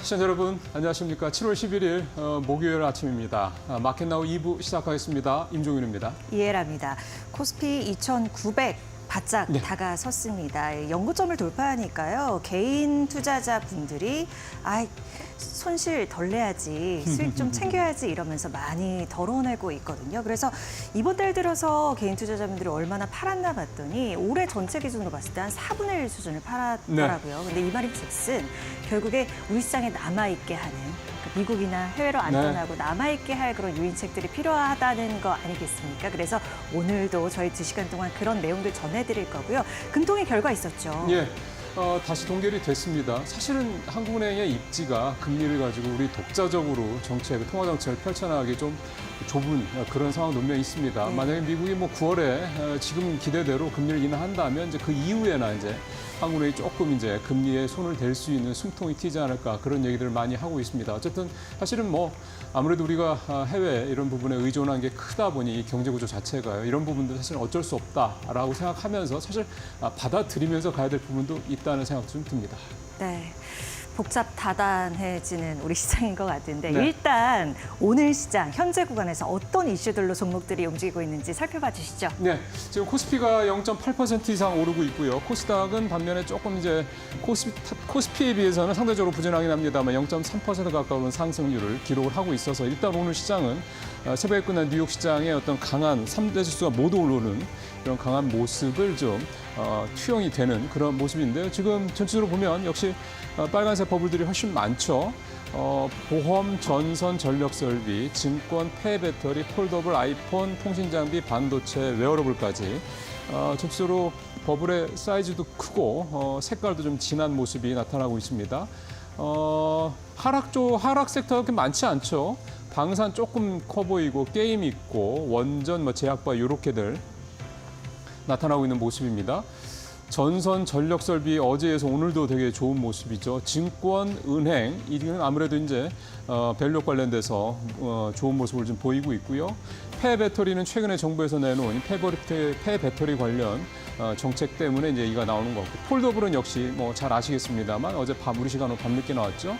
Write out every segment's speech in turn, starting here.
시청자 여러분, 안녕하십니까. 7월 11일 목요일 아침입니다. 마켓나우 2부 시작하겠습니다. 임종윤입니다. 이해랍니다. 코스피 2,900 바짝 네. 다가섰습니다. 연고점을 돌파하니까요. 개인 투자자분들이 손실 덜 내야지, 수익 좀 챙겨야지 이러면서 많이 덜어내고 있거든요. 그래서 이번 달 들어서 개인 투자자분들이 얼마나 팔았나 봤더니 올해 전체 기준으로 봤을 때 한 4분의 1 수준을 팔았더라고요. 근데 이 말인즉슨 결국에 우리 시장에 남아있게 하는, 미국이나 해외로 안 떠나고 남아있게 할 그런 유인책들이 필요하다는 거 아니겠습니까? 그래서 오늘도 저희 2시간 동안 그런 내용들 전해드릴 거고요. 금통위 결과 있었죠. 예, 다시 동결이 됐습니다. 사실은 한국은행의 입지가 금리를 가지고 우리 독자적으로 통화 정책을 펼쳐나가기 좀 좁은 그런 상황 논면이 있습니다. 만약에 미국이 9월에 지금 기대대로 금리를 인하한다면 이제 그 이후에나 한국은행이 조금 금리에 손을 댈 수 있는 숨통이 튀지 않을까 그런 얘기들을 많이 하고 있습니다. 어쨌든 사실은 아무래도 우리가 해외 이런 부분에 의존한 게 크다 보니 이 경제 구조 자체가요. 이런 부분도 사실 어쩔 수 없다라고 생각하면서 사실 받아들이면서 가야 될 부분도 있다는 생각도 좀 듭니다. 네. 복잡 다단해지는 우리 시장인 것 같은데 네. 일단 오늘 시장 현재 구간에서 어떤 이슈들로 종목들이 움직이고 있는지 살펴봐 주시죠. 네, 지금 코스피가 0.8% 이상 오르고 있고요. 코스닥은 반면에 조금 코스피에 비해서는 상대적으로 부진하긴 합니다만 0.3% 가까운 상승률을 기록을 하고 있어서 일단 오늘 시장은 새벽에 끝난 뉴욕 시장의 어떤 강한 3대 지수가 모두 오르는 이런 강한 모습을 좀 투영이 되는 그런 모습인데요. 지금 전체적으로 보면 역시 빨간색 버블들이 훨씬 많죠. 보험, 전선, 전력설비, 증권, 폐배터리, 폴더블, 아이폰, 통신장비, 반도체, 웨어러블까지 전체적으로 버블의 사이즈도 크고 색깔도 좀 진한 모습이 나타나고 있습니다. 하락 섹터가 그렇게 많지 않죠. 방산 조금 커 보이고 게임 있고 원전, 제약바 이렇게들 나타나고 있는 모습입니다. 전선, 전력설비 어제에서 오늘도 되게 좋은 모습이죠. 증권, 은행 이는 아무래도 밸류 관련돼서 좋은 모습을 좀 보이고 있고요. 폐배터리는 최근에 정부에서 내놓은 폐배터리 관련 정책 때문에 이가 나오는 것 같고 폴더블은 역시 잘 아시겠습니다만 어제 우리 시간으로 밤늦게 나왔죠.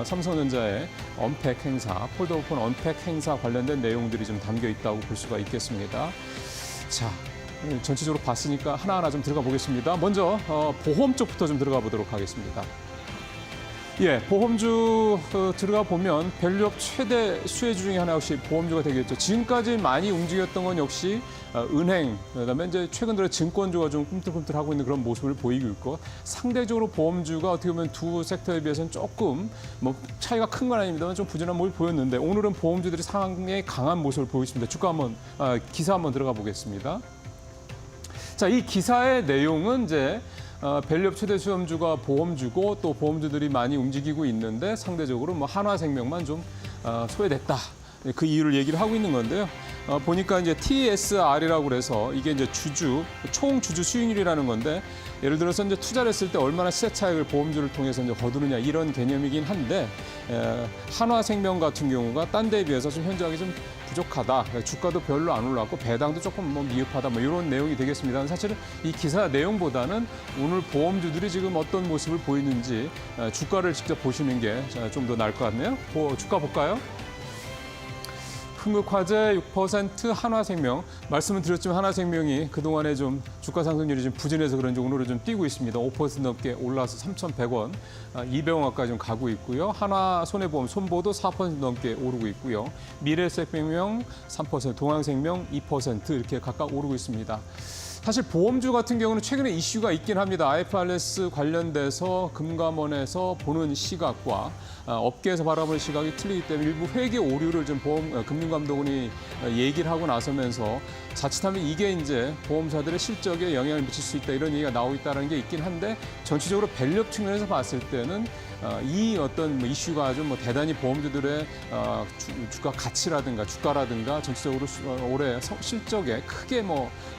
삼성전자의 언팩 행사, 폴더블 언팩 행사 관련된 내용들이 좀 담겨 있다고 볼 수가 있겠습니다. 자. 전체적으로 봤으니까 하나하나 좀 들어가 보겠습니다. 먼저 보험 쪽부터 좀 들어가 보도록 하겠습니다. 예, 보험주 들어가 보면 밸류업 최대 수혜주 중에 하나 역시 보험주가 되겠죠. 지금까지 많이 움직였던 건 역시 은행, 그다음에 최근 들어 증권주가 좀 꿈틀꿈틀하고 있는 그런 모습을 보이고 있고 상대적으로 보험주가 어떻게 보면 두 섹터에 비해서는 조금 차이가 큰 건 아닙니다만 좀 부진한 모습을 보였는데 오늘은 보험주들이 상당히 강한 모습을 보이고 있습니다. 기사 한번 들어가 보겠습니다. 자, 이 기사의 내용은 밸류업 최대 수혜주가 보험주고 또 보험주들이 많이 움직이고 있는데 상대적으로 한화생명만 좀 소외됐다. 그 이유를 얘기를 하고 있는 건데요. 보니까 TSR이라고 그래서 이게 총 주주 수익률이라는 건데 예를 들어서 투자를 했을 때 얼마나 시세 차익을 보험주를 통해서 거두느냐 이런 개념이긴 한데 한화생명 같은 경우가 딴 데에 비해서 좀 현저하게 좀 부족하다. 주가도 별로 안 올랐고 배당도 조금 미흡하다. 이런 내용이 되겠습니다. 사실은 이 기사 내용보다는 오늘 보험주들이 지금 어떤 모습을 보이는지 주가를 직접 보시는 게 좀 더 나을 것 같네요. 주가 볼까요? 흥국화재 6%, 한화생명. 말씀을 드렸지만 한화생명이 그동안에 좀 주가 상승률이 좀 부진해서 그런지 오늘은 좀 뛰고 있습니다. 5% 넘게 올라서 3,100원, 200원 가까이 좀 가고 있고요. 한화손해보험 손보도 4% 넘게 오르고 있고요. 미래생명 3%, 동양생명 2% 이렇게 각각 오르고 있습니다. 사실 보험주 같은 경우는 최근에 이슈가 있긴 합니다. IFRS 관련돼서 금감원에서 보는 시각과 업계에서 바라보는 시각이 틀리기 때문에 일부 회계 오류를 좀 금융감독원이 얘기를 하고 나서면서 자칫하면 이게 보험사들의 실적에 영향을 미칠 수 있다 이런 얘기가 나오고 있다는 게 있긴 한데 전체적으로 밸류업 측면에서 봤을 때는 이 어떤 이슈가 좀 대단히 보험주들의 주가 가치라든가 주가라든가 전체적으로 올해 실적에 크게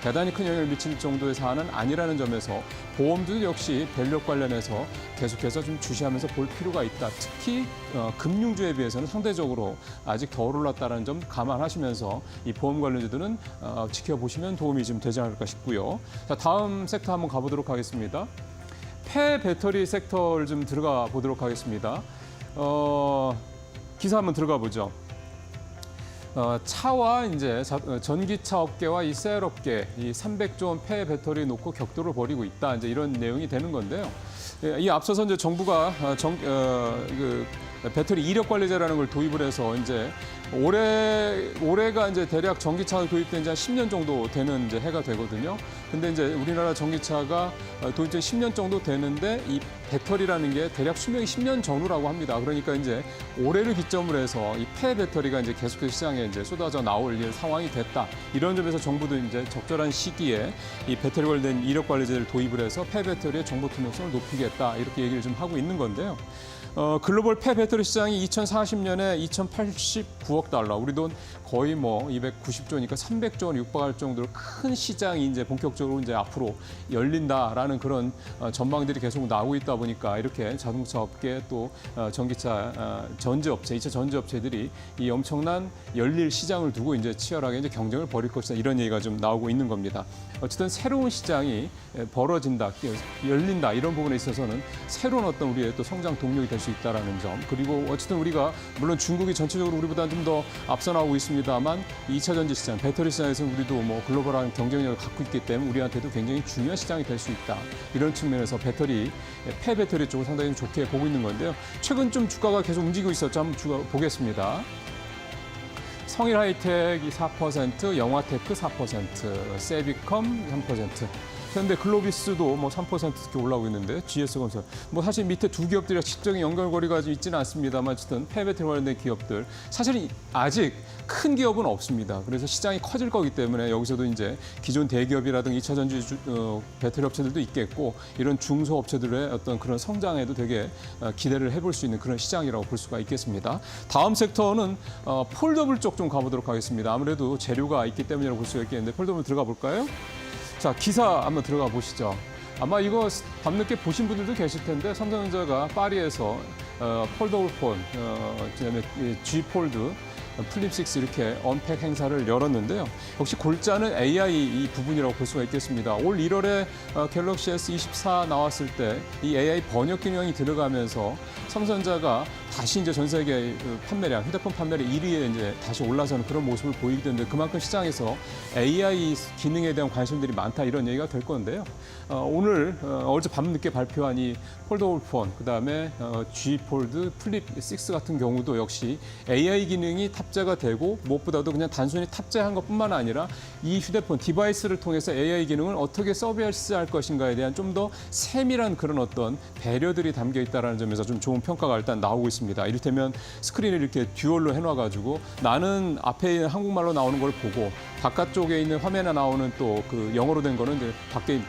대단히 큰 영향을 미칠 정도의 사안은 아니라는 점에서 보험주들 역시 밸류업 관련해서 계속해서 좀 주시하면서 볼 필요가 있다. 특히 금융주에 비해서는 상대적으로 아직 덜 올랐다는 점 감안하시면서 이 보험 관련주들은 지켜보시면 도움이 좀 되지 않을까 싶고요. 자, 다음 섹터 한번 가보도록 하겠습니다. 폐배터리 섹터를 좀 들어가 보도록 하겠습니다. 기사 한번 들어가 보죠. 차와 이제 전기차 업계와 이 셀 업계, 이 300조 원 폐 배터리 놓고 격돌을 벌이고 있다. 이제 이런 내용이 되는 건데요. 이 앞서서 이제 정부가 배터리 이력 관리제라는 걸 도입을 해서 이제 올해가 이제 대략 전기차가 도입된 지 한 10년 정도 되는 이제 해가 되거든요. 근데 이제 우리나라 전기차가 도입된 10년 정도 되는데 이 배터리라는 게 대략 수명이 10년 전후라고 합니다. 그러니까 이제 올해를 기점으로 해서 이 폐 배터리가 이제 계속해서 시장에 이제 쏟아져 나올 상황이 됐다. 이런 점에서 정부도 이제 적절한 시기에 이 배터리 관련된 이력 관리제를 도입을 해서 폐 배터리의 정보 투명성을 높이겠다. 이렇게 얘기를 좀 하고 있는 건데요. 글로벌 폐 배터리 시장이 2040년에 2,089억 달러, 우리 돈 거의 뭐 290조니까 300조 원 육박할 정도로 큰 시장이 이제 본격적으로 이제 앞으로 열린다라는 그런 전망들이 계속 나오고 있다 보니까 이렇게 자동차 업계 또 전기차 전지업체, 2차 전지업체들이 이 엄청난 열릴 시장을 두고 이제 치열하게 이제 경쟁을 벌일 것이다, 이런 얘기가 좀 나오고 있는 겁니다. 어쨌든 새로운 시장이 벌어진다, 열린다, 이런 부분에 있어서는 새로운 어떤 우리의 또 성장 동력이 될 수 있다라는 점, 그리고 어쨌든 우리가 물론 중국이 전체적으로 우리보다 좀 더 앞서 나오고 있습니다만 2차 전지 시장, 배터리 시장에서 우리도 뭐 글로벌한 경쟁력을 갖고 있기 때문에 우리한테도 굉장히 중요한 시장이 될 수 있다. 이런 측면에서 배터리, 폐 배터리 쪽을 상당히 좀 좋게 보고 있는 건데요. 최근 좀 주가가 계속 움직이고 있었죠. 한번 보겠습니다. 성일 하이텍이 4%, 영화테크 4%, 세비컴 3%. 현대 글로비스도 뭐 3% 이렇게 올라오고 있는데, GS건설. 뭐 사실 밑에 두 기업들이 직접적인 연결고리가 좀 있지는 않습니다만 어쨌든 폐배터리 관련된 기업들, 사실은 아직 큰 기업은 없습니다. 그래서 시장이 커질 거기 때문에 여기서도 이제 기존 대기업이라든가 2차 전지 배터리 업체들도 있겠고, 이런 중소업체들의 어떤 그런 성장에도 되게 기대를 해볼 수 있는 그런 시장이라고 볼 수가 있겠습니다. 다음 섹터는 폴더블 쪽 좀 가보도록 하겠습니다. 아무래도 재료가 있기 때문이라고 볼 수가 있겠는데, 폴더블 들어가 볼까요? 자, 기사 한번 들어가 보시죠. 아마 이거 밤늦게 보신 분들도 계실 텐데, 삼성전자가 파리에서 폴더블 폰, 그다음에 G 폴드, 플립 6 이렇게 언팩 행사를 열었는데요. 역시 골자는 AI 이 부분이라고 볼 수가 있겠습니다. 올 1월에 갤럭시 S24 나왔을 때 이 AI 번역 기능이 들어가면서 삼성전자가 다시 이제 전 세계 판매량, 휴대폰 판매량 1위에 이제 다시 올라서는 그런 모습을 보이게 되는데, 그만큼 시장에서 AI 기능에 대한 관심들이 많다, 이런 얘기가 될 건데요. 오늘 어제 밤늦게 발표한 이 폴더블 폰, 그다음에 G 폴드, 플립 6 같은 경우도 역시 AI 기능이 탑재가 되고, 무엇보다도 그냥 단순히 탑재한 것뿐만 아니라 이 휴대폰 디바이스를 통해서 AI 기능을 어떻게 서비스할 것인가에 대한 좀 더 세밀한 그런 어떤 배려들이 담겨 있다는 점에서 좀 좋은 평가가 일단 나오고 있습니다. 이를테면 스크린을 이렇게 듀얼로 해놔가지고 나는 앞에 있는 한국말로 나오는 걸 보고, 바깥쪽에 있는 화면에 나오는 또 그 영어로 된 거는 이제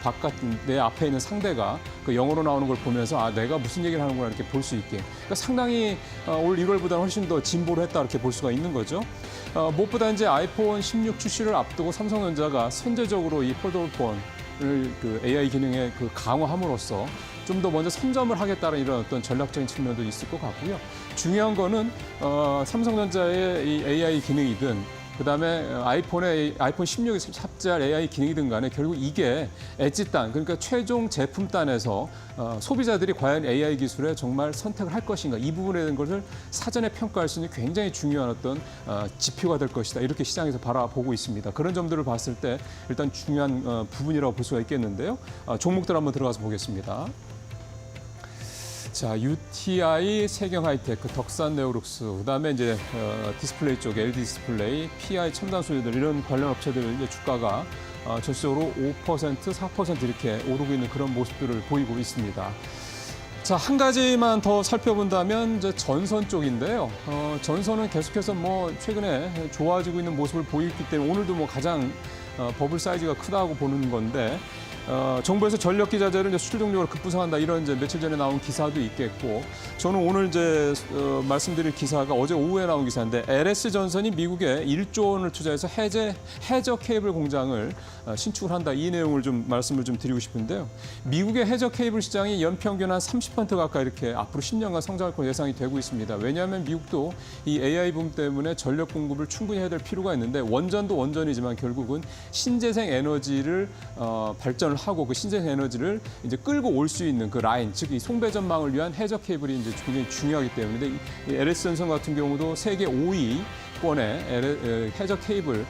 바깥 내 앞에 있는 상대가 그 영어로 나오는 걸 보면서 아, 내가 무슨 얘기를 하는구나 이렇게 볼 수 있게. 그러니까 상당히 올 1월보다는 훨씬 더 진보를 했다, 이렇게 볼 수가 있는 거죠. 무엇보다 이제 아이폰 16 출시를 앞두고 삼성전자가 선제적으로 이 폴더블 폰을 그 AI 기능에 그 강화함으로써 좀 더 먼저 선점을 하겠다는 이런 어떤 전략적인 측면도 있을 것 같고요. 중요한 거는 삼성전자의 이 AI 기능이든, 그다음에 아이폰 16에 탑재할 AI 기능이든 간에 결국 이게 엣지단, 그러니까 최종 제품단에서 소비자들이 과연 AI 기술에 정말 선택을 할 것인가, 이 부분에 대한 것을 사전에 평가할 수 있는 굉장히 중요한 어떤 지표가 될 것이다, 이렇게 시장에서 바라보고 있습니다. 그런 점들을 봤을 때 일단 중요한 부분이라고 볼 수가 있겠는데요. 종목들 한번 들어가서 보겠습니다. 자, UTI, 세경하이테크, 덕산네오룩스, 그다음에 이제 디스플레이 쪽 LG 디스플레이, PI 첨단소재들, 이런 관련 업체들 이제 주가가 전체적으로 5%, 4% 이렇게 오르고 있는 그런 모습들을 보이고 있습니다. 자, 한 가지만 더 살펴본다면 이제 전선 쪽인데요. 전선은 계속해서 뭐 최근에 좋아지고 있는 모습을 보이기 때문에 오늘도 뭐 가장 버블 사이즈가 크다고 보는 건데, 정부에서 전력기 자재를 이제 수출 동력으로 급부상한다, 이런 이제 며칠 전에 나온 기사도 있겠고, 저는 오늘 이제 말씀드릴 기사가 어제 오후에 나온 기사인데, LS 전선이 미국에 1조 원을 투자해서 해저 케이블 공장을 신축을 한다, 이 내용을 좀 말씀을 좀 드리고 싶은데요. 미국의 해저 케이블 시장이 연평균 한 30% 가까이 이렇게 앞으로 10년간 성장할 것으로 예상이 되고 있습니다. 왜냐하면 미국도 이 AI 붐 때문에 전력 공급을 충분히 해야 될 필요가 있는데, 원전도 원전이지만 결국은 신재생 에너지를 발전을 전선을 하고 그 신재생 에너지를 이제 끌고 올 수 있는 그 라인, 즉 이 송배전망을 위한 해저 케이블이 이제 굉장히 중요하기 때문에 이 LS 전선 같은 경우도 세계 5위권의 해저 케이블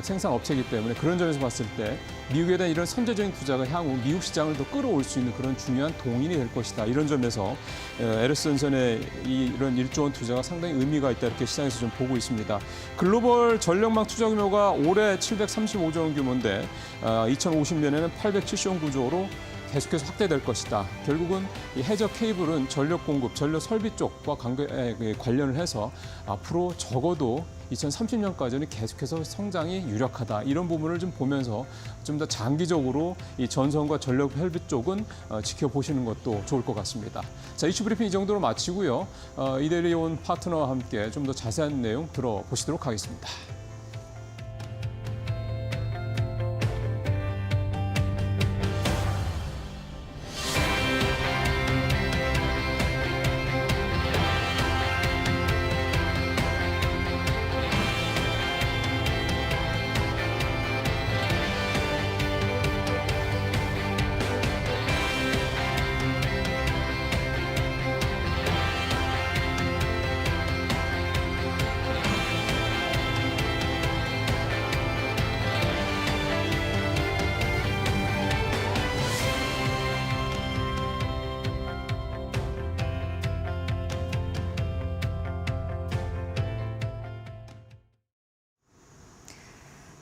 생산 업체이기 때문에 그런 점에서 봤을 때 미국에 대한 이런 선제적인 투자가 향후 미국 시장을 더 끌어올 수 있는 그런 중요한 동인이 될 것이다. 이런 점에서 LS 전선의 이런 1조 원 투자가 상당히 의미가 있다 이렇게 시장에서 좀 보고 있습니다. 글로벌 전력망 투자 규모가 올해 735조 원 규모인데 2050년에는 870원 구조로 계속해서 확대될 것이다. 결국은 이 해저 케이블은 전력 공급, 전력 설비 쪽과 관련을 해서 앞으로 적어도 2030년까지는 계속해서 성장이 유력하다. 이런 부분을 좀 보면서 좀 더 장기적으로 이 전선과 전력 설비 쪽은 지켜보시는 것도 좋을 것 같습니다. 자, 이슈 브리핑 이 정도로 마치고요. 이데리온 파트너와 함께 좀 더 자세한 내용 들어보시도록 하겠습니다.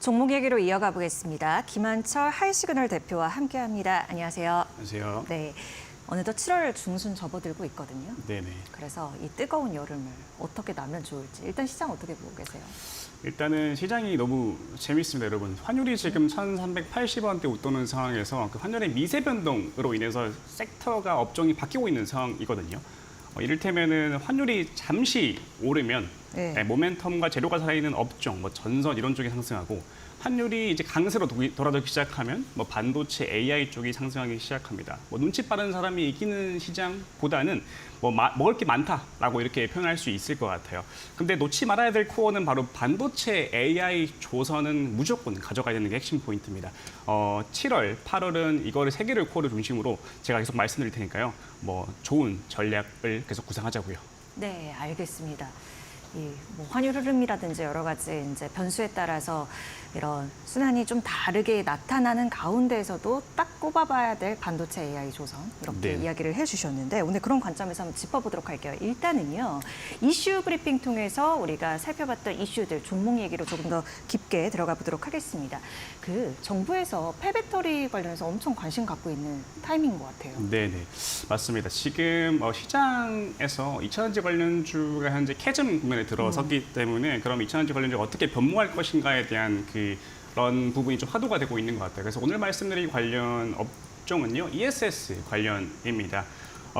종목 얘기로 이어가 보겠습니다. 김한철 하이시그널 대표와 함께합니다. 안녕하세요. 안녕하세요. 네, 어느덧 7월 중순 접어들고 있거든요. 네네. 그래서 이 뜨거운 여름을 어떻게 나면 좋을지 일단 시장 어떻게 보고 계세요? 일단은 시장이 너무 재밌습니다, 여러분. 환율이 지금 1,380원대 웃도는 상황에서 그 환율의 미세 변동으로 인해서 섹터가 업종이 바뀌고 있는 상황이거든요. 이를테면은 환율이 잠시 오르면 네. 모멘텀과 재료가 살아있는 업종, 뭐 전선 이런 쪽이 상승하고 환율이 이제 강세로 돌아서기 시작하면 뭐 반도체, AI 쪽이 상승하기 시작합니다. 뭐 눈치 빠른 사람이 이기는 시장보다는 뭐 먹을 게 많다라고 이렇게 표현할 수 있을 것 같아요. 근데 놓지 말아야 될 코어는 바로 반도체, AI, 조선은 무조건 가져가야 되는 게 핵심 포인트입니다. 7월, 8월은 이거를 세 개를 코어를 중심으로 제가 계속 말씀드릴 테니까요. 뭐 좋은 전략을 계속 구상하자고요. 네, 알겠습니다. 뭐 환율 흐름이라든지 여러 가지 이제 변수에 따라서 이런 순환이 좀 다르게 나타나는 가운데에서도 딱 꼽아봐야 될 반도체 AI 조선 이렇게 네. 이야기를 해주셨는데 오늘 그런 관점에서 한번 짚어보도록 할게요. 일단은요 이슈 브리핑 통해서 우리가 살펴봤던 이슈들 종목 얘기로 조금 더 깊게 들어가 보도록 하겠습니다. 그 정부에서 폐배터리 관련해서 엄청 관심 갖고 있는 타이밍인 것 같아요. 네네, 맞습니다. 지금 시장에서 2차전지 관련주가 현재 캐즘 국면에 들어섰기 때문에 그럼 2차전지 관련주가 어떻게 변모할 것인가에 대한 그런 부분이 좀 화두가 되고 있는 것 같아요. 그래서 오늘 말씀드릴 관련 업종은요, ESS 관련입니다.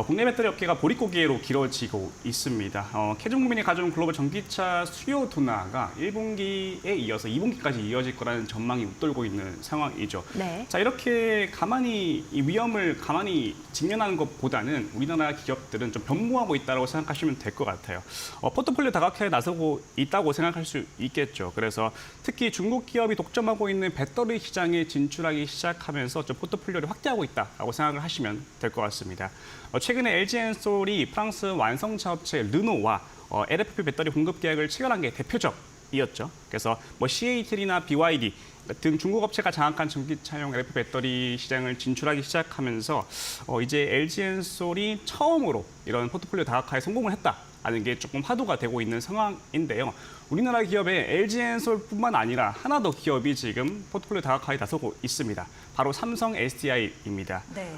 국내 배터리 업계가 보릿고개로 길어지고 있습니다. 캐즘국민이 가져온 글로벌 전기차 수요 둔화가 1분기에 이어서 2분기까지 이어질 거라는 전망이 웃돌고 있는 상황이죠. 네. 자, 이렇게 가만히 이 위험을 가만히 직면하는 것보다는 우리나라 기업들은 좀 변모하고 있다고 생각하시면 될 것 같아요. 포트폴리오 다각화에 나서고 있다고 생각할 수 있겠죠. 그래서 특히 중국 기업이 독점하고 있는 배터리 시장에 진출하기 시작하면서 좀 포트폴리오를 확대하고 있다고 생각을 하시면 될 것 같습니다. 최근에 LG엔솔이 프랑스 완성차 업체 르노와 LFP 배터리 공급 계약을 체결한 게 대표적이었죠. 그래서 뭐 CATL이나 BYD 등 중국 업체가 장악한 전기차용 LFP 배터리 시장을 진출하기 시작하면서 이제 LG엔솔이 처음으로 이런 포트폴리오 다각화에 성공을 했다는 게 조금 화두가 되고 있는 상황인데요. 우리나라 기업의 LG엔솔뿐만 아니라 하나 더 기업이 지금 포트폴리오 다각화에 나서고 있습니다. 바로 삼성 SDI입니다. 네.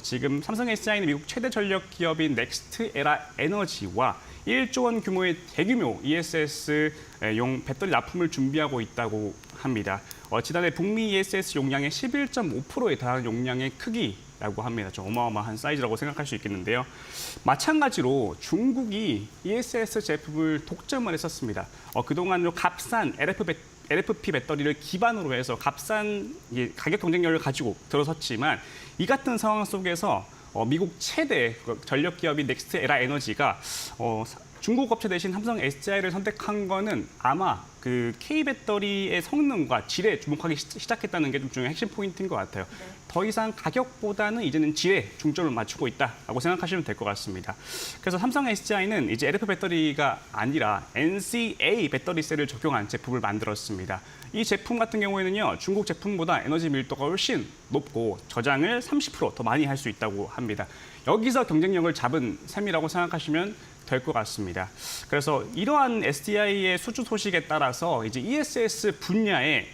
지금 삼성 SDI는 미국 최대 전력 기업인 넥스트에라 에너지와 1조 원 규모의 대규모 ESS용 배터리 납품을 준비하고 있다고 합니다. 지난해 북미 ESS 용량의 11.5%에 달하는 용량의 크기라고 합니다. 좀 어마어마한 사이즈라고 생각할 수 있겠는데요. 마찬가지로 중국이 ESS 제품을 독점을 했었습니다. 그동안 값싼 LFP 배터리를 기반으로 해서 값싼 가격 경쟁력을 가지고 들어섰지만 이 같은 상황 속에서 미국 최대 전력 기업인 넥스트에라 에너지가 중국 업체 대신 삼성 SDI를 선택한 거는 아마 그 K 배터리의 성능과 질에 주목하기 시작했다는 게 좀 중요한 핵심 포인트인 것 같아요. 더 이상 가격보다는 이제는 질에 중점을 맞추고 있다라고 생각하시면 될 것 같습니다. 그래서 삼성 SDI는 이제 LF 배터리가 아니라 NCA 배터리셀을 적용한 제품을 만들었습니다. 이 제품 같은 경우에는요, 중국 제품보다 에너지 밀도가 훨씬 높고 저장을 30% 더 많이 할 수 있다고 합니다. 여기서 경쟁력을 잡은 셈이라고 생각하시면 될 것 같습니다. 그래서 이러한 SDI의 수주 소식에 따라서 이제 ESS 분야에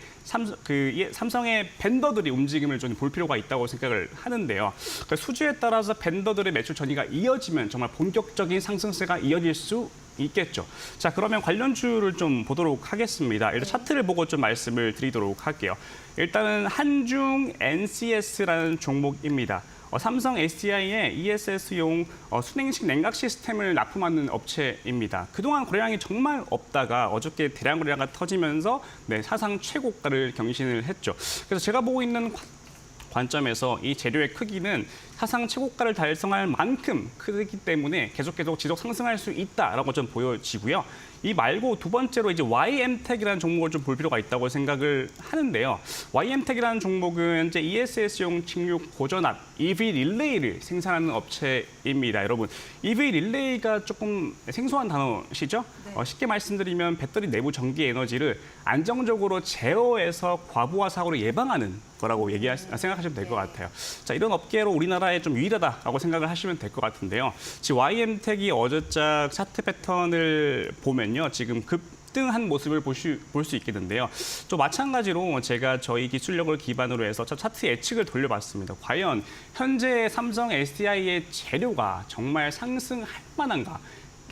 삼성의 벤더들이 움직임을 좀 볼 필요가 있다고 생각을 하는데요. 그러니까 수주에 따라서 벤더들의 매출 전이가 이어지면 정말 본격적인 상승세가 이어질 수 있겠죠. 자, 그러면 관련주를 좀 보도록 하겠습니다. 일단 차트를 보고 좀 말씀을 드리도록 할게요. 일단은 한중 NCS라는 종목입니다. 삼성 SDI의 ESS용 순행식 냉각 시스템을 납품하는 업체입니다. 그동안 거래량이 정말 없다가 어저께 대량 거래량가 터지면서 사상 최고가를 경신을 했죠. 그래서 제가 보고 있는 관점에서 이 재료의 크기는 사상 최고가를 달성할 만큼 크기 때문에 계속 지속 상승할 수 있다라고 좀 보여지고요. 이 말고 두 번째로 이제 YM텍이라는 종목을 좀 볼 필요가 있다고 생각을 하는데요. YM텍이라는 종목은 현재 ESS용 직육 고전압 EV 릴레이를 생산하는 업체입니다. 여러분, EV 릴레이가 조금 생소한 단어시죠? 네. 쉽게 말씀드리면 배터리 내부 전기 에너지를 안정적으로 제어해서 과부하 사고를 예방하는 거라고 생각하시면 될 것 같아요. 자, 이런 업계로 우리나라에 좀 유일하다라고 생각을 하시면 될 것 같은데요. 지금 YM텍이 어저짝 차트 패턴을 보면요, 지금 급등한 모습을 볼 수 있겠는데요. 또 마찬가지로 제가 저희 기술력을 기반으로 해서 차트 예측을 돌려봤습니다. 과연 현재 삼성 SDI의 재료가 정말 상승할 만한가?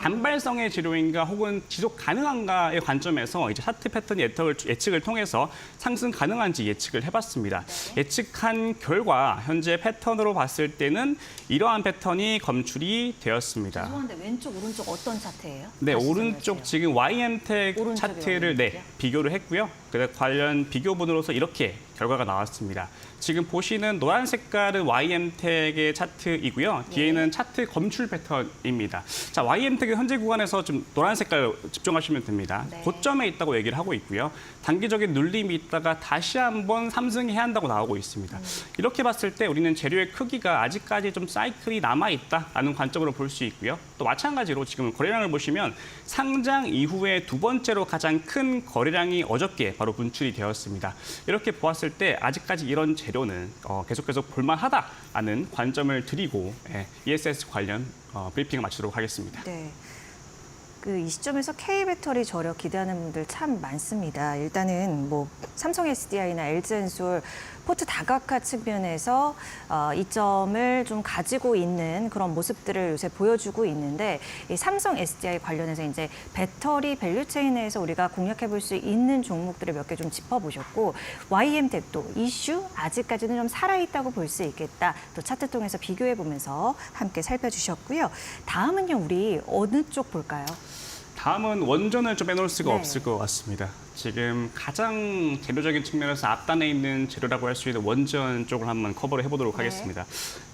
단발성의 재료인가 혹은 지속 가능한가의 관점에서 이제 차트 패턴 예측을 통해서 상승 가능한지 예측을 해봤습니다. 예측한 결과 현재 패턴으로 봤을 때는 이러한 패턴이 검출이 되었습니다. 죄송한데 왼쪽 오른쪽 어떤 차트예요? 네, 다시 오른쪽 설명해주세요. 지금 YM텍 오른쪽에 차트를 YM텍이요? 비교를 했고요. 그래서 관련 비교분으로서 이렇게 결과가 나왔습니다. 지금 보시는 노란 색깔은 YM텍의 차트이고요. 뒤에는 차트 검출 패턴입니다. 자, YM텍은 현재 구간에서 좀 노란 색깔 집중하시면 됩니다. 네. 고점에 있다고 얘기를 하고 있고요. 단기적인 눌림이 있다가 다시 한번 상승해야 한다고 나오고 있습니다. 이렇게 봤을 때 우리는 재료의 크기가 아직까지 좀 사이클이 남아있다라는 관점으로 볼 수 있고요. 또 마찬가지로 지금 거래량을 보시면 상장 이후에 두 번째로 가장 큰 거래량이 어저께 바로 분출이 되었습니다. 이렇게 보았을 때 아직까지 이런 재료는 계속 볼만하다라는 관점을 드리고 ESS 관련 브리핑을 마치도록 하겠습니다. 네. 이 시점에서 K 배터리 저력 기대하는 분들 참 많습니다. 일단은 뭐 삼성 SDI나 LG엔솔 포트 다각화 측면에서 이점을 좀 가지고 있는 그런 모습들을 요새 보여주고 있는데, 이 삼성 SDI 관련해서 이제 배터리 밸류체인에서 우리가 공략해 볼 수 있는 종목들을 몇 개 좀 짚어보셨고, YM텍도 이슈 아직까지는 좀 살아있다고 볼 수 있겠다. 또 차트 통해서 비교해 보면서 함께 살펴주셨고요. 다음은요, 우리 어느 쪽 볼까요? 다음은 원전을 좀 빼놓을 수가 네. 없을 것 같습니다. 지금 가장 재료적인 측면에서 앞단에 있는 재료라고 할 수 있는 원전 쪽을 한번 커버를 해보도록 하겠습니다.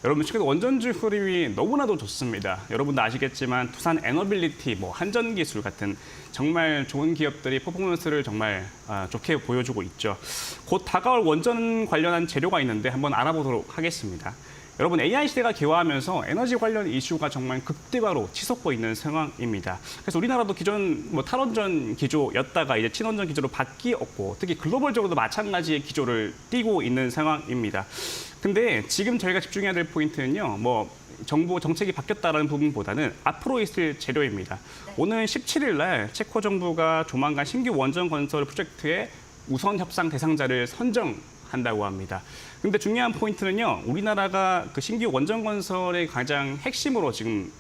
여러분, 최근 원전주 흐름이 너무나도 좋습니다. 여러분도 아시겠지만 두산 에너빌리티, 한전기술 같은 정말 좋은 기업들이 퍼포먼스를 정말 좋게 보여주고 있죠. 곧 다가올 원전 관련한 재료가 있는데 한번 알아보도록 하겠습니다. 여러분, AI 시대가 개화하면서 에너지 관련 이슈가 정말 극대화로 치솟고 있는 상황입니다. 그래서 우리나라도 기존 탈원전 기조였다가 이제 친원전 기조로 바뀌었고, 특히 글로벌적으로도 마찬가지의 기조를 띠고 있는 상황입니다. 근데 지금 저희가 집중해야 될 포인트는요, 정부 정책이 바뀌었다는 부분보다는 앞으로 있을 재료입니다. 오늘 17일 날 체코 정부가 조만간 신규 원전 건설 프로젝트의 우선 협상 대상자를 선정한다고 합니다. 근데 중요한 포인트는요, 우리나라가 그 신규 원전 건설의 가장 핵심으로 지금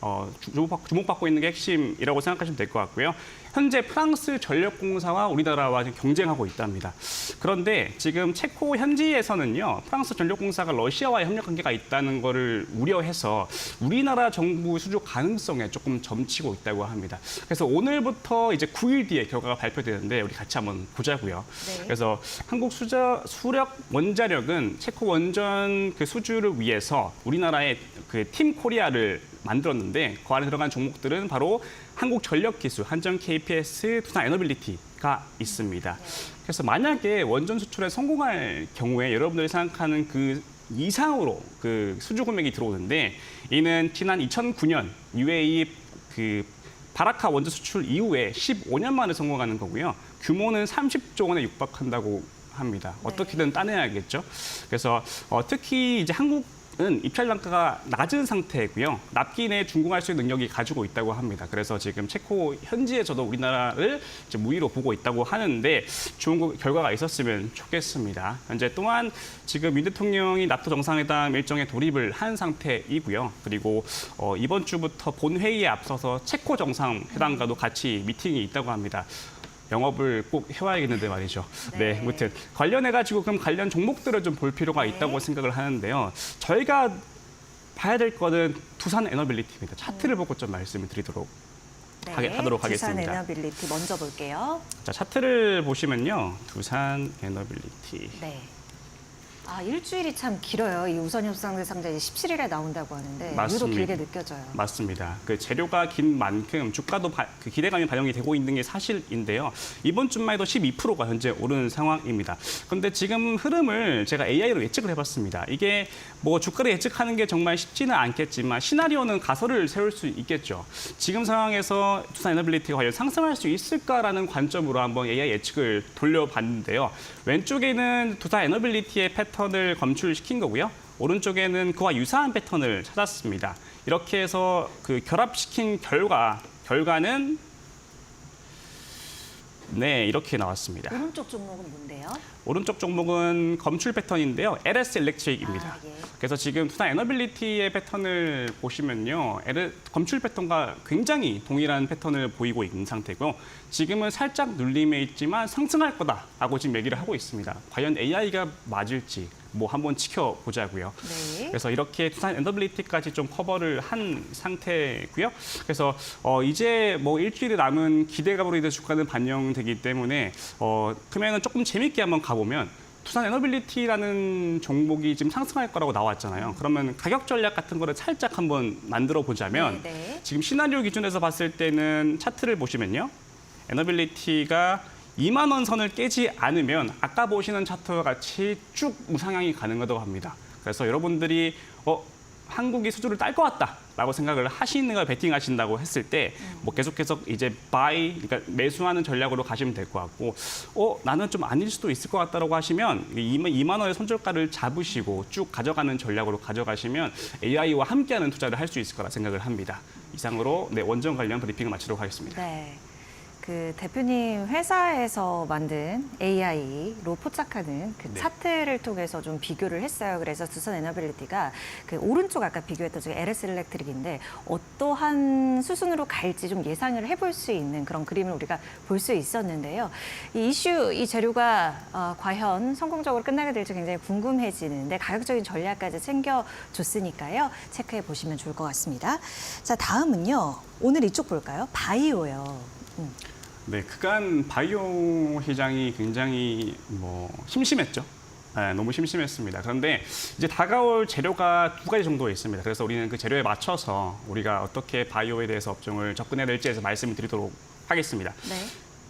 주목받고 있는 게 핵심이라고 생각하시면 될 것 같고요. 현재 프랑스 전력공사와 우리나라와 지금 경쟁하고 있답니다. 그런데 지금 체코 현지에서는요, 프랑스 전력공사가 러시아와의 협력 관계가 있다는 거를 우려해서 우리나라 정부 수주 가능성에 조금 점치고 있다고 합니다. 그래서 오늘부터 이제 9일 뒤에 결과가 발표되는데 우리 같이 한번 보자고요. 네. 그래서 한국 수력 원자력은 체코 체코 원전 그 수주를 위해서 우리나라의 그 팀 코리아를 만들었는데 그 안에 들어간 종목들은 바로 한국전력기술, 한전 KPS, 두산 에너빌리티가 있습니다. 그래서 만약에 원전 수출에 성공할 경우에 여러분들이 생각하는 그 이상으로 그 수주 금액이 들어오는데 이는 지난 2009년 UAE 그 바라카 원전 수출 이후에 15년 만에 성공하는 거고요. 규모는 30조 원에 육박한다고 합니다. 어떻게든 따내야겠죠. 그래서 특히 이제 한국은 입찰 단가가 낮은 상태고요. 납기 내에 준공할 수 있는 능력이 가지고 있다고 합니다. 그래서 지금 체코 현지에서도 우리나라를 이제 무위로 보고 있다고 하는데 좋은 결과가 있었으면 좋겠습니다. 현재 또한 지금 민 대통령이 나토 정상회담 일정에 돌입을 한 상태이고요. 그리고 이번 주부터 본회의에 앞서서 체코 정상회담과도 같이 미팅이 있다고 합니다. 영업을 꼭 해와야겠는데 말이죠. 네, 아무튼 관련해가지고 그럼 관련 종목들을 좀 볼 필요가 있다고 생각을 하는데요. 저희가 봐야 될 거는 두산 에너빌리티입니다. 차트를 보고 좀 말씀을 드리도록 하도록 하겠습니다. 두산 에너빌리티 먼저 볼게요. 자, 차트를 보시면요. 두산 에너빌리티. 네. 아, 일주일이 참 길어요. 이 우선 협상 대상자 17일에 나온다고 하는데 유독 맞습니다. 길게 느껴져요. 맞습니다. 그 재료가 긴 만큼 주가도 그 기대감이 반영이 되고 있는 게 사실인데요. 이번 주만 해도 12%가 현재 오르는 상황입니다. 그런데 지금 흐름을 제가 AI로 예측을 해봤습니다. 이게 뭐 주가를 예측하는 게 정말 쉽지는 않겠지만 시나리오는 가설을 세울 수 있겠죠. 지금 상황에서 두산 에너빌리티가 과연 상승할 수 있을까라는 관점으로 한번 AI 예측을 돌려봤는데요. 왼쪽에는 두산 에너빌리티의 패턴을 검출시킨 거고요. 오른쪽에는 그와 유사한 패턴을 찾았습니다. 이렇게 해서 그 결합시킨 결과는 네, 이렇게 나왔습니다. 오른쪽 종목은 뭔데요? 오른쪽 종목은 검출 패턴인데요. LS 일렉트릭입니다. 아, 예. 그래서 지금 두산 에너빌리티의 패턴을 보시면요. 검출 패턴과 굉장히 동일한 패턴을 보이고 있는 상태고요. 지금은 살짝 눌림에 있지만 상승할 거다라고 지금 얘기를 하고 있습니다. 과연 AI가 맞을지 뭐 한번 지켜보자고요. 네. 그래서 이렇게 두산 에너빌리티까지 좀 커버를 한 상태고요. 그래서 이제 뭐 일주일이 남은 기대감으로 인해 주가는 반영되기 때문에 그러면은 조금 재밌게 한번 가보면 두산 에너빌리티라는 종목이 지금 상승할 거라고 나왔잖아요. 그러면 가격 전략 같은 거를 살짝 한번 만들어 보자면 네. 지금 시나리오 기준에서 봤을 때는 차트를 보시면요. 에너빌리티가 2만 원 선을 깨지 않으면 아까 보시는 차트와 같이 쭉 우상향이 가능하다고 합니다. 그래서 여러분들이 한국이 수주를 딸 것 같다라고 생각을 하시는 걸 베팅하신다고 했을 때 뭐 계속해서 이제 바이, 그러니까 매수하는 전략으로 가시면 될 것 같고 나는 좀 아닐 수도 있을 것 같다라고 하시면 2만 원의 손절가를 잡으시고 쭉 가져가는 전략으로 가져가시면 AI와 함께하는 투자를 할 수 있을 거라 생각을 합니다. 이상으로 원전 관련 브리핑을 마치도록 하겠습니다. 네. 그 대표님 회사에서 만든 AI로 포착하는 그 네. 차트를 통해서 좀 비교를 했어요. 그래서 두산 에너빌리티가 그 오른쪽 아까 비교했던 저기 LS 일렉트릭인데 어떠한 수순으로 갈지 좀 예상을 해볼 수 있는 그런 그림을 우리가 볼 수 있었는데요. 이 재료가 과연 성공적으로 끝나게 될지 굉장히 궁금해지는데 가격적인 전략까지 챙겨줬으니까요. 체크해 보시면 좋을 것 같습니다. 자, 다음은요. 오늘 이쪽 볼까요? 바이오요. 네, 그간 바이오 시장이 굉장히 심심했죠. 네, 너무 심심했습니다. 그런데 이제 다가올 재료가 두 가지 정도 있습니다. 그래서 우리는 그 재료에 맞춰서 우리가 어떻게 바이오에 대해서 업종을 접근해야 될지에서 말씀을 드리도록 하겠습니다. 네.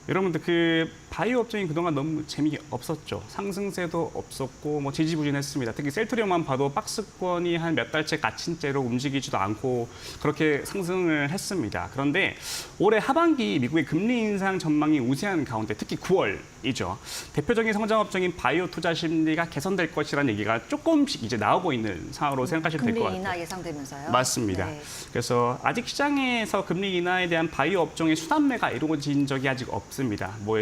여러분들 그 바이오 업종이 그동안 너무 재미없었죠. 상승세도 없었고 지지부진했습니다. 특히 셀트리온만 봐도 박스권이 한 몇 달째 갇힌 채로 움직이지도 않고 그렇게 상승을 했습니다. 그런데 올해 하반기 미국의 금리 인상 전망이 우세한 가운데 특히 9월이죠. 대표적인 성장 업종인 바이오 투자 심리가 개선될 것이라는 얘기가 조금씩 이제 나오고 있는 상황으로 생각하시면 될 것 금리 같아요. 인하 예상되면서요. 맞습니다. 네. 그래서 아직 시장에서 금리 인하에 대한 바이오 업종의 수단매가 이루어진 적이 아직 없습니다.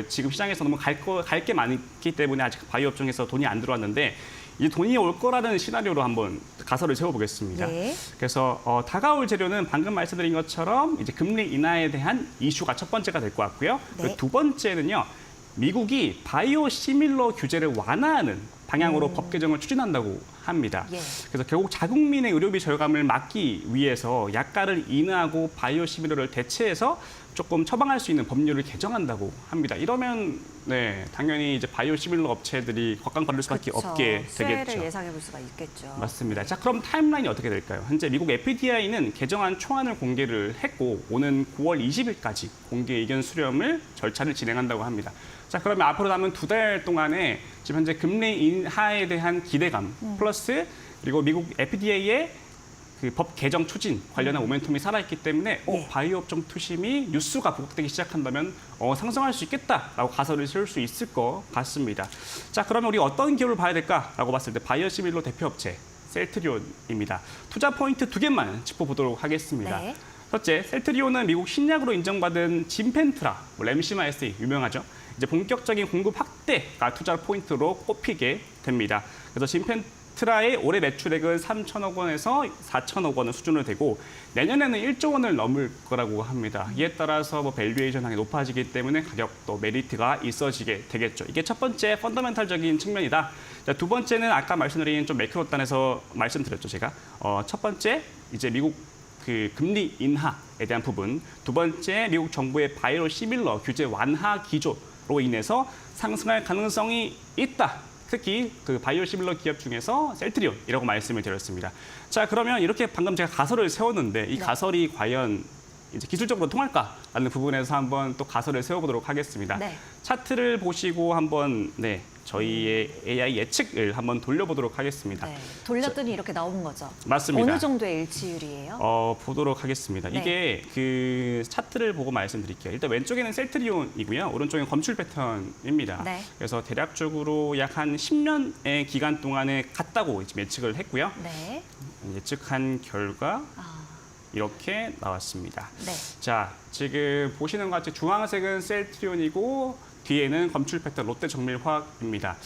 지금 시장에서 너무 갈 게 많기 때문에 아직 바이오 업종에서 돈이 안 들어왔는데 이 돈이 올 거라는 시나리오로 한번 가설을 세워보겠습니다. 네. 그래서 다가올 재료는 방금 말씀드린 것처럼 이제 금리 인하에 대한 이슈가 첫 번째가 될 것 같고요. 네. 그 두 번째는요. 미국이 바이오 시밀러 규제를 완화하는 방향으로 법 개정을 추진한다고 합니다. 예. 그래서 결국 자국민의 의료비 절감을 막기 위해서 약가를 인하하고 바이오 시밀러를 대체해서 조금 처방할 수 있는 법률을 개정한다고 합니다. 이러면 네, 당연히 이제 바이오 시밀러 업체들이 곽강거릴 수밖에 그쵸. 없게 수혜를 되겠죠. 예상해 볼 수가 있겠죠. 맞습니다. 자, 그럼 타임라인이 어떻게 될까요? 현재 미국 FDA는 개정안 초안을 공개를 했고 오는 9월 20일까지 공개 의견 수렴을 절차를 진행한다고 합니다. 자, 그러면 앞으로 남은 2달 동안에 지금 현재 금리 인하에 대한 기대감 플러스 그리고 미국 FDA의 그 법 개정 추진 관련한 모멘텀이 살아있기 때문에 네. 바이오 업종 투심이 뉴스가 부각되기 시작한다면 상승할 수 있겠다라고 가설을 세울 수 있을 것 같습니다. 자, 그러면 우리 어떤 기업을 봐야 될까라고 봤을 때 바이오 시밀러 대표업체 셀트리온입니다. 투자 포인트 2개만 짚어보도록 하겠습니다. 네. 첫째, 셀트리온은 미국 신약으로 인정받은 진펜트라, 램시마 SA 유명하죠. 이제 본격적인 공급 확대가 투자 포인트로 꼽히게 됩니다. 그래서 진펜트라의 올해 매출액은 3천억 원에서 4천억 원 수준으로 되고 내년에는 1조 원을 넘을 거라고 합니다. 이에 따라서 밸류에이션이 높아지기 때문에 가격도 메리트가 있어지게 되겠죠. 이게 첫 번째 펀더멘탈적인 측면이다. 자, 두 번째는 아까 말씀드린 좀 매크로 단에서 말씀드렸죠, 제가. 첫 번째 이제 미국 그 금리 인하에 대한 부분, 두 번째 미국 정부의 바이오 시밀러 규제 완화 기조로 인해서 상승할 가능성이 있다. 특히 그 바이오 시밀러 기업 중에서 셀트리온이라고 말씀을 드렸습니다. 자, 그러면 이렇게 방금 제가 가설을 세웠는데 이 가설이 과연 이제 기술적으로 통할까라는 부분에서 한번 또 가설을 세워보도록 하겠습니다. 네. 차트를 보시고 한번 저희의 AI 예측을 한번 돌려보도록 하겠습니다. 네. 돌렸더니 이렇게 나오는 거죠. 맞습니다. 어느 정도의 일치율이에요? 보도록 하겠습니다. 네. 이게 그 차트를 보고 말씀드릴게요. 일단 왼쪽에는 셀트리온이고요. 오른쪽에는 검출 패턴입니다. 네. 그래서 대략적으로 약 한 10년의 기간 동안에 같다고 지금 예측을 했고요. 네. 예측한 결과 아, 이렇게 나왔습니다. 네. 자, 지금 보시는 것 같이 주황색은 셀트리온이고 뒤에는 검출 패턴 롯데정밀화학입니다.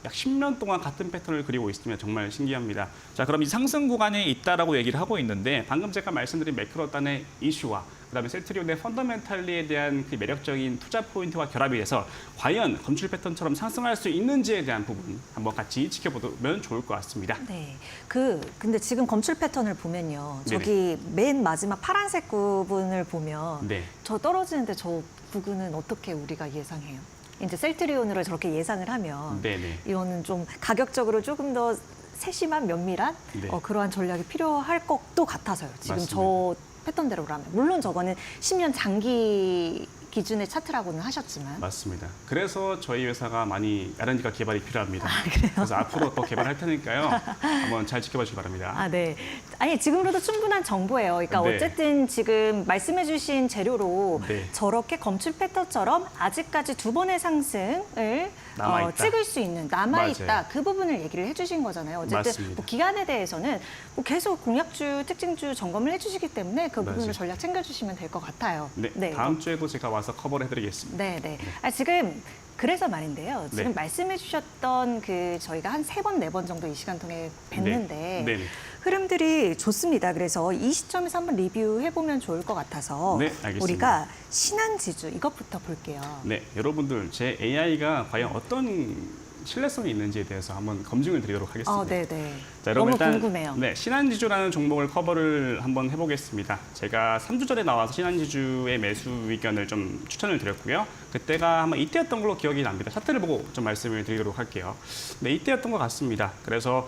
약 10년 동안 같은 패턴을 그리고 있으면 정말 신기합니다. 자, 그럼 이 상승 구간에 있다라고 얘기를 하고 있는데 방금 제가 말씀드린 매크로단의 이슈와 그다음에 셀트리온의 펀더멘탈리에 대한 그 매력적인 투자 포인트와 결합이 돼서 과연 검출 패턴처럼 상승할 수 있는지에 대한 부분 한번 같이 지켜보면 좋을 것 같습니다. 네. 근데 지금 검출 패턴을 보면요. 저기 맨 마지막 파란색 부분을 보면 네. 저 떨어지는데 저 부분은 어떻게 우리가 예상해요? 이제 셀트리온으로 저렇게 예상을 하면 네네. 이거는 좀 가격적으로 조금 더 세심한 면밀한 네. 그러한 전략이 필요할 것도 같아서요. 지금 맞습니다. 저 패턴대로라면. 물론 저거는 10년 장기 기준의 차트라고는 하셨지만. 맞습니다. 그래서 저희 회사가 많이 R&D가 개발이 필요합니다. 그래요? 그래서 앞으로 더 개발할 테니까요. 한번 잘 지켜봐 주시기 바랍니다. 아, 네. 아니, 지금으로도 충분한 정보예요. 그러니까 네. 어쨌든 지금 말씀해주신 재료로 네. 저렇게 검출 패턴처럼 아직까지 두 번의 상승을 남아있다. 찍을 수 있는, 남아있다. 맞아요. 그 부분을 얘기를 해주신 거잖아요. 어쨌든 맞습니다. 뭐 기간에 대해서는 뭐 계속 공약주, 특징주 점검을 해주시기 때문에 그 부분을 맞아요. 전략 챙겨주시면 될 것 같아요. 네, 다음 주에도 제가 와서 커버를 해드리겠습니다. 네, 네. 아, 지금 그래서 말인데요. 지금 네. 말씀해 주셨던 그 저희가 한 3번, 4번 정도 이 시간 통해 뵀는데 네. 네. 흐름들이 좋습니다. 그래서 이 시점에서 한번 리뷰해 보면 좋을 것 같아서 네, 알겠습니다. 우리가 신한지주 이것부터 볼게요. 네, 여러분들 제 AI가 과연 어떤 신뢰성이 있는지에 대해서 한번 검증을 드리도록 하겠습니다. 네, 네. 자, 여러분 너무 일단 궁금해요. 네, 신한지주라는 종목을 커버를 한번 해보겠습니다. 제가 3주 전에 나와서 신한지주의 매수 의견을 좀 추천을 드렸고요. 그때가 아마 이때였던 걸로 기억이 납니다. 차트를 보고 좀 말씀을 드리도록 할게요. 네, 이때였던 것 같습니다. 그래서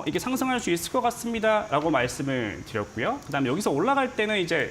이게 상승할 수 있을 것 같습니다라고 말씀을 드렸고요. 그다음에 여기서 올라갈 때는 이제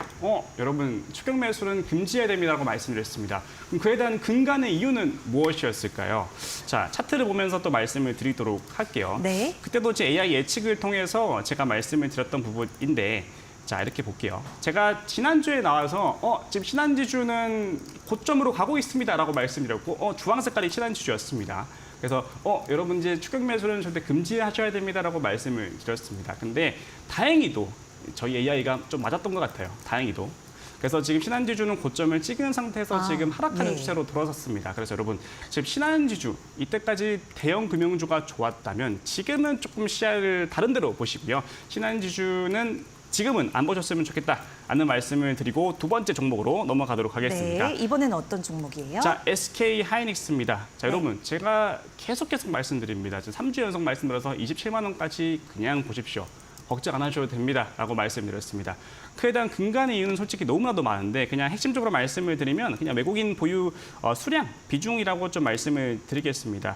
여러분 추격 매수는 금지해야 됩니다라고 말씀드렸습니다. 그럼 그에 대한 근간의 이유는 무엇이었을까요? 자, 차트를 보면서 또 말씀을 드리도록 할게요. 네. 그때도 제 AI 예측을 통해서 제가 말씀을 드렸던 부분인데 자, 이렇게 볼게요. 제가 지난주에 나와서 지금 신한지주는 고점으로 가고 있습니다라고 말씀드렸고 주황 색깔이 신한지주였습니다. 그래서 여러분 이제 추격 매수는 절대 금지하셔야 됩니다라고 말씀을 드렸습니다. 근데 다행히도 저희 AI가 좀 맞았던 것 같아요. 다행히도. 그래서 지금 신한지주는 고점을 찍은 상태에서 지금 하락하는 네. 추세로 돌아섰습니다. 그래서 여러분 지금 신한지주 이때까지 대형 금융주가 좋았다면 지금은 조금 시야를 다른 데로 보시고요. 신한지주는 지금은 안 보셨으면 좋겠다라는 말씀을 드리고 두 번째 종목으로 넘어가도록 하겠습니다. 네. 이번에는 어떤 종목이에요? 자, SK 하이닉스입니다. 자, 네. 여러분 제가 계속 말씀드립니다. 지금 3주 연속 말씀드려서 27만 원까지 그냥 보십시오. 걱정 안 하셔도 됩니다라고 말씀드렸습니다. 그에 대한 근간의 이유는 솔직히 너무나도 많은데 그냥 핵심적으로 말씀을 드리면 그냥 외국인 보유 수량 비중이라고 좀 말씀을 드리겠습니다.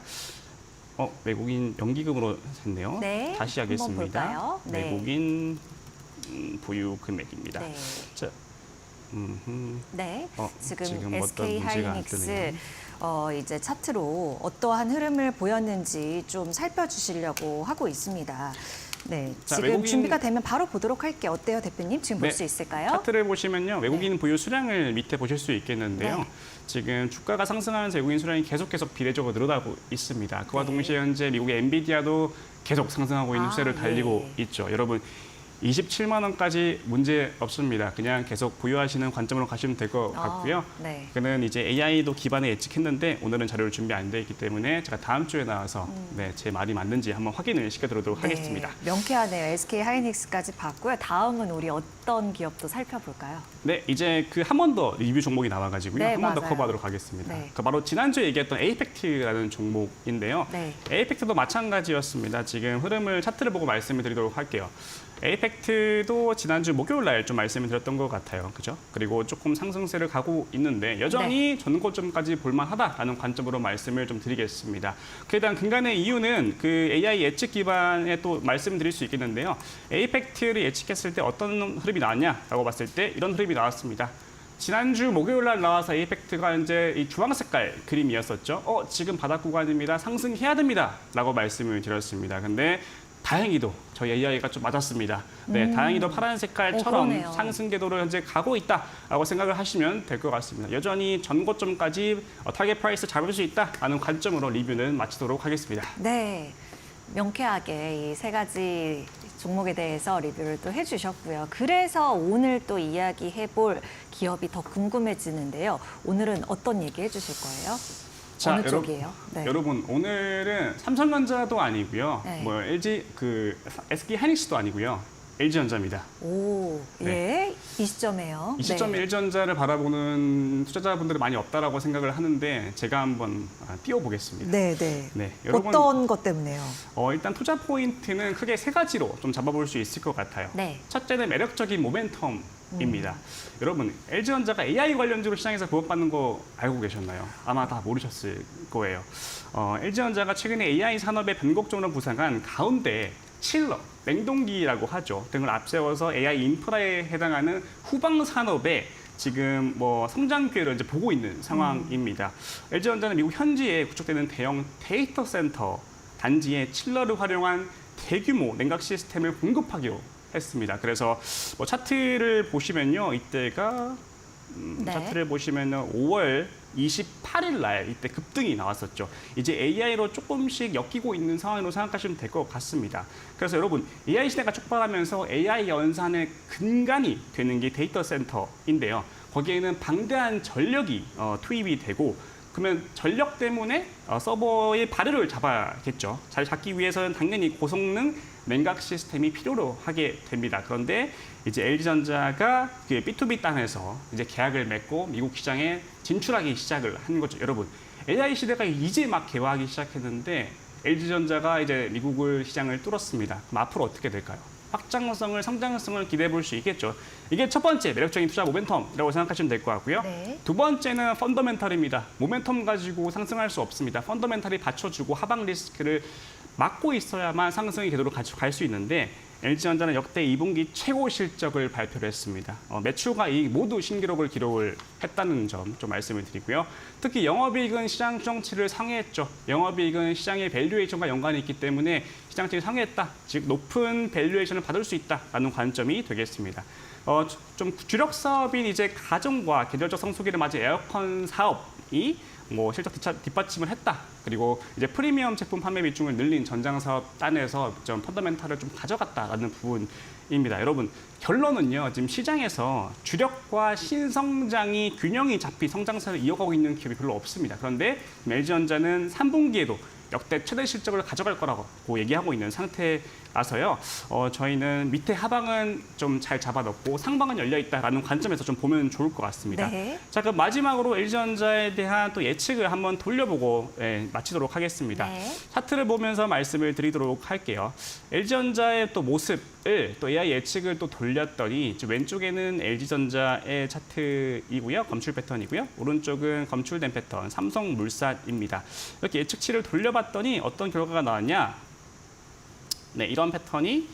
외국인 연기금으로 했네요. 네, 다시 한번 하겠습니다. 볼까요? 네. 외국인 보유 금액입니다. 네. 자, 네, 지금 지금 어떤 SK 문제가 안 하이닉스 뜨네요. 이제 차트로 어떠한 흐름을 보였는지 좀 살펴주시려고 하고 있습니다. 네, 자, 지금 외국인- 준비가 되면 바로 보도록 할게요. 어때요, 대표님? 지금 볼 네, 수 있을까요? 차트를 보시면요. 외국인 보유 수량을 밑에 보실 수 있겠는데요. 네. 지금 주가가 상승하면서 외국인 수량이 계속 비례적으로 늘어나고 있습니다. 그와 네. 동시에 현재 미국의 엔비디아도 계속 상승하고 있는 아, 추세를 달리고 예. 있죠. 여러분 27만 원까지 문제 없습니다. 그냥 계속 보유하시는 관점으로 가시면 될 것 같고요. 네. 그는 이제 AI도 기반에 예측했는데 오늘은 자료를 준비 안 돼 있기 때문에 제가 다음 주에 나와서 제 말이 맞는지 한번 확인을 시켜드리도록 하겠습니다. 네, 명쾌하네요. SK 하이닉스까지 봤고요. 다음은 우리 어떤 기업도 살펴볼까요? 네, 이제 그 한 번 더 리뷰 종목이 나와가지고요. 네, 한 번 더 맞아요. 커버하도록 하겠습니다. 네. 그 바로 지난주에 얘기했던 에이펙트라는 종목인데요. 네. 에이펙트도 마찬가지였습니다. 지금 흐름을 차트를 보고 말씀을 드리도록 할게요. 에이펙트도 지난주 목요일 날 좀 말씀을 드렸던 것 같아요. 그죠? 그리고 조금 상승세를 가고 있는데 여전히 전고점까지 볼만하다라는 관점으로 말씀을 좀 드리겠습니다. 그에 대한 근간의 이유는 그 AI 예측 기반에 또 말씀드릴 수 있겠는데요. 에이펙트를 예측했을 때 어떤 흐름이 나왔냐라고 봤을 때 이런 흐름이 나왔습니다. 지난주 목요일 날 나와서 에이펙트가 이제 이 주황 색깔 그림이었었죠. 지금 바닥 구간입니다. 상승해야 됩니다. 라고 말씀을 드렸습니다. 근데 다행히도 저희 AI가 좀 맞았습니다. 네, 다행히도 파란 색깔처럼 그러네요. 상승 궤도로 현재 가고 있다라고 생각을 하시면 될 것 같습니다. 여전히 전고점까지 타겟 프라이스 잡을 수 있다라는 관점으로 리뷰는 마치도록 하겠습니다. 네, 명쾌하게 이 세 가지 종목에 대해서 리뷰를 또 해주셨고요. 그래서 오늘 또 이야기해볼 기업이 더 궁금해지는데요. 오늘은 어떤 얘기 해주실 거예요? 어느 쪽이에요? 네. 여러분 오늘은 삼성전자도 아니고요. 네. LG SK 하이닉스도 아니고요. LG전자입니다. 오, 예, 이 시점에요. 이 시점에 네. LG전자를 바라보는 투자자분들이 많이 없다라고 생각을 하는데 제가 한번 띄워보겠습니다. 네, 네. 네, 여러분 어떤 것 때문에요? 일단 투자 포인트는 크게 세 가지로 좀 잡아볼 수 있을 것 같아요. 네. 첫째는 매력적인 모멘텀입니다. 여러분 LG전자가 AI 관련주로 시장에서 구원받는 거 알고 계셨나요? 아마 다 모르셨을 거예요. LG전자가 최근에 AI 산업의 변곡점으로 부상한 가운데 칠러, 냉동기라고 하죠. 등을 앞세워서 AI 인프라에 해당하는 후방 산업에 지금 성장 기회를 이제 보고 있는 상황입니다. LG전자는 미국 현지에 구축되는 대형 데이터 센터 단지에 칠러를 활용한 대규모 냉각 시스템을 공급하기로 했습니다. 그래서 차트를 보시면요, 이때가 네. 차트를 보시면은 5월 28일 날 이때 급등이 나왔었죠. 이제 AI로 조금씩 엮이고 있는 상황으로 생각하시면 될 것 같습니다. 그래서 여러분 AI 시대가 촉발하면서 AI 연산의 근간이 되는 게 데이터 센터인데요. 거기에는 방대한 전력이 투입이 되고 그러면 전력 때문에 서버의 발효를 잡아야겠죠. 잘 잡기 위해서는 당연히 고성능 냉각 시스템이 필요로 하게 됩니다. 그런데 이제 LG전자가 그 B2B 단에서 이제 계약을 맺고 미국 시장에 진출하기 시작을 한 거죠. 여러분, AI 시대가 이제 막 개화하기 시작했는데 LG전자가 이제 미국을 시장을 뚫었습니다. 그럼 앞으로 어떻게 될까요? 확장성을, 성장성을 기대해 볼 수 있겠죠. 이게 첫 번째 매력적인 투자 모멘텀이라고 생각하시면 될 것 같고요. 네. 두 번째는 펀더멘탈입니다. 모멘텀 가지고 상승할 수 없습니다. 펀더멘탈이 받쳐주고 하방 리스크를 막고 있어야만 상승의 궤도로 갈 수 있는데 LG전자는 역대 2분기 최고 실적을 발표를 했습니다. 매출과 이익 모두 신기록을 기록을 했다는 점 좀 말씀을 드리고요. 특히 영업이익은 시장 추정치를 상회했죠. 영업이익은 시장의 밸류에이션과 연관이 있기 때문에 시장치를 상회했다. 즉 높은 밸류에이션을 받을 수 있다라는 관점이 되겠습니다. 좀 주력 사업인 이제 가정과 계절적 성수기를 맞은 에어컨 사업이 실적 뒷받침을 했다. 그리고 이제 프리미엄 제품 판매 비중을 늘린 전장 사업 단에서 좀 펀더멘탈을 좀 가져갔다라는 부분입니다. 여러분 결론은요. 지금 시장에서 주력과 신성장이 균형이 잡힌 성장세를 이어가고 있는 기업이 별로 없습니다. 그런데 LG전자는 3분기에도 역대 최대 실적을 가져갈 거라고 얘기하고 있는 상태라서요. 저희는 밑에 하방은 좀 잘 잡아놓고 상방은 열려 있다라는 관점에서 좀 보면 좋을 것 같습니다. 네. 자, 그럼 마지막으로 LG전자에 대한 또 예측을 한번 돌려보고 마치도록 하겠습니다. 네. 차트를 보면서 말씀을 드리도록 할게요. LG전자의 또 모습을 또 AI 예측을 또 돌렸더니 왼쪽에는 LG전자의 차트이고요. 검출 패턴이고요. 오른쪽은 검출된 패턴 삼성물산입니다. 이렇게 예측치를 돌려봤더니 어떤 결과가 나왔냐? 네, 이런 패턴이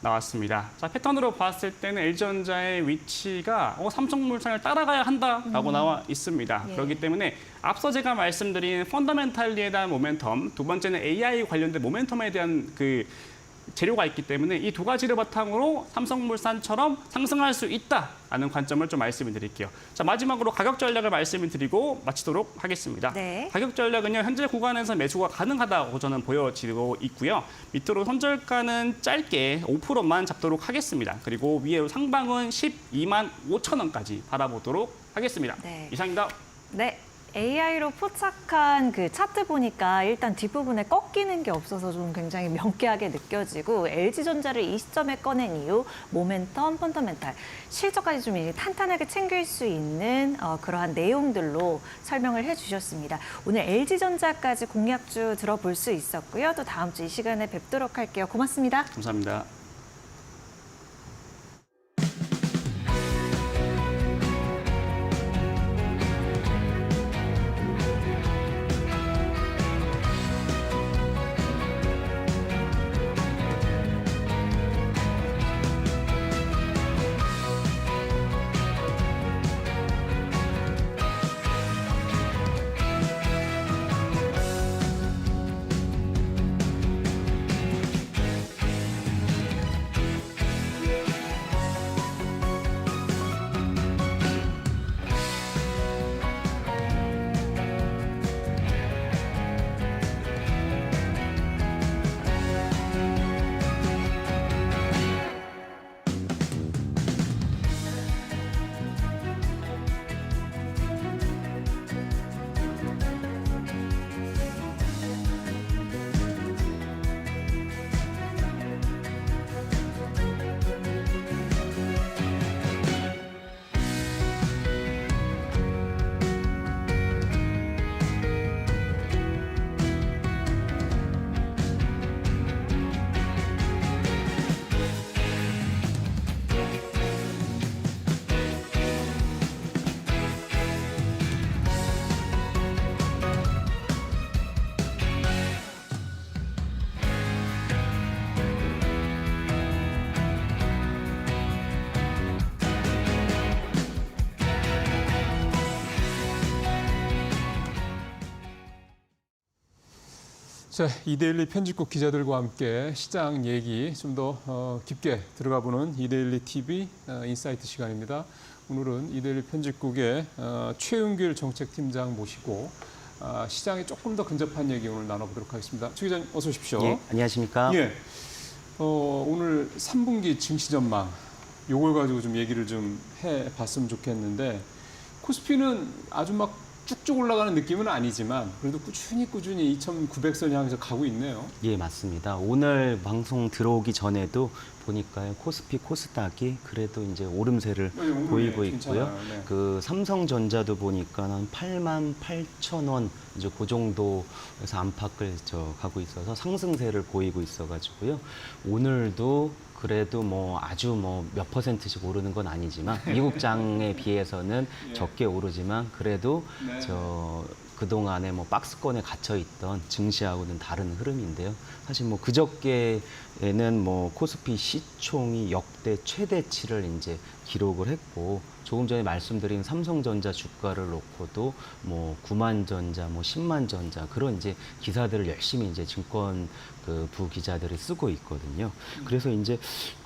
나왔습니다. 자, 패턴으로 봤을 때는 LG전자의 위치가 삼성물산을 따라가야 한다라고 나와 있습니다. 예. 그렇기 때문에 앞서 제가 말씀드린 펀더멘탈리에 대한 모멘텀, 두 번째는 AI 관련된 모멘텀에 대한 그 재료가 있기 때문에 이 두 가지를 바탕으로 삼성물산처럼 상승할 수 있다라는 관점을 좀 말씀을 드릴게요. 자, 마지막으로 가격 전략을 말씀을 드리고 마치도록 하겠습니다. 네. 가격 전략은요, 현재 구간에서 매수가 가능하다고 저는 보여지고 있고요. 밑으로 손절가는 짧게 5%만 잡도록 하겠습니다. 그리고 위에 상방은 12만 5천 원까지 바라보도록 하겠습니다. 네. 이상입니다. 네. AI로 포착한 그 차트 보니까 일단 뒷부분에 꺾이는 게 없어서 좀 굉장히 명쾌하게 느껴지고 LG전자를 이 시점에 꺼낸 이유, 모멘텀, 펀더멘탈, 실적까지 좀 이제 탄탄하게 챙길 수 있는 그러한 내용들로 설명을 해주셨습니다. 오늘 LG전자까지 공약주 들어볼 수 있었고요. 또 다음 주 이 시간에 뵙도록 할게요. 고맙습니다. 감사합니다. 자, 이데일리 편집국 기자들과 함께 시장 얘기 좀 더 깊게 들어가 보는 이데일리 TV 인사이트 시간입니다. 오늘은 이데일리 편집국의 최은길 정책팀장 모시고 시장에 조금 더 근접한 얘기 오늘 나눠보도록 하겠습니다. 최 기자님 어서 오십시오. 예, 안녕하십니까? 예, 오늘 3분기 증시 전망 요걸 가지고 좀 얘기를 좀 해봤으면 좋겠는데 코스피는 아주 막 쭉쭉 올라가는 느낌은 아니지만 그래도 꾸준히 2,900선 향해서 가고 있네요. 예, 맞습니다. 오늘 방송 들어오기 전에도 보니까요, 코스피, 코스닥이 그래도 이제 오름세를 오늘 보이고 괜찮아요. 있고요. 네. 그 삼성전자도 보니까 한 88,000원 이제 그 정도에서 안팎을 가고 있어서 상승세를 보이고 있어가지고요. 오늘도 그래도 뭐 아주 뭐 몇 %씩 오르는 건 아니지만 미국장에 비해서는 예. 적게 오르지만 그래도 네. 그동안에 뭐 박스권에 갇혀 있던 증시하고는 다른 흐름인데요. 사실 뭐 그저께에는 뭐 코스피 시총이 역대 최대치를 이제 기록을 했고, 조금 전에 말씀드린 삼성전자 주가를 놓고도 뭐 9만 전자, 뭐 10만 전자 그런 이제 기사들을 열심히 이제 증권 그 부기자들이 쓰고 있거든요. 그래서 이제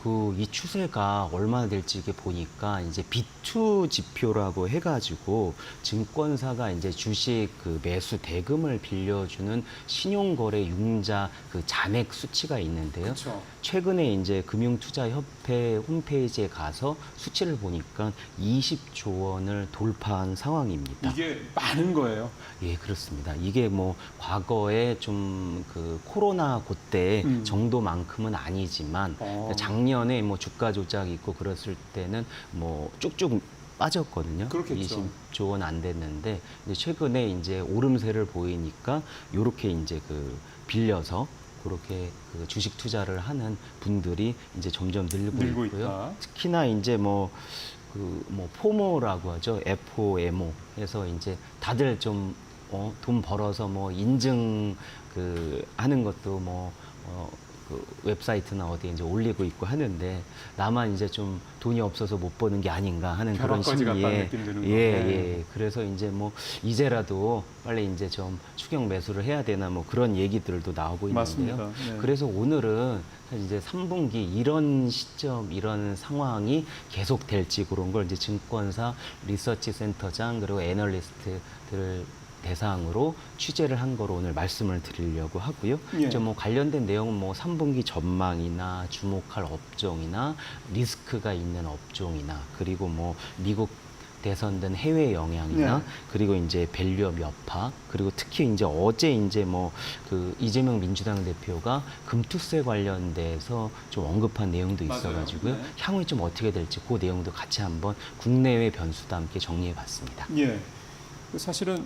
그 이 추세가 얼마나 될지 이게 보니까 이제 B2 지표라고 해가지고 증권사가 이제 주식 그 매수 대금을 빌려주는 신용거래 융자 그 잔액 수치가 있는데요. 그렇죠. 최근에 이제 금융투자협회 홈페이지에 가서 수치를 보니까 20조 원을 돌파한 상황입니다. 이게 많은 거예요. 예, 그렇습니다. 이게 뭐 과거에 좀 그 코로나 그때 정도만큼은 아니지만 작년에 뭐 주가 조작 있고 그랬을 때는 뭐 쭉쭉 빠졌거든요. 그렇겠죠. 20조 원 안 됐는데 이제 최근에 이제 오름세를 보이니까 요렇게 이제 그 빌려서 그렇게 그 주식 투자를 하는 분들이 이제 점점 늘고 있고요. 있다. 특히나 이제 뭐 포모라고 하죠. FOMO 해서 이제 다들 좀 돈 벌어서 뭐 인증 하는 것도 그 웹사이트나 어디에 이제 올리고 있고 하는데 나만 이제 좀 돈이 없어서 못 버는 게 아닌가 하는 그런 벼락까지 심리에 갔다는 느낌 드는 거. 예. 그래서 이제 뭐 이제라도 빨리 이제 좀 추격 매수를 해야 되나 뭐 그런 얘기들도 나오고 있는데요. 맞습니다. 네. 그래서 오늘은 사실 이제 3분기 이런 시점, 이런 상황이 계속될지 그런 걸 이제 증권사 리서치 센터장 그리고 애널리스트들 대상으로 취재를 한 거로 오늘 말씀을 드리려고 하고요. 예. 이제 뭐 관련된 내용은 뭐 3분기 전망이나 주목할 업종이나 리스크가 있는 업종이나 그리고 뭐 미국 대선 등 해외 영향이나 네. 그리고 이제 밸류업 여파 그리고 특히 이제 어제 이제 뭐 그 이재명 민주당 대표가 금투세 관련돼서 좀 언급한 내용도 맞아요. 있어가지고요. 네. 향후에 좀 어떻게 될지 그 내용도 같이 한번 국내외 변수도 함께 정리해봤습니다. 예. 사실은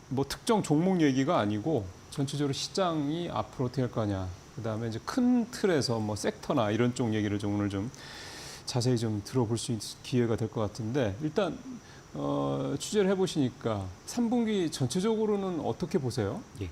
뭐 특정 종목 얘기가 아니고 전체적으로 시장이 앞으로 어떻게 할 거냐. 그다음에 이제 큰 틀에서 뭐 섹터나 이런 쪽 얘기를 좀 오늘 좀 자세히 좀 들어볼 수 있는 기회가 될 것 같은데 일단 취재를 해보시니까 3분기 전체적으로는 어떻게 보세요? 예,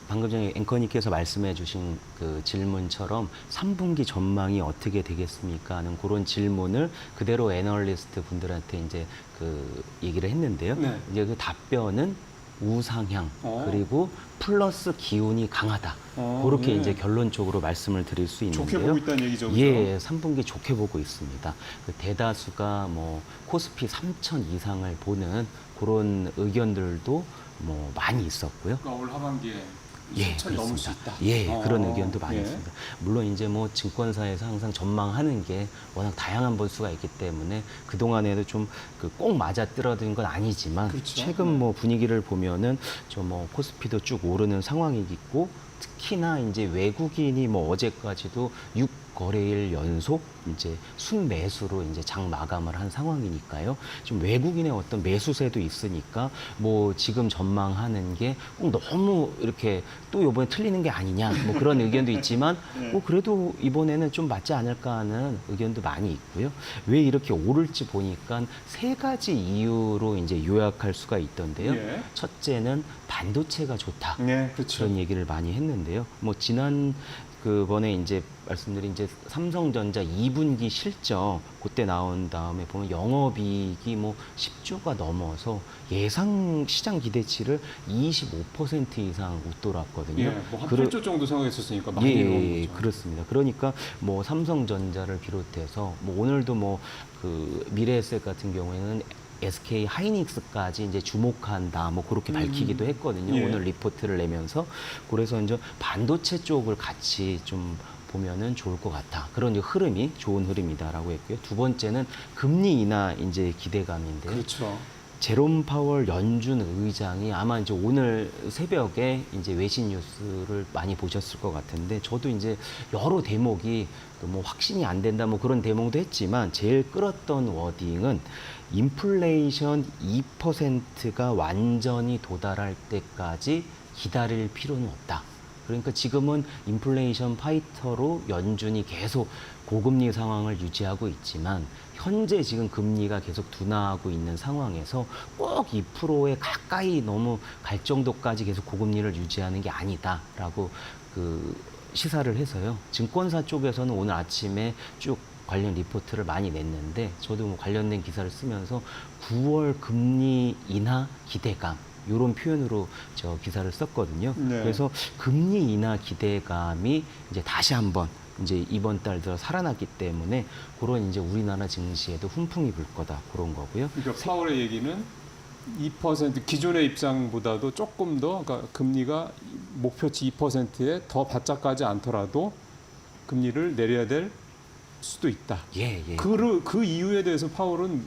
방금 전에 앵커님께서 말씀해주신 그 질문처럼 3분기 전망이 어떻게 되겠습니까? 하는 그런 질문을 그대로 애널리스트 분들한테 이제 그 얘기를 했는데요. 네. 이제 그 답변은 우상향 그리고 플러스 기운이 강하다. 그렇게 네. 이제 결론적으로 말씀을 드릴 수 있는데요. 좋게 보고 있다는 얘기죠, 그죠? 예, 3분기 좋게 보고 있습니다. 그 대다수가 뭐 코스피 3천 이상을 보는 그런 의견들도 뭐 많이 있었고요. 그러니까 올 하반기에 예, 3천이 넘을 수 그렇습니다. 있다. 예, 그런 의견도 많이 예. 있습니다. 물론 이제 뭐 증권사에서 항상 전망하는 게 워낙 다양한 변수가 있기 때문에 그 동안에도 좀 꼭 맞아 떨어진 건 아니지만 그렇죠. 최근 뭐 분위기를 보면은 좀 뭐 코스피도 쭉 오르는 상황이 있고 특히나 이제 외국인이 뭐 어제까지도 6거래일 연속 이제 순매수로 이제 장 마감을 한 상황이니까요. 좀 외국인의 어떤 매수세도 있으니까 뭐 지금 전망하는 게 꼭 너무 이렇게 또 이번에 틀리는 게 아니냐 뭐 그런 의견도 있지만 뭐 그래도 이번에는 좀 맞지 않을까 하는 의견도 많이 있고요. 왜 이렇게 오를지 보니까 세 가지 이유로 이제 요약할 수가 있던데요. 예. 첫째는 반도체가 좋다. 네, 그렇죠. 그런 얘기를 많이 했는데요. 뭐 지난 그번에 이제 말씀드린 이제 삼성전자 2분기 실적 그때 나온 다음에 보면 영업이익이 뭐 10조가 넘어서 예상 시장 기대치를 25% 이상 웃돌았거든요. 예, 뭐한 그러- 8조 정도 생각했었으니까 많이 예, 넘은 거죠. 그렇습니다. 그러니까 뭐 삼성전자를 비롯해서 뭐 오늘도 뭐 그 미래에셋 같은 경우에는 SK 하이닉스까지 이제 주목한다, 뭐 그렇게 밝히기도 했거든요. 예. 오늘 리포트를 내면서 그래서 이제 반도체 쪽을 같이 좀 보면은 좋을 것 같다. 그런 이제 흐름이 좋은 흐름이다라고 했고요. 두 번째는 금리 인하 이제 기대감인데요. 그렇죠. 제롬 파월 연준 의장이 아마 이제 오늘 새벽에 이제 외신 뉴스를 많이 보셨을 것 같은데 저도 이제 여러 대목이 뭐 확신이 안 된다 뭐 그런 대목도 했지만 제일 끌었던 워딩은 인플레이션 2%가 완전히 도달할 때까지 기다릴 필요는 없다. 그러니까 지금은 인플레이션 파이터로 연준이 계속 고금리 상황을 유지하고 있지만 현재 지금 금리가 계속 둔화하고 있는 상황에서 꼭 2%에 가까이 너무 갈 정도까지 계속 고금리를 유지하는 게 아니다라고 시사를 해서요. 증권사 쪽에서는 오늘 아침에 쭉 관련 리포트를 많이 냈는데 저도 뭐 관련된 기사를 쓰면서 9월 금리 인하 기대감 이런 표현으로 저 기사를 썼거든요. 네. 그래서 금리 인하 기대감이 이제 다시 한번 이제 이번 달 들어 살아났기 때문에 그런 이제 우리나라 증시에도 훈풍이 불 거다 그런 거고요. 그러니까 파월의 얘기는 2% 기존의 입장보다도 조금 더 그러니까 금리가 목표치 2%에 더 바짝 가지 않더라도 금리를 내려야 될 수도 있다. 예. 그 이유에 대해서 파월은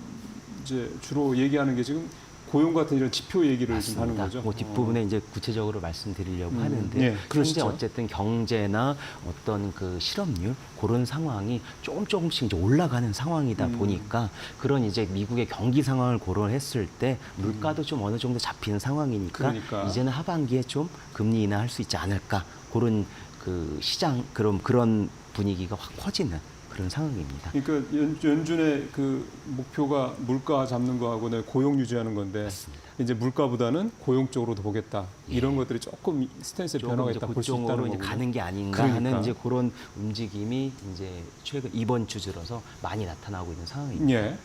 이제 주로 얘기하는 게 지금 고용 같은 이런 지표 얘기를 좀 하는 맞습니다. 거죠. 뭐 뒷부분에 이제 구체적으로 말씀드리려고 하는데 예, 현재 그러시죠. 어쨌든 경제나 어떤 그 실업률 그런 상황이 조금씩 이제 올라가는 상황이다 보니까 그런 이제 미국의 경기 상황을 고려했을 때 물가도 좀 어느 정도 잡히는 상황이니까 그러니까. 이제는 하반기에 좀 금리 인하할 수 있지 않을까 그런 그 시장 그런 분위기가 확 퍼지는 그런 상황입니다. 그러니까 연준의 그 목표가 물가 잡는 거하고 고용 유지하는 건데 맞습니다. 이제 물가보다는 고용 쪽으로도 보겠다. 이런 것들이 조금 스탠스의 변화가 조금 이제 있다 볼 수 있다는 그쪽으로 이제 거군요. 가는 게 아닌가 그러니까. 하는 이제 그런 움직임이 이제 최근 이번 주 들어서 많이 나타나고 있는 상황입니다. 예.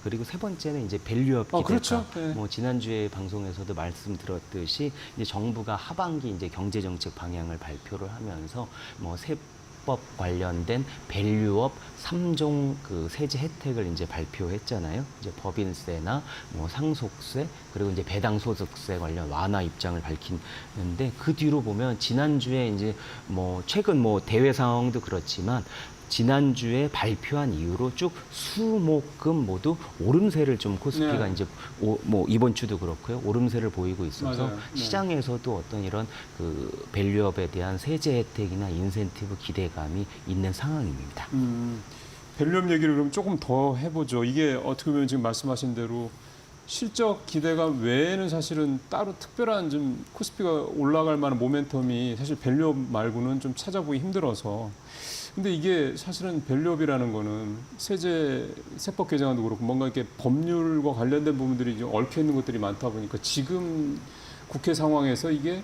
그리고 세 번째는 이제 밸류업 기대가 그렇죠. 네. 뭐 지난주에 방송에서도 말씀드렸듯이 이제 정부가 하반기 이제 경제 정책 방향을 발표를 하면서 뭐 세법 관련된 밸류업 3종 그 세제 혜택을 이제 발표했잖아요. 이제 법인세나 뭐 상속세 그리고 이제 배당소득세 관련 완화 입장을 밝히는데 그 뒤로 보면 지난주에 이제 뭐 최근 뭐 대외 상황도 그렇지만 지난주에 발표한 이후로 쭉 수목금 모두 오름세를 좀 코스피가 네. 이제 뭐 이번 주도 그렇고요. 오름세를 보이고 있어서 맞아요. 네. 시장에서도 어떤 이런 그 밸류업에 대한 세제 혜택이나 인센티브 기대감이 있는 상황입니다. 밸류업 얘기를 그럼 조금 더 해보죠. 이게 어떻게 보면 지금 말씀하신 대로 실적 기대감 외에는 사실은 따로 특별한 좀 코스피가 올라갈 만한 모멘텀이 사실 밸류업 말고는 좀 찾아보기 힘들어서. 근데 이게 사실은 밸류업이라는 거는 세법 개정안도 그렇고 뭔가 이렇게 법률과 관련된 부분들이 좀 얽혀 있는 것들이 많다 보니까 지금 국회 상황에서 이게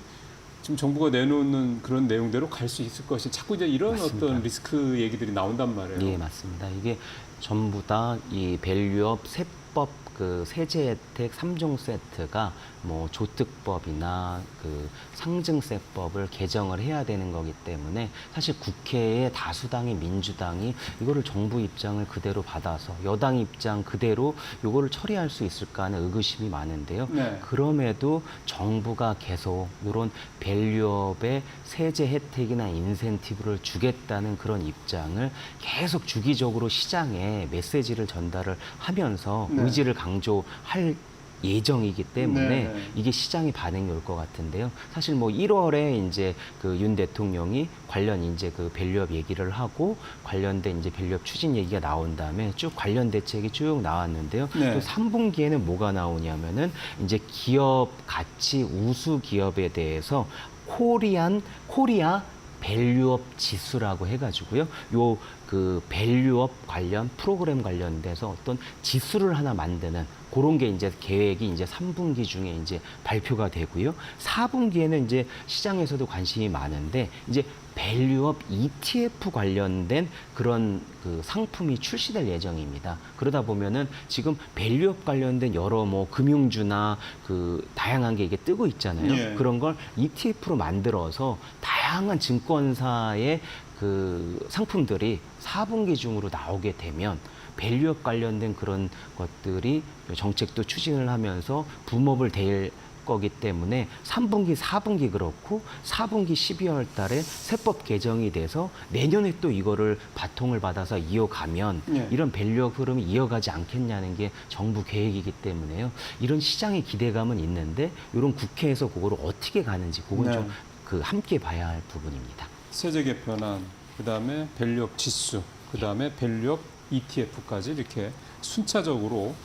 지금 정부가 내놓는 그런 내용대로 갈 수 있을 것이 자꾸 이제 이런 맞습니다. 어떤 리스크 얘기들이 나온단 말이에요. 예, 맞습니다. 이게 전부 다 이 밸류업 세법 그 세제 혜택 3종 세트가 뭐 조특법이나 그 상증세법을 개정을 해야 되는 거기 때문에 사실 국회의 다수당의 민주당이 이거를 정부 입장을 그대로 받아서 여당 입장 그대로 이거를 처리할 수 있을까 하는 의구심이 많은데요. 네. 그럼에도 정부가 계속 이런 밸류업의 세제 혜택이나 인센티브를 주겠다는 그런 입장을 계속 주기적으로 시장에 메시지를 전달을 하면서 네. 의지를 강조할 예정이기 때문에 네. 이게 시장의 반응이 올 것 같은데요. 사실 뭐 1월에 이제 그 윤 대통령이 관련 이제 그 밸류업 얘기를 하고 관련된 이제 밸류업 추진 얘기가 나온 다음에 쭉 관련 대책이 쭉 나왔는데요. 네. 또 3분기에는 뭐가 나오냐면은 이제 기업 가치 우수 기업에 대해서 코리아 밸류업 지수라고 해가지고요. 요 그 밸류업 관련 프로그램 관련돼서 어떤 지수를 하나 만드는 그런 게 이제 계획이 이제 3분기 중에 이제 발표가 되고요. 4분기에는 이제 시장에서도 관심이 많은데 이제 밸류업 ETF 관련된 그런 그 상품이 출시될 예정입니다. 그러다 보면은 지금 밸류업 관련된 여러 뭐 금융주나 그 다양한 게 이게 뜨고 있잖아요. 예. 그런 걸 ETF로 만들어서 다양한 증권사의 그 상품들이 4분기 중으로 나오게 되면 밸류업 관련된 그런 것들이 정책도 추진을 하면서 붐업을 될 거기 때문에 3분기, 4분기 그렇고 4분기 12월 달에 세법 개정이 돼서 내년에 또 이거를 바통을 받아서 이어가면 예. 이런 밸류업 흐름이 이어가지 않겠냐는 게 정부 계획이기 때문에요. 이런 시장의 기대감은 있는데 이런 국회에서 그거를 어떻게 가는지 그건 네. 좀 그 함께 봐야 할 부분입니다. 세제 개편안, 그다음에 밸류업 지수, 그다음에 밸류업 ETF까지 이렇게 순차적으로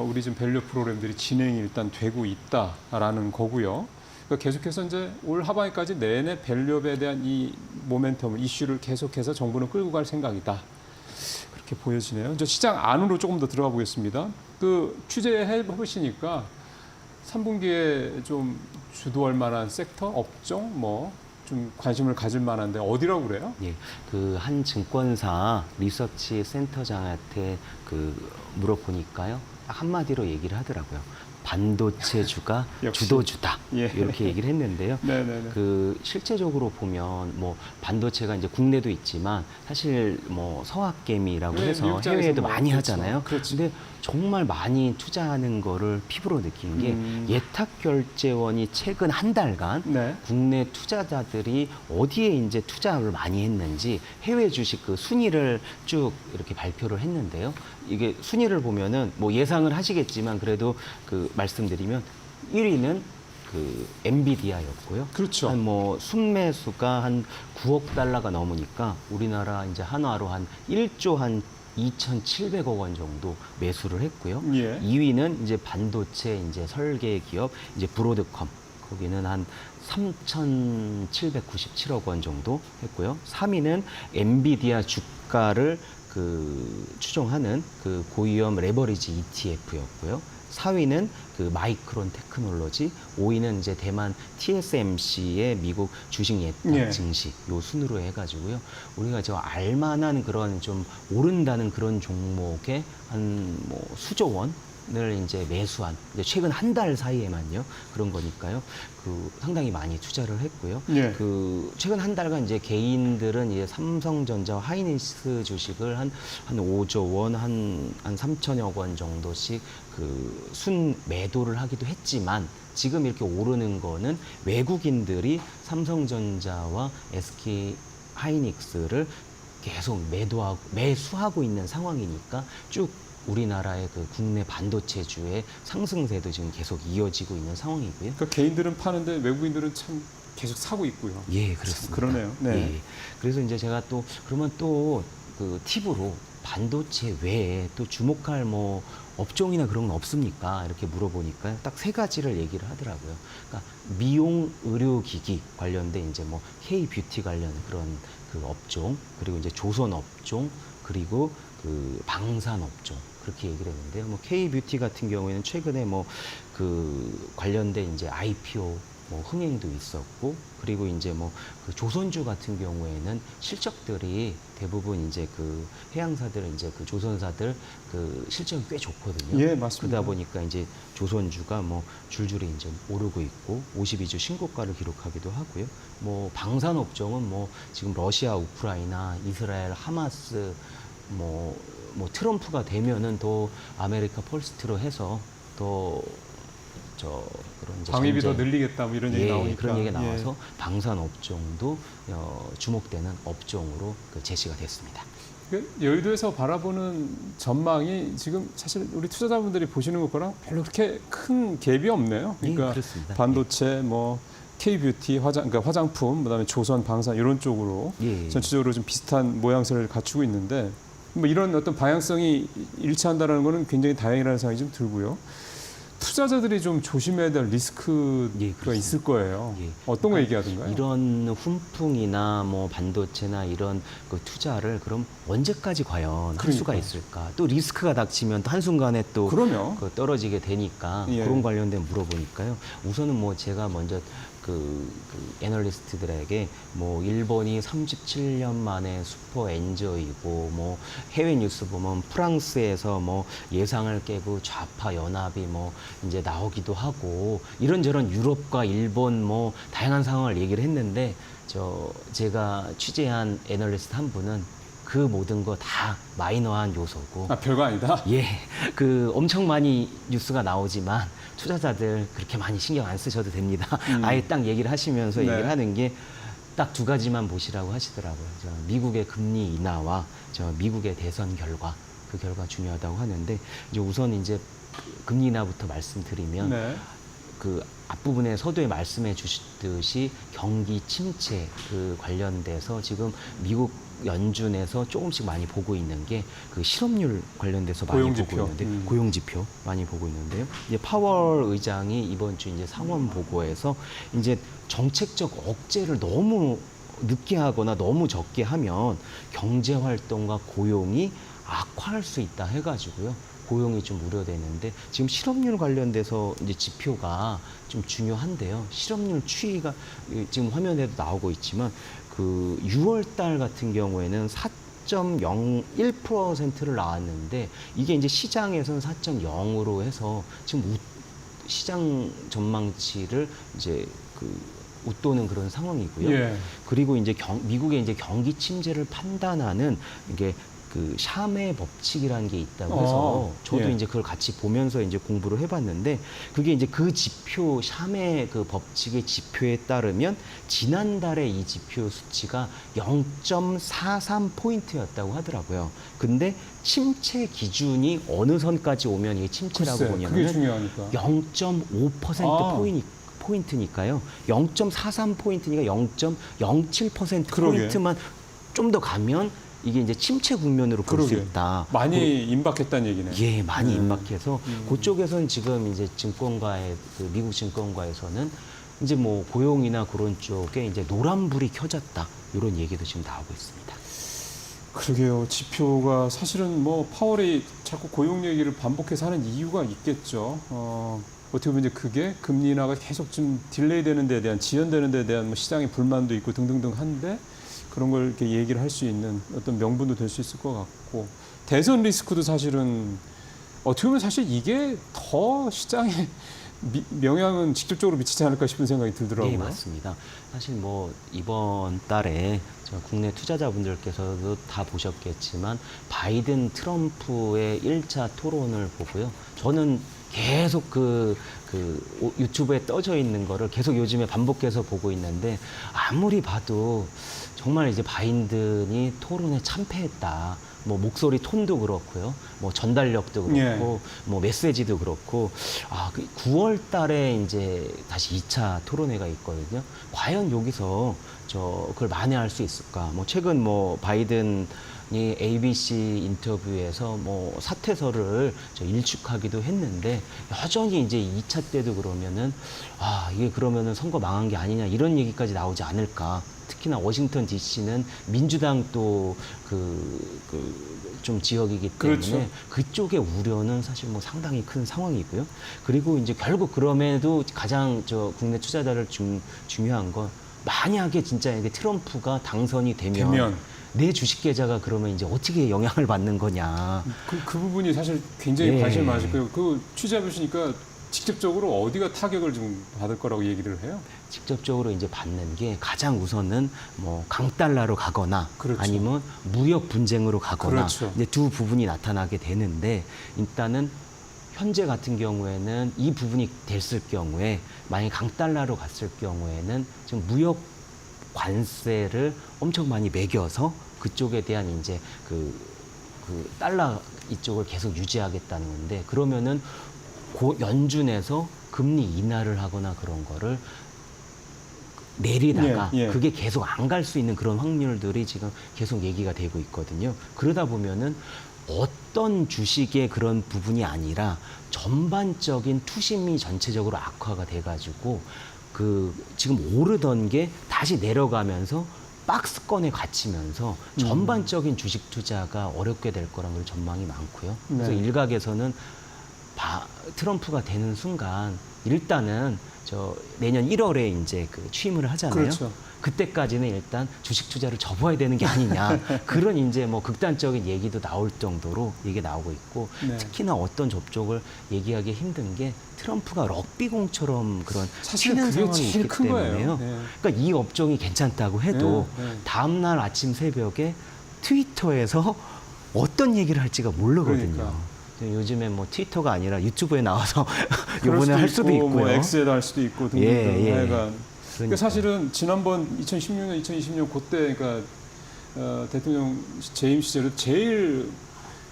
우리 지금 밸류업 프로그램들이 진행이 일단 되고 있다라는 거고요. 그러니까 계속해서 이제 올 하반기까지 내내 밸류업에 대한 이 모멘텀, 이슈를 계속해서 정부는 끌고 갈 생각이다. 그렇게 보여지네요. 이제 시장 안으로 조금 더 들어가 보겠습니다. 그 취재해 보시니까 3분기에 좀 주도할 만한 섹터, 업종, 뭐 좀 관심을 가질 만한데 어디라고 그래요? 예, 그 한 증권사 리서치 센터장한테 그 물어보니까요, 딱 한마디로 얘기를 하더라고요. 반도체주가 역시. 주도주다. 예. 이렇게 얘기를 했는데요. 네네네. 그 실제적으로 보면 뭐 반도체가 이제 국내도 있지만 사실 뭐 서학개미라고 네, 해서 미국장에서 해외에도 뭐 많이 그렇죠. 하잖아요. 그렇죠. 근데 정말 많이 투자하는 거를 피부로 느낀 게 예탁결제원이 최근 한 달간 네. 국내 투자자들이 어디에 이제 투자를 많이 했는지 해외 주식 그 순위를 쭉 이렇게 발표를 했는데요. 이게 순위를 보면은 뭐 예상을 하시겠지만 그래도 그 말씀드리면 1위는 그 엔비디아였고요. 그렇죠. 한 뭐 순매수가 한 9억 달러가 넘으니까 우리나라 이제 한화로 한 1조 한 2,700억 원 정도 매수를 했고요. 예. 2위는 이제 반도체 이제 설계 기업 이제 브로드컴 거기는 한 3,797억 원 정도 했고요. 3위는 엔비디아 주가를 그 추종하는 그 고위험 레버리지 ETF였고요. 4위는 그 마이크론 테크놀로지, 5위는 이제 대만 TSMC의 미국 주식 예탁 예. 증시 요 순으로 해가지고요. 우리가 저 알만한 그런 좀 오른다는 그런 종목에 한 뭐 수조 원을 이제 매수한 이제 최근 한 달 사이에만요 그런 거니까요. 그 상당히 많이 투자를 했고요. 예. 그 최근 한 달간 이제 개인들은 이제 삼성전자와 하이닉스 주식을 한 5조 원, 한 3천억 원 정도씩 그 순 매도를 하기도 했지만 지금 이렇게 오르는 거는 외국인들이 삼성전자와 SK 하이닉스를 계속 매수하고 있는 상황이니까 쭉 우리나라의 그 국내 반도체주의 상승세도 지금 계속 이어지고 있는 상황이고요. 그러니까 개인들은 파는데 외국인들은 참 계속 사고 있고요. 예, 그렇습니다. 그러네요. 네. 예. 그래서 이제 제가 또 그러면 또 그 팁으로 반도체 외에 또 주목할 뭐 업종이나 그런 건 없습니까? 이렇게 물어보니까 딱 세 가지를 얘기를 하더라고요. 그러니까 미용 의료기기 관련된 이제 뭐 K-뷰티 관련 그런 그 업종, 그리고 이제 조선 업종, 그리고 그 방산 업종 그렇게 얘기를 했는데요. 뭐 K-뷰티 같은 경우에는 최근에 뭐 그 관련된 이제 IPO 뭐 흥행도 있었고, 그리고 이제 뭐 그 조선주 같은 경우에는 실적들이 대부분 이제 그 해양사들 이제 그 조선사들 그 실적이 꽤 좋거든요. 예, 맞습니다. 그러다 보니까 이제 조선주가 뭐 줄줄이 이제 오르고 있고 52주 신고가를 기록하기도 하고요. 뭐 방산 업종은 뭐 지금 러시아, 우크라이나, 이스라엘, 하마스 뭐 트럼프가 되면은 더 아메리카 펄스트로 해서 더 그런 이제 방위비 더 전쟁, 늘리겠다 뭐 이런 얘기 예, 나오니까. 그런 얘기가 예. 나와서 방산 업종도 주목되는 업종으로 그 제시가 됐습니다. 그 여의도에서 바라보는 전망이 지금 사실 우리 투자자분들이 보시는 것과랑 별로 그렇게 큰 갭이 없네요. 예, 그러니까 그렇습니다. 반도체, 뭐 K-뷰티, 그러니까 화장품, 그다음에 조선, 방산 이런 쪽으로 예. 전체적으로 좀 비슷한 모양새를 갖추고 있는데 뭐 이런 어떤 방향성이 일치한다는 것은 굉장히 다행이라는 생각이 좀 들고요. 투자자들이 좀 조심해야 될 리스크가 예, 그렇습니다. 있을 거예요. 예. 어떤 거 얘기하던가요? 이런 훈풍이나 뭐 반도체나 이런 그 투자를 그럼 언제까지 과연 할 수가 그러니까요. 있을까? 또 리스크가 닥치면 또 한순간에 또 그럼요. 그 떨어지게 되니까 예. 그런 관련된 물어보니까요. 우선은 뭐 제가 먼저 그 애널리스트들에게 뭐 일본이 37년 만에 슈퍼 엔저이고 뭐 해외 뉴스 보면 프랑스에서 뭐 예상을 깨고 좌파 연합이 뭐 이제 나오기도 하고 이런저런 유럽과 일본 뭐 다양한 상황을 얘기를 했는데 제가 취재한 애널리스트 한 분은 그 모든 거 다 마이너한 요소고 아, 별거 아니다. 예, 그 엄청 많이 뉴스가 나오지만 투자자들 그렇게 많이 신경 안 쓰셔도 됩니다. 아예 딱 얘기를 하시면서 네. 얘기를 하는 게 딱 두 가지만 보시라고 하시더라고요. 미국의 금리 인하와 미국의 대선 결과, 그 결과 중요하다고 하는데 이제 우선 이제 금리 인하부터 말씀드리면 네. 그 앞부분에 서두에 말씀해 주셨듯이 경기 침체 그 관련돼서 지금 미국 연준에서 조금씩 많이 보고 있는 게 그 실업률 관련돼서 많이 고용지표. 보고 있는데 고용지표 많이 보고 있는데요. 이제 파월 의장이 이번 주 이제 상원 보고에서 이제 정책적 억제를 너무 늦게 하거나 너무 적게 하면 경제 활동과 고용이 악화할 수 있다 해가지고요. 고용이 좀 우려되는데 지금 실업률 관련돼서 이제 지표가 좀 중요한데요. 실업률 추이가 지금 화면에도 나오고 있지만 그 6월 달 같은 경우에는 4.01%를 나왔는데 이게 이제 시장에서는 4.0으로 해서 지금 시장 전망치를 이제 그 웃도는 그런 상황이고요. 예. 그리고 이제 미국의 이제 경기 침체를 판단하는 이게 그 샤메 법칙이라는 게 있다고 해서 저도 예. 이제 그걸 같이 보면서 이제 공부를 해봤는데 그게 이제 그 지표 샤메 그 법칙의 지표에 따르면 지난달에 이 지표 수치가 0.43 포인트였다고 하더라고요. 근데 침체 기준이 어느 선까지 오면 이게 침체라고 글쎄, 그게 보냐면 중요하니까. 0.5% 포인트니까요. 0.43 포인트니까 0.07% 그러게. 포인트만 좀 더 가면 이게 이제 침체 국면으로 볼 수 그러게. 있다. 많이 임박했다는 얘기네. 예, 많이 네. 임박해서 그쪽에서는 지금 이제 증권가의 그 미국 증권가에서는 이제 뭐 고용이나 그런 쪽에 이제 노란불이 켜졌다. 이런 얘기도 지금 나오고 있습니다. 그러게요. 지표가 사실은 뭐 파월이 자꾸 고용 얘기를 반복해서 하는 이유가 있겠죠. 어떻게 보면 이제 그게 금리 인하가 계속 좀 딜레이 되는 데에 대한 지연되는 데에 대한 뭐 시장의 불만도 있고 등등등 한데 그런 걸 이렇게 얘기를 할 수 있는 어떤 명분도 될 수 있을 것 같고 대선 리스크도 사실은 어떻게 보면 사실 이게 더 시장에 영향은 직접적으로 미치지 않을까 싶은 생각이 들더라고요. 네, 맞습니다. 사실 뭐 이번 달에 저 국내 투자자분들께서도 다 보셨겠지만 바이든 트럼프의 1차 토론을 보고요. 저는 계속 그 유튜브에 떠져 있는 거를 계속 요즘에 반복해서 보고 있는데 아무리 봐도 정말 이제 바이든이 토론에 참패했다. 뭐 목소리 톤도 그렇고요. 뭐 전달력도 그렇고 뭐 메시지도 그렇고 그 9월 달에 이제 다시 2차 토론회가 있거든요. 과연 여기서 그걸 만회할 수 있을까? 뭐 최근 뭐 바이든이 ABC 인터뷰에서 뭐 사퇴서를 일축하기도 했는데 여전히 이제 2차 때도 그러면은 이게 그러면은 선거 망한 게 아니냐 이런 얘기까지 나오지 않을까? 특히나 워싱턴 D.C.는 민주당 또 좀 지역이기 때문에 그렇죠. 그쪽의 우려는 사실 뭐 상당히 큰 상황이고요. 그리고 이제 결국 그럼에도 가장 국내 투자자를 중요한 건 만약에 진짜 이게 트럼프가 당선이 되면 내 주식 계좌가 그러면 이제 어떻게 영향을 받는 거냐. 그 부분이 사실 굉장히 예. 관심이 많으실 거예요. 그 취재해 보시니까 직접적으로 어디가 타격을 좀 받을 거라고 얘기를 해요? 직접적으로 이제 받는 게 가장 우선은 뭐 강달러로 가거나 그렇죠. 아니면 무역 분쟁으로 가거나 그렇죠. 이제 두 부분이 나타나게 되는데 일단은 현재 같은 경우에는 이 부분이 됐을 경우에 만약 강달러로 갔을 경우에는 지금 무역 관세를 엄청 많이 매겨서 그쪽에 대한 이제 그 달러 이쪽을 계속 유지하겠다는 건데 그러면은 연준에서 금리 인하를 하거나 그런 거를 내리다가 그게 계속 안 갈 수 있는 그런 확률들이 지금 계속 얘기가 되고 있거든요. 그러다 보면은 어떤 주식의 그런 부분이 아니라 전반적인 투심이 전체적으로 악화가 돼가지고 지금 오르던 게 다시 내려가면서 박스권에 갇히면서 전반적인 주식 투자가 어렵게 될 거란 걸 전망이 많고요. 그래서 일각에서는 트럼프가 되는 순간 일단은 내년 1월에 이제 취임을 하잖아요. 그렇죠. 그때까지는 일단 주식 투자를 접어야 되는 게 아니냐. 그런 이제 뭐 극단적인 얘기도 나올 정도로 이게 나오고 있고 특히나 어떤 접촉을 얘기하기 힘든 게 트럼프가 럭비공처럼 그런 사실 튀는 그게 상황이 제일 있기 큰 때문에요. 거예요. 그러니까 이 업종이 괜찮다고 해도 다음 날 아침 새벽에 트위터에서 어떤 얘기를 할지가 모르거든요. 그러니까. 요즘에 뭐 트위터가 아니라 유튜브에 나와서 요번에 할 수도 있고요. 뭐 X에도 할 수도 있고 등등 하여간. 그러니까 사실은 지난번 2016년, 2020년 그때 그러니까 대통령 재임 시절에 제일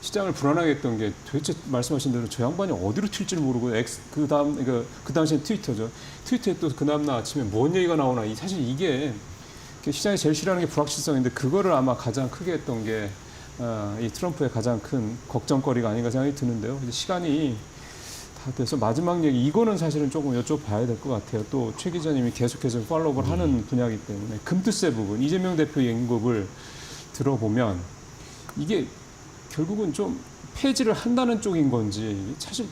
시장을 불안하게 했던 게 도대체 말씀하신 대로 저 양반이 어디로 튈지를 모르고 그 당시엔 트위터죠. 트위터에 또 그 다음날 아침에 뭔 얘기가 나오나 사실 이게 시장이 제일 싫어하는 게 불확실성인데 그거를 아마 가장 크게 했던 게 이 트럼프의 가장 큰 걱정거리가 아닌가 생각이 드는데요. 이제 시간이 다 돼서 마지막 얘기 이거는 사실은 조금 여쭤봐야 될 것 같아요. 또 최 기자님이 계속해서 팔로우를 하는 분야이기 때문에 금투세 부분 이재명 대표 연급을 들어보면 이게 결국은 좀 폐지를 한다는 쪽인 건지 사실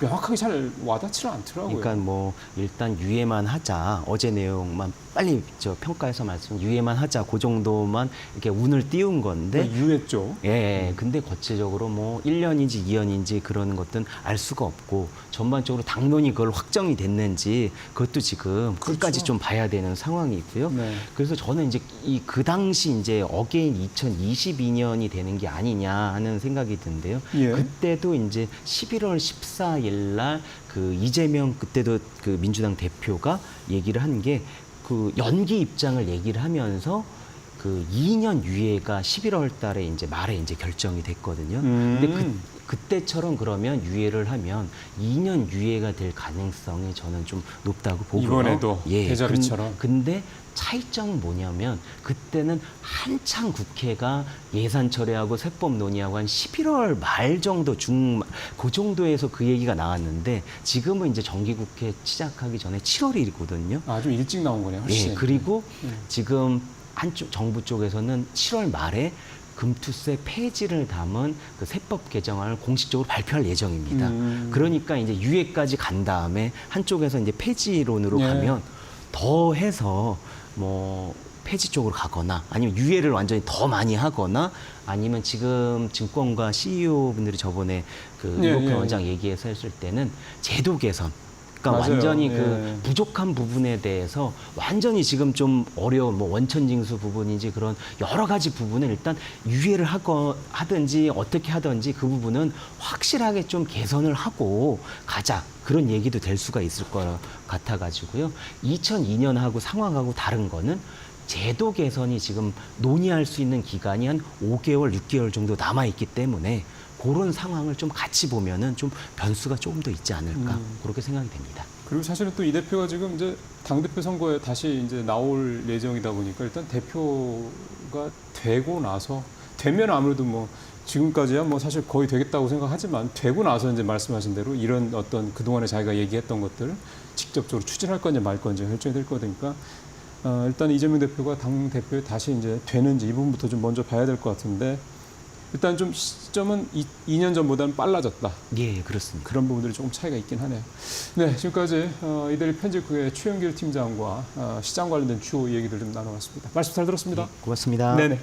명확하게 잘 와닿지는 않더라고요. 그러니까 뭐 일단 유예만 하자. 어제 내용만 빨리 평가해서 말씀 유예만 하자. 그 정도만 이렇게 운을 띄운 건데 유했죠. 예, 근데 거체적으로 뭐 1년인지 2년인지 그런 것들은 알 수가 없고 전반적으로 당론이 그걸 확정이 됐는지 그것도 지금 끝까지 그렇죠. 좀 봐야 되는 상황이고요. 네. 그래서 저는 이제 그 당시 이제 어게인 2022년이 되는 게 아니냐 하는 생각이 드는데요. 예. 그때도 이제 11월 14일 날 그 이재명 그때도 그 민주당 대표가 얘기를 한 게 그 연기 입장을 얘기를 하면서 그 2년 유예가 11월 달에 이제 말에 이제 결정이 됐거든요. 근데 그때처럼 그러면 유예를 하면 2년 유예가 될 가능성이 저는 좀 높다고 보고요. 이번에도 대자뷰처럼. 근데 차이점은 뭐냐면 그때는 한창 국회가 예산 처리하고 세법 논의하고 한 11월 말 정도 그 정도에서 그 얘기가 나왔는데 지금은 이제 정기국회 시작하기 전에 7월이거든요. 아, 좀 일찍 나온 거네요. 훨씬. 예, 그리고 지금 한쪽 정부 쪽에서는 7월 말에 금투세 폐지를 담은 그 세법 개정안을 공식적으로 발표할 예정입니다. 그러니까 이제 유예까지 간 다음에 한쪽에서 이제 폐지론으로 예. 가면 더 해서 뭐 폐지 쪽으로 가거나 아니면 유예를 완전히 더 많이 하거나 아니면 지금 증권가 CEO 분들이 저번에 그 예, 이호평 예. 원장 얘기해서 했을 때는 제도 개선 그러니까 맞아요. 완전히 예. 그 부족한 부분에 대해서 완전히 지금 좀 어려운 뭐 원천징수 부분인지 그런 여러 가지 부분을 일단 유예를 하든지 어떻게 하든지 그 부분은 확실하게 좀 개선을 하고 가자. 그런 얘기도 될 수가 있을 것 같아가지고요. 2002년하고 상황하고 다른 거는 제도 개선이 지금 논의할 수 있는 기간이 한 5개월, 6개월 정도 남아있기 때문에 그런 상황을 좀 같이 보면은 좀 변수가 조금 더 있지 않을까 그렇게 생각이 됩니다. 그리고 사실은 또 이 대표가 지금 이제 당대표 선거에 다시 이제 나올 예정이다 보니까 일단 대표가 되고 나서 되면 아무래도 뭐 지금까지야 뭐 사실 거의 되겠다고 생각하지만 되고 나서 이제 말씀하신 대로 이런 어떤 그동안에 자기가 얘기했던 것들을 직접적으로 추진할 건지 말 건지 결정이 될 거니까 일단 이재명 대표가 당 대표에 다시 이제 되는지 이 부분부터 좀 먼저 봐야 될 것 같은데 일단 좀 시점은 2년 전보다는 빨라졌다. 예, 그렇습니다. 그런 부분들이 조금 차이가 있긴 하네요. 네, 지금까지 이대리 편집국의 최영길 팀장과 시장 관련된 주요 얘기들 좀 나눠봤습니다. 말씀 잘 들었습니다. 네, 고맙습니다. 네네.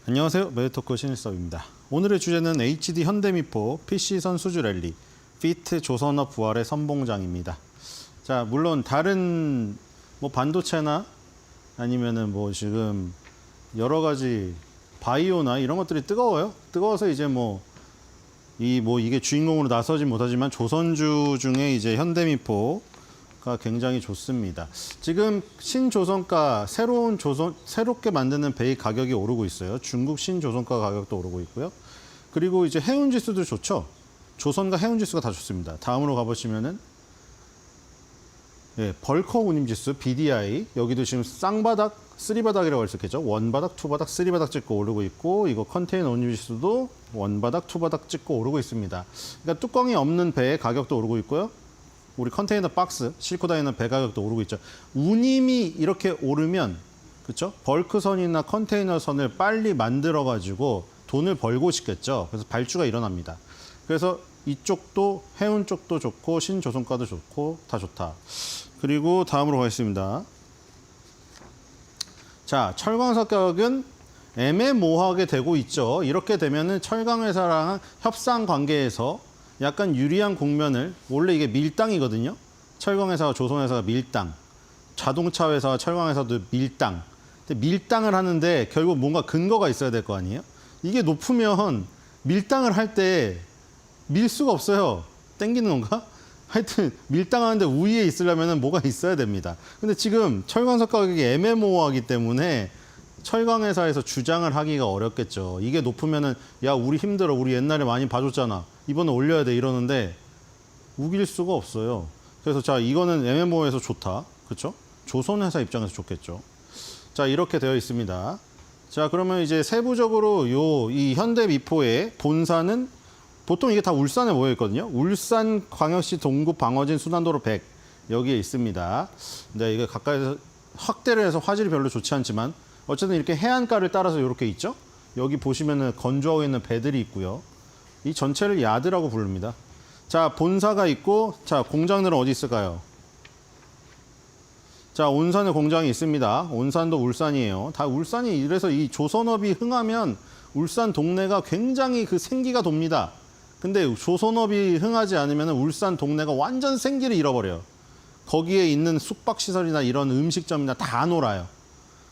안녕하세요. 매드토크 신일섭입니다. 오늘의 주제는 HD 현대미포 PC선 수주 랠리 피트 조선업 부활의 선봉장입니다. 자, 물론 다른 뭐 반도체나 아니면은 뭐 지금 여러 가지 바이오나 이런 것들이 뜨거워요. 뜨거워서 이제 이게 주인공으로 나서지 못하지만 조선주 중에 이제 현대미포가 굉장히 좋습니다. 지금 신조선가 새롭게 만드는 베이 가격이 오르고 있어요. 중국 신조선가 가격도 오르고 있고요. 그리고 이제 해운지수도 좋죠. 조선과 해운지수가 다 좋습니다. 다음으로 가보시면은 예, 벌커 운임지수 BDI 여기도 지금 쌍바닥, 쓰리바닥이라고 할 수 있겠죠. 원바닥, 투바닥, 쓰리바닥 찍고 오르고 있고 이거 컨테이너 운임지수도 원바닥, 투바닥 찍고 오르고 있습니다. 그러니까 뚜껑이 없는 배의 가격도 오르고 있고요. 우리 컨테이너 박스 싣고 다니는 배 가격도 오르고 있죠. 운임이 이렇게 오르면 그렇죠? 벌크선이나 컨테이너선을 빨리 만들어 가지고 돈을 벌고 싶겠죠. 그래서 발주가 일어납니다. 그래서 이쪽도 해운 쪽도 좋고 신조선가도 좋고 다 좋다. 그리고 다음으로 가겠습니다. 자, 철강사 가격은 애매모호하게 되고 있죠. 이렇게 되면은 철강 회사랑 협상 관계에서 약간 유리한 국면을, 원래 이게 밀당이거든요. 철강 회사와 조선 회사가 밀당, 자동차 회사와 철강 회사도 밀당. 근데 밀당을 하는데 결국 뭔가 근거가 있어야 될 거 아니에요? 이게 높으면 밀당을 할 때 밀 수가 없어요. 땡기는 건가? 하여튼 밀당하는데 우위에 있으려면 뭐가 있어야 됩니다. 근데 지금 철강석 가격이 애매모호하기 때문에 철강 회사에서 주장을 하기가 어렵겠죠. 이게 높으면은 야 우리 힘들어, 우리 옛날에 많이 봐줬잖아, 이번에 올려야 돼 이러는데 우길 수가 없어요. 그래서 자 이거는 애매모호해서 좋다, 그렇죠? 조선 회사 입장에서 좋겠죠. 자 이렇게 되어 있습니다. 자 그러면 이제 세부적으로 이 현대미포의 본사는 보통 이게 다 울산에 모여 있거든요. 울산광역시 동구 방어진 순환도로 100 여기에 있습니다. 네, 이게 가까이서 확대를 해서 화질이 별로 좋지 않지만 어쨌든 이렇게 해안가를 따라서 이렇게 있죠. 여기 보시면은 건조하고 있는 배들이 있고요. 이 전체를 야드라고 부릅니다. 자 본사가 있고, 자 공장들은 어디 있을까요? 자 온산에 공장이 있습니다. 온산도 울산이에요. 다 울산이. 이래서 이 조선업이 흥하면 울산 동네가 굉장히 그 생기가 돕니다. 근데 조선업이 흥하지 않으면 울산 동네가 완전 생기를 잃어버려요. 거기에 있는 숙박시설이나 이런 음식점이나 다 놀아요.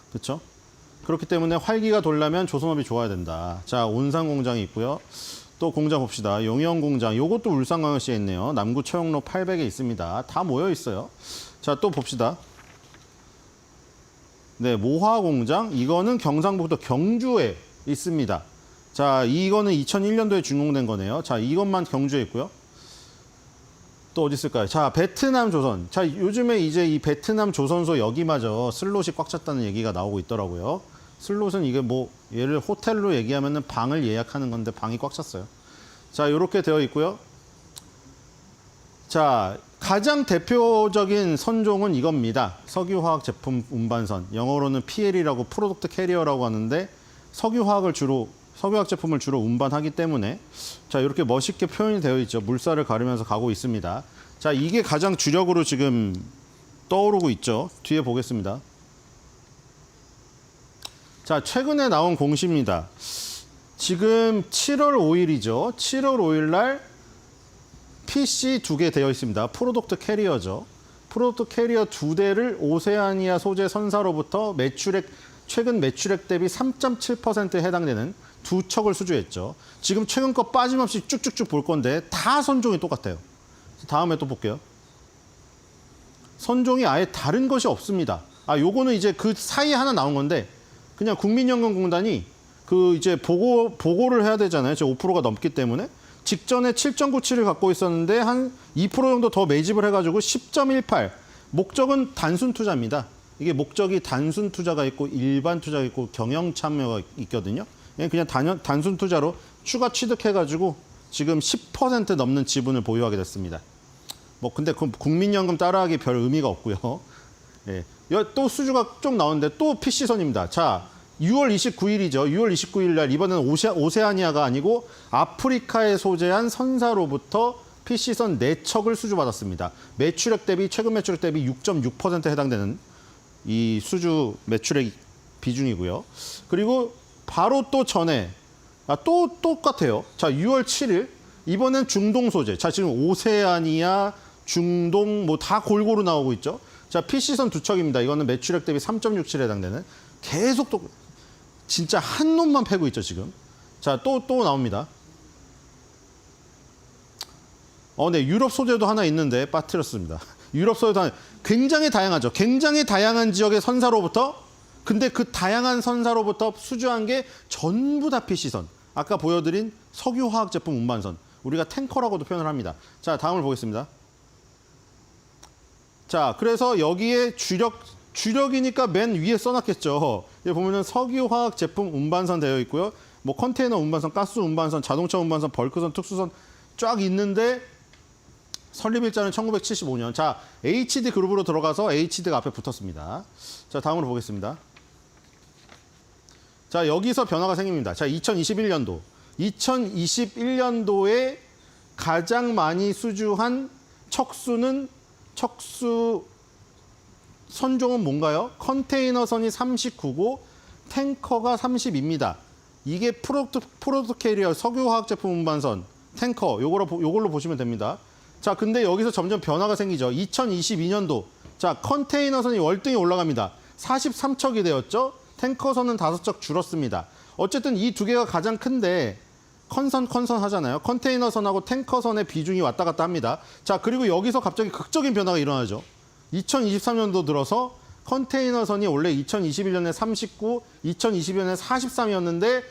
그렇죠? 그렇기 때문에 활기가 돌려면 조선업이 좋아야 된다. 자, 온산 공장이 있고요. 또 공장 봅시다. 용영 공장. 요것도 울산광역시에 있네요. 남구 처용로 800에 있습니다. 다 모여 있어요. 자, 또 봅시다. 네, 모화 공장. 이거는 경상북도 경주에 있습니다. 자, 이거는 2001년도에 준공된 거네요. 자, 이것만 경주에 있고요. 또 어디 있을까요? 자, 베트남 조선. 자, 요즘에 이제 이 베트남 조선소 여기마저 슬롯이 꽉 찼다는 얘기가 나오고 있더라고요. 슬롯은 이게 뭐 예를 호텔로 얘기하면은 방을 예약하는 건데 방이 꽉 찼어요. 자, 이렇게 되어 있고요. 자, 가장 대표적인 선종은 이겁니다. 석유화학 제품 운반선. 영어로는 PL이라고 프로덕트 캐리어라고 하는데 석유화학 제품을 주로 운반하기 때문에 자 이렇게 멋있게 표현이 되어 있죠. 물살을 가르면서 가고 있습니다. 자 이게 가장 주력으로 지금 떠오르고 있죠. 뒤에 보겠습니다. 자 최근에 나온 공시입니다. 지금 7월 5일이죠. 7월 5일 날 PC 2개 되어 있습니다. 프로덕트 캐리어죠. 프로덕트 캐리어 2대를 오세아니아 소재 선사로부터 최근 매출액 대비 3.7%에 해당되는 2척을 수주했죠. 지금 최근 거 빠짐없이 쭉쭉쭉 볼 건데 다 선종이 똑같아요. 다음에 또 볼게요. 선종이 아예 다른 것이 없습니다. 아, 요거는 이제 그 사이에 하나 나온 건데 그냥 국민연금공단이 그 이제 보고를 해야 되잖아요. 지금 5%가 넘기 때문에 직전에 7.97을 갖고 있었는데 한 2% 정도 더 매집을 해가지고 10.18. 목적은 단순 투자입니다. 이게 목적이 단순 투자가 있고 일반 투자가 있고 경영 참여가 있거든요. 그냥 단순 투자로 추가 취득해가지고 지금 10% 넘는 지분을 보유하게 됐습니다. 뭐 근데 그 국민연금 따라하기 별 의미가 없고요. 예. 또 수주가 좀 나오는데 또 PC선입니다. 자, 6월 29일이죠. 6월 29일 날 이번에는 오세아니아가 아니고 아프리카에 소재한 선사로부터 PC선 4척을 수주받았습니다. 최근 매출액 대비 6.6%에 해당되는 이 수주 매출액 비중이고요. 그리고 바로 또 전에 또 똑같아요. 자, 6월 7일 이번엔 중동 소재. 자, 지금 오세아니아, 중동 뭐 다 골고루 나오고 있죠. 자, PC선 2척입니다. 이거는 매출액 대비 3.67에 해당되는 계속 또 진짜 한 놈만 패고 있죠, 지금. 자, 또 나옵니다. 네, 유럽 소재도 하나 있는데 빠뜨렸습니다. 유럽 소재도 굉장히 다양하죠. 굉장히 다양한 지역의 선사로부터, 근데 그 다양한 선사로부터 수주한 게 전부 다 PC선. 아까 보여드린 석유화학 제품 운반선. 우리가 탱커라고도 표현을 합니다. 자, 다음을 보겠습니다. 자, 그래서 여기에 주력이니까 맨 위에 써놨겠죠. 여기 보면은 석유화학 제품 운반선 되어 있고요. 뭐 컨테이너 운반선, 가스 운반선, 자동차 운반선, 벌크선, 특수선 쫙 있는데 설립일자는 1975년. 자, HD 그룹으로 들어가서 HD가 앞에 붙었습니다. 자, 다음으로 보겠습니다. 자, 여기서 변화가 생깁니다. 자, 2021년도. 2021년도에 가장 많이 수주한 척수 선종은 뭔가요? 컨테이너선이 39고 탱커가 30입니다. 이게 프로토 캐리어 석유화학 제품 운반선 탱커 요걸로 보시면 됩니다. 자, 근데 여기서 점점 변화가 생기죠. 2022년도. 자, 컨테이너선이 월등히 올라갑니다. 43척이 되었죠. 탱커선은 5척 줄었습니다. 어쨌든 이 두 개가 가장 큰데 컨선 하잖아요. 컨테이너선하고 탱커선의 비중이 왔다 갔다 합니다. 자, 그리고 여기서 갑자기 극적인 변화가 일어나죠. 2023년도 들어서 컨테이너선이 원래 2021년에 39, 2022년에 43이었는데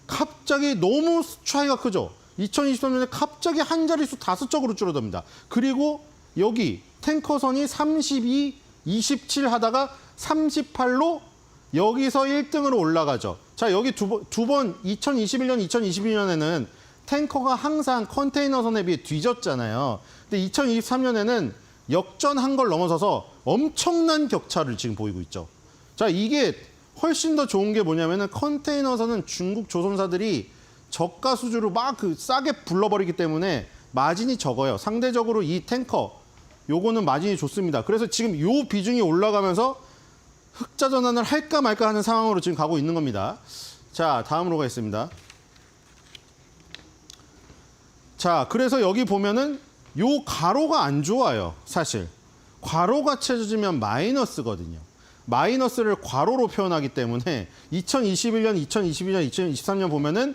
갑자기 너무 차이가 크죠. 2023년에 갑자기 한 자릿수 5척으로 줄어듭니다. 그리고 여기 탱커선이 32, 27 하다가 38로 여기서 1등으로 올라가죠. 자, 여기 두 번 2021년, 2022년에는 탱커가 항상 컨테이너선에 비해 뒤졌잖아요. 근데 2023년에는 역전한 걸 넘어서서 엄청난 격차를 지금 보이고 있죠. 자, 이게 훨씬 더 좋은 게 뭐냐면은 컨테이너선은 중국 조선사들이 저가 수주로 막 싸게 불러버리기 때문에 마진이 적어요. 상대적으로 이 탱커 요거는 마진이 좋습니다. 그래서 지금 요 비중이 올라가면서 흑자 전환을 할까 말까 하는 상황으로 지금 가고 있는 겁니다. 자, 다음으로 가겠습니다. 자, 그래서 여기 보면은 요 가로가 안 좋아요. 사실 괄호가 채워지면 마이너스거든요. 마이너스를 괄호로 표현하기 때문에 2021년, 2022년, 2023년 보면은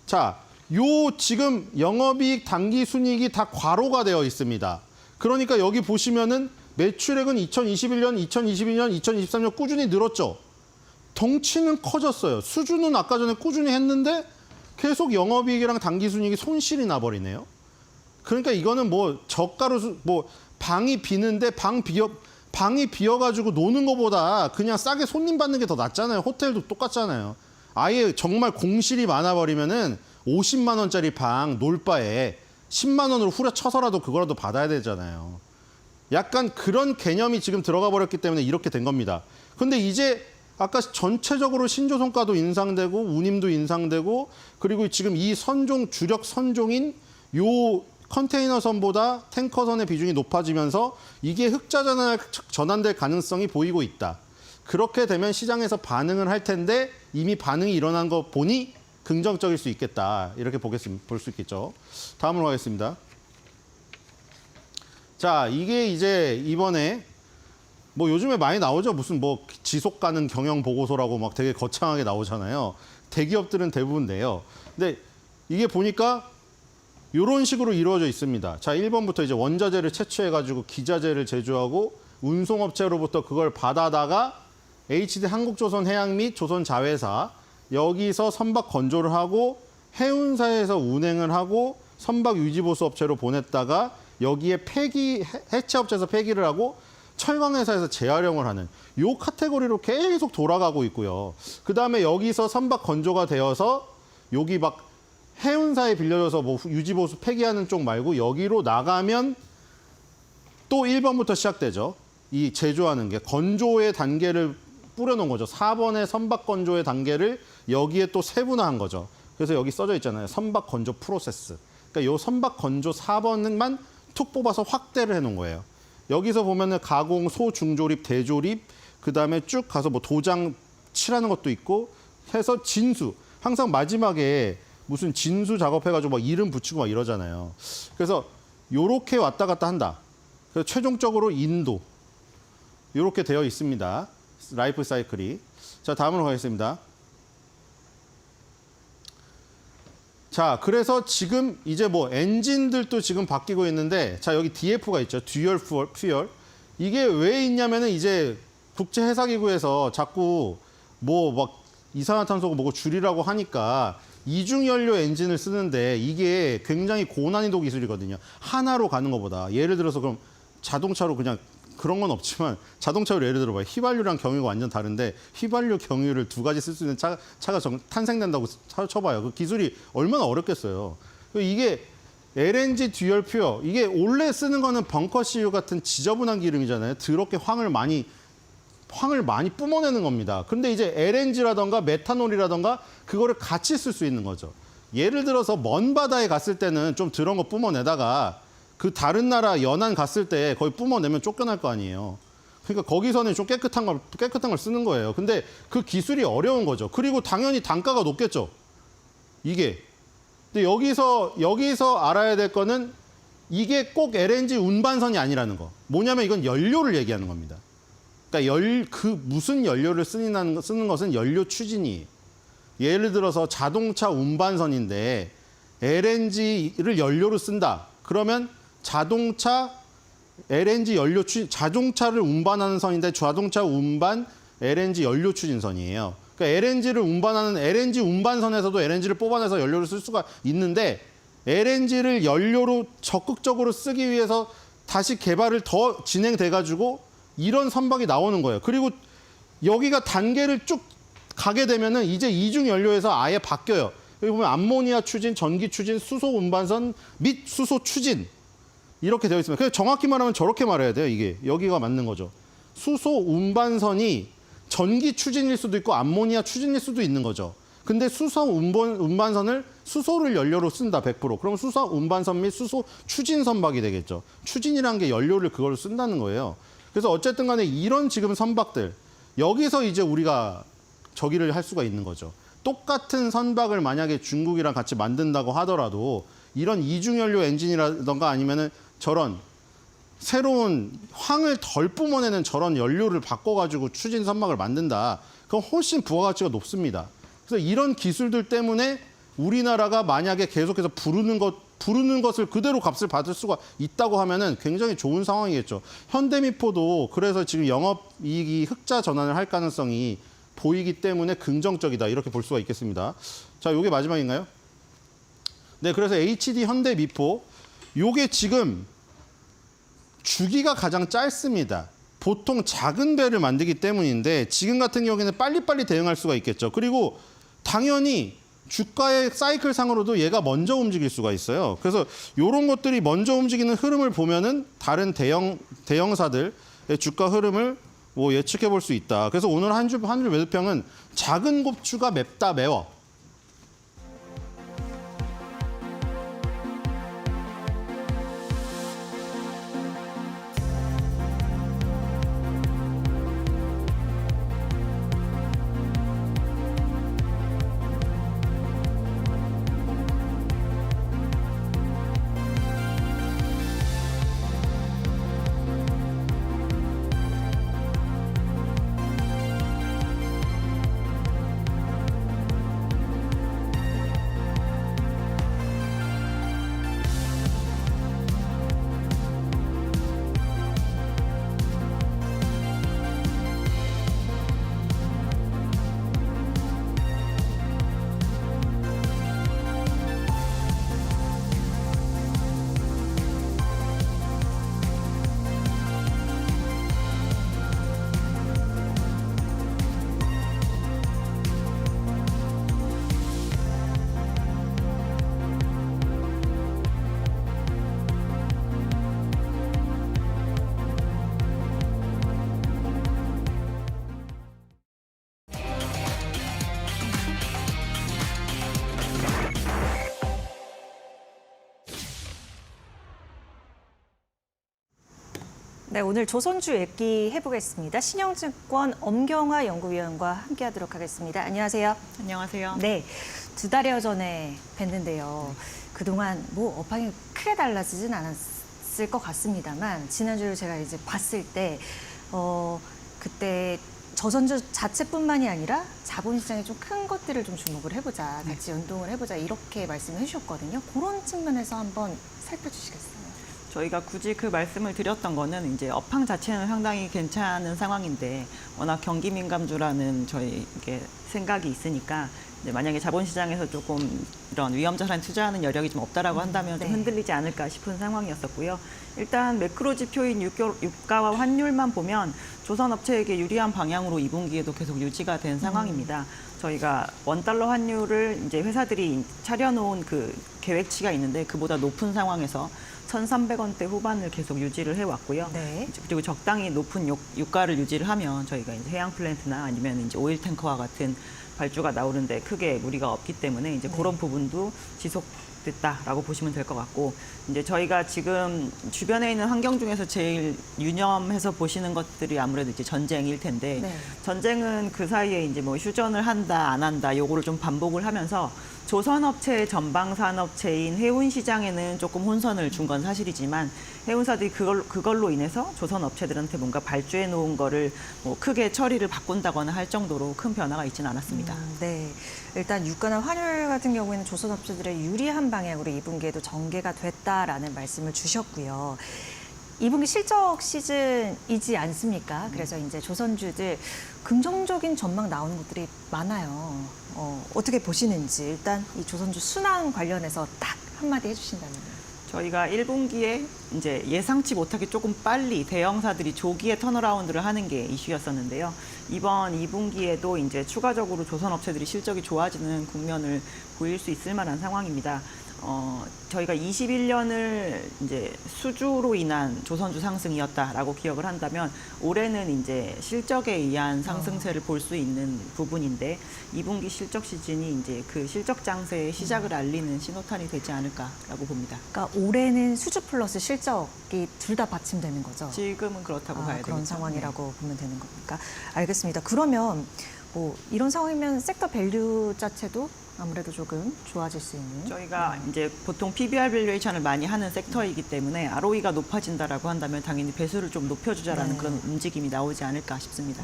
자, 요 지금 영업이익, 당기순이익이 다 괄호가 되어 있습니다. 그러니까 여기 보시면은 매출액은 2021년, 2022년, 2023년 꾸준히 늘었죠. 덩치는 커졌어요. 수준은 아까 전에 꾸준히 했는데 계속 영업이익이랑 당기순이익이 손실이 나버리네요. 그러니까 이거는 뭐 저가로 뭐 방이 비는데 방이 비어가지고 노는 것보다 그냥 싸게 손님 받는 게 더 낫잖아요. 호텔도 똑같잖아요. 아예 정말 공실이 많아버리면은 50만 원짜리 방 놀바에 10만 원으로 후려쳐서라도 그거라도 받아야 되잖아요. 약간 그런 개념이 지금 들어가 버렸기 때문에 이렇게 된 겁니다. 근데 이제 아까 전체적으로 신조선가도 인상되고 운임도 인상되고 그리고 지금 이 주력 선종인 요 컨테이너선보다 탱커선의 비중이 높아지면서 이게 흑자 전환될 가능성이 보이고 있다. 그렇게 되면 시장에서 반응을 할 텐데 이미 반응이 일어난 거 보니 긍정적일 수 있겠다. 이렇게 볼 수 있겠죠. 다음으로 가겠습니다. 자, 이게 이제 이번에 뭐 요즘에 많이 나오죠. 무슨 뭐 지속 가능 경영 보고서라고 막 되게 거창하게 나오잖아요. 대기업들은 대부분 내요. 근데 이게 보니까 이런 식으로 이루어져 있습니다. 자, 1번부터 이제 원자재를 채취해가지고 기자재를 제조하고 운송업체로부터 그걸 받아다가 HD 한국조선해양 및 조선자회사 여기서 선박 건조를 하고 해운사에서 운행을 하고 선박 유지보수 업체로 보냈다가 여기에 해체업체에서 폐기를 하고 철강회사에서 재활용을 하는 요 카테고리로 계속 돌아가고 있고요. 그다음에 여기서 선박 건조가 되어서 여기 막 해운사에 빌려줘서 뭐 유지보수 폐기하는 쪽 말고 여기로 나가면 또 1번부터 시작되죠. 이 제조하는 게 건조의 단계를 뿌려놓은 거죠. 4번의 선박 건조의 단계를 여기에 또 세분화한 거죠. 그래서 여기 써져 있잖아요. 선박 건조 프로세스. 그러니까 요 선박 건조 4번만 툭 뽑아서 확대를 해놓은 거예요. 여기서 보면은 가공, 소중조립, 대조립, 그다음에 쭉 가서 뭐 도장 칠하는 것도 있고 해서 진수. 항상 마지막에 무슨 진수 작업해가지고 막 이름 붙이고 막 이러잖아요. 그래서 요렇게 왔다 갔다 한다. 그래서 최종적으로 인도. 요렇게 되어 있습니다. 라이프 사이클이. 자, 다음으로 가겠습니다. 자, 그래서 지금 이제 뭐 엔진들도 지금 바뀌고 있는데 자, 여기 DF가 있죠. 듀얼 퓨얼. 이게 왜 있냐면은 이제 국제 해사기구에서 자꾸 뭐 막 이산화탄소고 뭐고 줄이라고 하니까 이중 연료 엔진을 쓰는데 이게 굉장히 고난이도 기술이거든요. 하나로 가는 것보다 예를 들어서 그럼 자동차로 그냥 그런 건 없지만 자동차로 예를 들어봐요. 휘발유랑 경유가 완전 다른데 휘발유, 경유를 두 가지 쓸 수 있는 차가 탄생된다고 쳐봐요. 그 기술이 얼마나 어렵겠어요. 이게 LNG 듀얼 퓨어, 이게 원래 쓰는 거는 벙커 CU 같은 지저분한 기름이잖아요. 더럽게 황을 많이 뿜어내는 겁니다. 근데 이제 LNG라던가 메탄올이라던가 그거를 같이 쓸 수 있는 거죠. 예를 들어서 먼 바다에 갔을 때는 좀 더러운 거 뿜어내다가 그 다른 나라 연안 갔을 때 거의 뿜어내면 쫓겨날 거 아니에요. 그러니까 거기서는 좀 깨끗한 걸 쓰는 거예요. 근데 그 기술이 어려운 거죠. 그리고 당연히 단가가 높겠죠. 이게. 근데 여기서 알아야 될 거는 이게 꼭 LNG 운반선이 아니라는 거. 뭐냐면 이건 연료를 얘기하는 겁니다. 그러니까 무슨 연료를 쓰는 것은 연료 추진이에요. 예를 들어서 자동차 운반선인데 LNG를 연료로 쓴다. 그러면 자동차 LNG 연료 자동차를 운반하는 선인데 자동차 운반 LNG 연료 추진선이에요. 그러니까 LNG를 운반하는 LNG 운반선에서도 LNG를 뽑아내서 연료를 쓸 수가 있는데 LNG를 연료로 적극적으로 쓰기 위해서 다시 개발을 더 진행돼 가지고 이런 선박이 나오는 거예요. 그리고 여기가 단계를 쭉 가게 되면은 이제 이중 연료에서 아예 바뀌어요. 여기 보면 암모니아 추진, 전기 추진, 수소 운반선 및 수소 추진 이렇게 되어 있습니다. 그래서 정확히 말하면 저렇게 말해야 돼요. 이게 여기가 맞는 거죠. 수소 운반선이 전기 추진일 수도 있고 암모니아 추진일 수도 있는 거죠. 근데 수소 운반선을 수소를 연료로 쓴다 100%. 그럼 수소 운반선 및 수소 추진 선박이 되겠죠. 추진이란 게 연료를 그걸 쓴다는 거예요. 그래서 어쨌든 간에 이런 지금 선박들 여기서 이제 우리가 저기를 할 수가 있는 거죠. 똑같은 선박을 만약에 중국이랑 같이 만든다고 하더라도 이런 이중연료 엔진이라던가 아니면은 저런 새로운 황을 덜 뿜어내는 저런 연료를 바꿔가지고 추진 선박을 만든다. 그럼 훨씬 부가가치가 높습니다. 그래서 이런 기술들 때문에 우리나라가 만약에 계속해서 부르는 것을 그대로 값을 받을 수가 있다고 하면은 굉장히 좋은 상황이겠죠. 현대미포도 그래서 지금 영업이익이 흑자 전환을 할 가능성이 보이기 때문에 긍정적이다. 이렇게 볼 수가 있겠습니다. 자, 요게 마지막인가요? 네, 그래서 HD 현대미포 요게 지금 주기가 가장 짧습니다. 보통 작은 배를 만들기 때문인데 지금 같은 경우에는 빨리빨리 대응할 수가 있겠죠. 그리고 당연히 주가의 사이클 상으로도 얘가 먼저 움직일 수가 있어요. 그래서 이런 것들이 먼저 움직이는 흐름을 보면은 다른 대형사들의 주가 흐름을 뭐 예측해 볼 수 있다. 그래서 오늘 한 주 매도평은 작은 곱추가 맵다 매워. 네, 오늘 조선주 얘기 해보겠습니다. 신영증권 엄경화 연구위원과 함께하도록 하겠습니다. 안녕하세요. 안녕하세요. 네, 2달여 전에 뵀는데요. 그동안 뭐 업황이 크게 달라지진 않았을 것 같습니다만 지난주에 제가 이제 봤을 때 그때 저선주 자체뿐만이 아니라 자본시장에 좀 큰 것들을 좀 주목을 해보자, 같이 연동을 해보자 이렇게 말씀을 해주셨거든요. 그런 측면에서 한번 살펴주시겠어요? 저희가 굳이 그 말씀을 드렸던 거는 이제 업황 자체는 상당히 괜찮은 상황인데 워낙 경기 민감주라는 저희 이게 생각이 있으니까 이제 만약에 자본시장에서 조금 이런 위험자산 투자하는 여력이 좀 없다라고 한다면 좀 네. 흔들리지 않을까 싶은 상황이었었고요. 일단 매크로 지표인 유가와 환율만 보면 조선업체에게 유리한 방향으로 2분기에도 계속 유지가 된 상황입니다. 저희가 원달러 환율을 이제 회사들이 차려놓은 그 계획치가 있는데 그보다 높은 상황에서 1,300원대 후반을 계속 유지를 해왔고요. 네. 그리고 적당히 높은 유가를 유지를 하면 저희가 이제 해양 플랜트나 아니면 이제 오일 탱커와 같은 발주가 나오는데 크게 무리가 없기 때문에 이제 그런 부분도 지속됐다라고 보시면 될 것 같고 이제 저희가 지금 주변에 있는 환경 중에서 제일 유념해서 보시는 것들이 아무래도 이제 전쟁일 텐데 네. 전쟁은 그 사이에 이제 뭐 휴전을 한다 안 한다 요거를 좀 반복을 하면서 조선업체의 전방산업체인 해운시장에는 조금 혼선을 준 건 사실이지만 해운사들이 그걸로 인해서 조선업체들한테 뭔가 발주해 놓은 거를 뭐 크게 처리를 바꾼다거나 할 정도로 큰 변화가 있지는 않았습니다. 네. 일단 유가나 환율 같은 경우에는 조선업체들의 유리한 방향으로 2분기에도 전개가 됐다라는 말씀을 주셨고요. 2분기 실적 시즌이지 않습니까? 그래서 이제 조선주들 긍정적인 전망 나오는 것들이 많아요. 어떻게 보시는지 일단 이 조선주 순환 관련해서 딱 한마디 해주신다면요. 저희가 1분기에 이제 예상치 못하게 조금 빨리 대형사들이 조기에 턴어라운드를 하는 게 이슈였었는데요. 이번 2분기에도 이제 추가적으로 조선업체들이 실적이 좋아지는 국면을 보일 수 있을 만한 상황입니다. 저희가 21년을 이제 수주로 인한 조선주 상승이었다라고 기억을 한다면 올해는 이제 실적에 의한 상승세를 볼 수 있는 부분인데 2분기 실적 시즌이 이제 그 실적 장세의 시작을 알리는 신호탄이 되지 않을까라고 봅니다. 그러니까 올해는 수주 플러스 실적이 둘 다 받침되는 거죠. 지금은 그렇다고 봐야 되겠죠. 그런 상황이라고 보면 되는 겁니까? 알겠습니다. 그러면 뭐 이런 상황이면 섹터 밸류 자체도 아무래도 조금 좋아질 수 있는. 저희가 이제 보통 PBR 밸류에이션을 많이 하는 섹터이기 때문에 ROE가 높아진다라고 한다면 당연히 배수를 좀 높여주자라는 네. 그런 움직임이 나오지 않을까 싶습니다.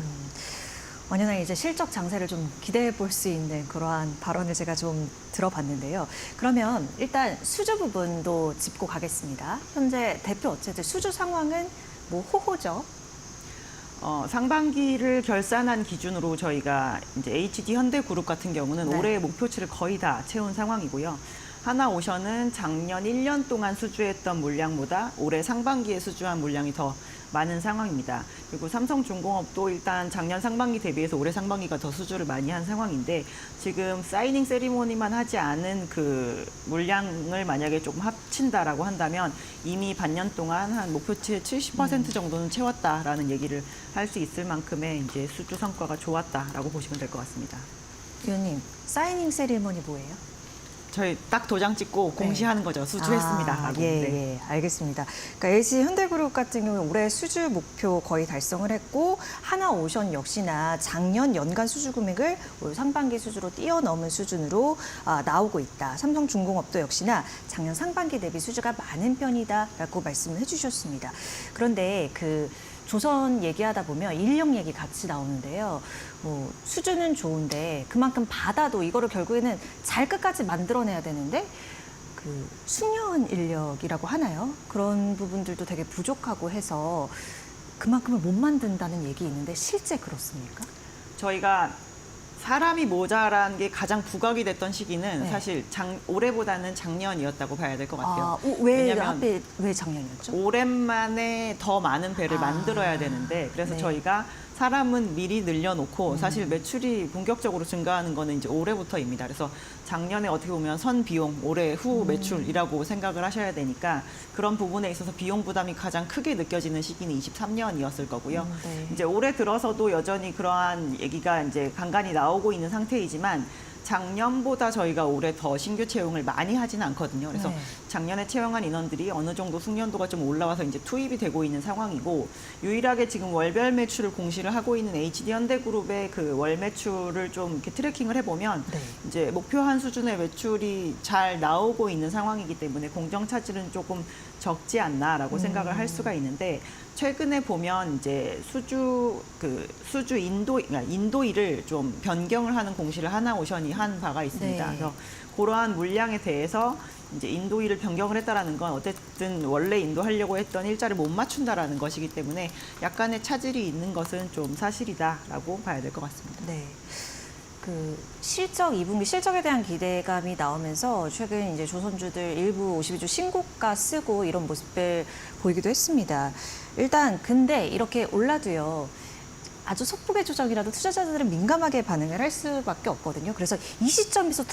원연아 이제 실적 장세를 좀 기대해 볼 수 있는 그러한 발언을 제가 좀 들어봤는데요. 그러면 일단 수주 부분도 짚고 가겠습니다. 현재 대표 업체들 수주 상황은 뭐 호호죠? 상반기를 결산한 기준으로 저희가 이제 HD 현대그룹 같은 경우는 네. 올해의 목표치를 거의 다 채운 상황이고요. 하나오션은 작년 1년 동안 수주했던 물량보다 올해 상반기에 수주한 물량이 더 많은 상황입니다. 그리고 삼성중공업도 일단 작년 상반기 대비해서 올해 상반기가 더 수주를 많이 한 상황인데 지금 사이닝 세리머니만 하지 않은 그 물량을 만약에 조금 합친다라고 한다면 이미 반년 동안 한 목표치의 70% 정도는 채웠다라는 얘기를 할 수 있을 만큼의 이제 수주 성과가 좋았다라고 보시면 될 것 같습니다. 위원님 사이닝 세리머니 뭐예요? 저희 딱 도장 찍고 공시하는 거죠. 수주했습니다라고. 네. 예, 알겠습니다. 그러니까 LG 현대그룹 같은 경우는 올해 수주 목표 거의 달성을 했고 하나오션 역시나 작년 연간 수주 금액을 올 상반기 수주로 뛰어넘은 수준으로 나오고 있다. 삼성중공업도 역시나 작년 상반기 대비 수주가 많은 편이다라고 말씀을 해주셨습니다. 그런데 그 조선 얘기하다 보면 인력 얘기 같이 나오는데요. 뭐 수주는 좋은데 그만큼 받아도 이거를 결국에는 잘 끝까지 만들어내야 되는데 그 숙련 인력이라고 하나요? 그런 부분들도 되게 부족하고 해서 그만큼을 못 만든다는 얘기 있는데 실제 그렇습니까? 저희가 사람이 모자란 게 가장 부각이 됐던 시기는 네. 사실 올해보다는 작년이었다고 봐야 될 것 같아요. 왜 왜냐면 하필 왜 작년이었죠? 오랜만에 더 많은 배를 만들어야 되는데 그래서 네. 저희가 사람은 미리 늘려놓고 사실 매출이 본격적으로 증가하는 거는 이제 올해부터입니다. 그래서 작년에 어떻게 보면 선 비용, 올해 후 매출이라고 생각을 하셔야 되니까 그런 부분에 있어서 비용 부담이 가장 크게 느껴지는 시기는 23년이었을 거고요. 네. 이제 올해 들어서도 여전히 그러한 얘기가 이제 간간히 나오고 있는 상태이지만 작년보다 저희가 올해 더 신규 채용을 많이 하지는 않거든요. 그래서 네. 작년에 채용한 인원들이 어느 정도 숙련도가 좀 올라와서 이제 투입이 되고 있는 상황이고 유일하게 지금 월별 매출을 공시를 하고 있는 HD 현대그룹의 그 월 매출을 좀 이렇게 트래킹을 해보면 네. 이제 목표한 수준의 매출이 잘 나오고 있는 상황이기 때문에 공정 차질은 조금 적지 않나라고 생각을 할 수가 있는데 최근에 보면 이제 수주 인도일을 좀 변경을 하는 공시를 하나오션이 한 바가 있습니다. 네. 그래서 그러한 물량에 대해서 이제 인도일을 변경을 했다라는 건 어쨌든 원래 인도하려고 했던 일자를 못 맞춘다라는 것이기 때문에 약간의 차질이 있는 것은 좀 사실이다라고 봐야 될 것 같습니다. 네. 그 실적 2분기 실적에 대한 기대감이 나오면서 최근 이제 조선주들 일부 52주 신고가 쓰고 이런 모습을 보이기도 했습니다. 일단 근데 이렇게 올라도요. 아주 속보의 조정이라도 투자자들은 민감하게 반응을 할 수밖에 없거든요. 그래서 이 시점에서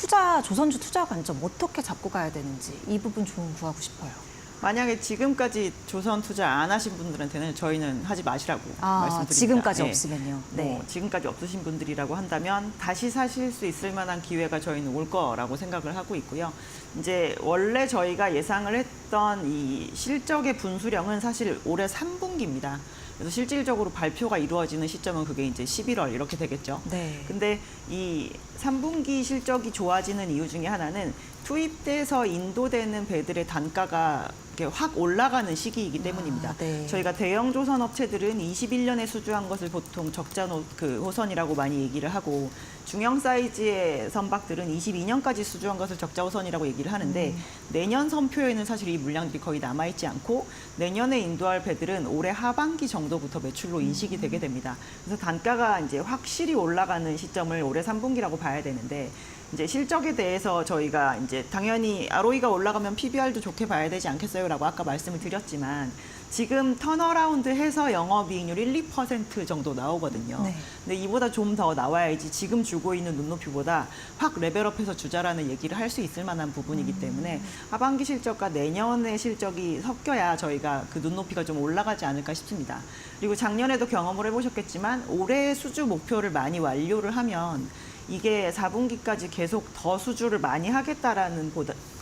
조선주 투자 관점 어떻게 잡고 가야 되는지 이 부분 좀 구하고 싶어요. 만약에 지금까지 조선 투자 안 하신 분들한테는 저희는 하지 마시라고 말씀드립니다. 지금까지 네. 없으면요. 뭐 지금까지 없으신 분들이라고 한다면 다시 사실 수 있을 만한 기회가 저희는 올 거라고 생각을 하고 있고요. 이제 원래 저희가 예상을 했던 이 실적의 분수령은 사실 올해 3분기입니다. 그래서 실질적으로 발표가 이루어지는 시점은 그게 이제 11월 이렇게 되겠죠. 네. 근데 이 3분기 실적이 좋아지는 이유 중에 하나는 투입돼서 인도되는 배들의 단가가 이렇게 확 올라가는 시기이기 때문입니다. 네. 저희가 대형 조선 업체들은 21년에 수주한 것을 보통 적자 호선이라고 많이 얘기를 하고 중형 사이즈의 선박들은 22년까지 수주한 것을 적자 호선이라고 얘기를 하는데 내년 선표에는 사실 이 물량들이 거의 남아있지 않고 내년에 인도할 배들은 올해 하반기 정도부터 매출로 인식이 되게 됩니다. 그래서 단가가 이제 확실히 올라가는 시점을 올해 3분기라고 봐야 되는데 이제 실적에 대해서 저희가 이제 당연히 ROE가 올라가면 PBR도 좋게 봐야 되지 않겠어요라고 아까 말씀을 드렸지만 지금 턴어라운드 해서 영업이익률 1, 2% 정도 나오거든요. 네. 근데 이보다 좀 더 나와야지 지금 주고 있는 눈높이보다 확 레벨업해서 주자라는 얘기를 할 수 있을 만한 부분이기 때문에 하반기 실적과 내년의 실적이 섞여야 저희가 그 눈높이가 좀 올라가지 않을까 싶습니다. 그리고 작년에도 경험을 해보셨겠지만 올해 수주 목표를 많이 완료를 하면 이게 4분기까지 계속 더 수주를 많이 하겠다라는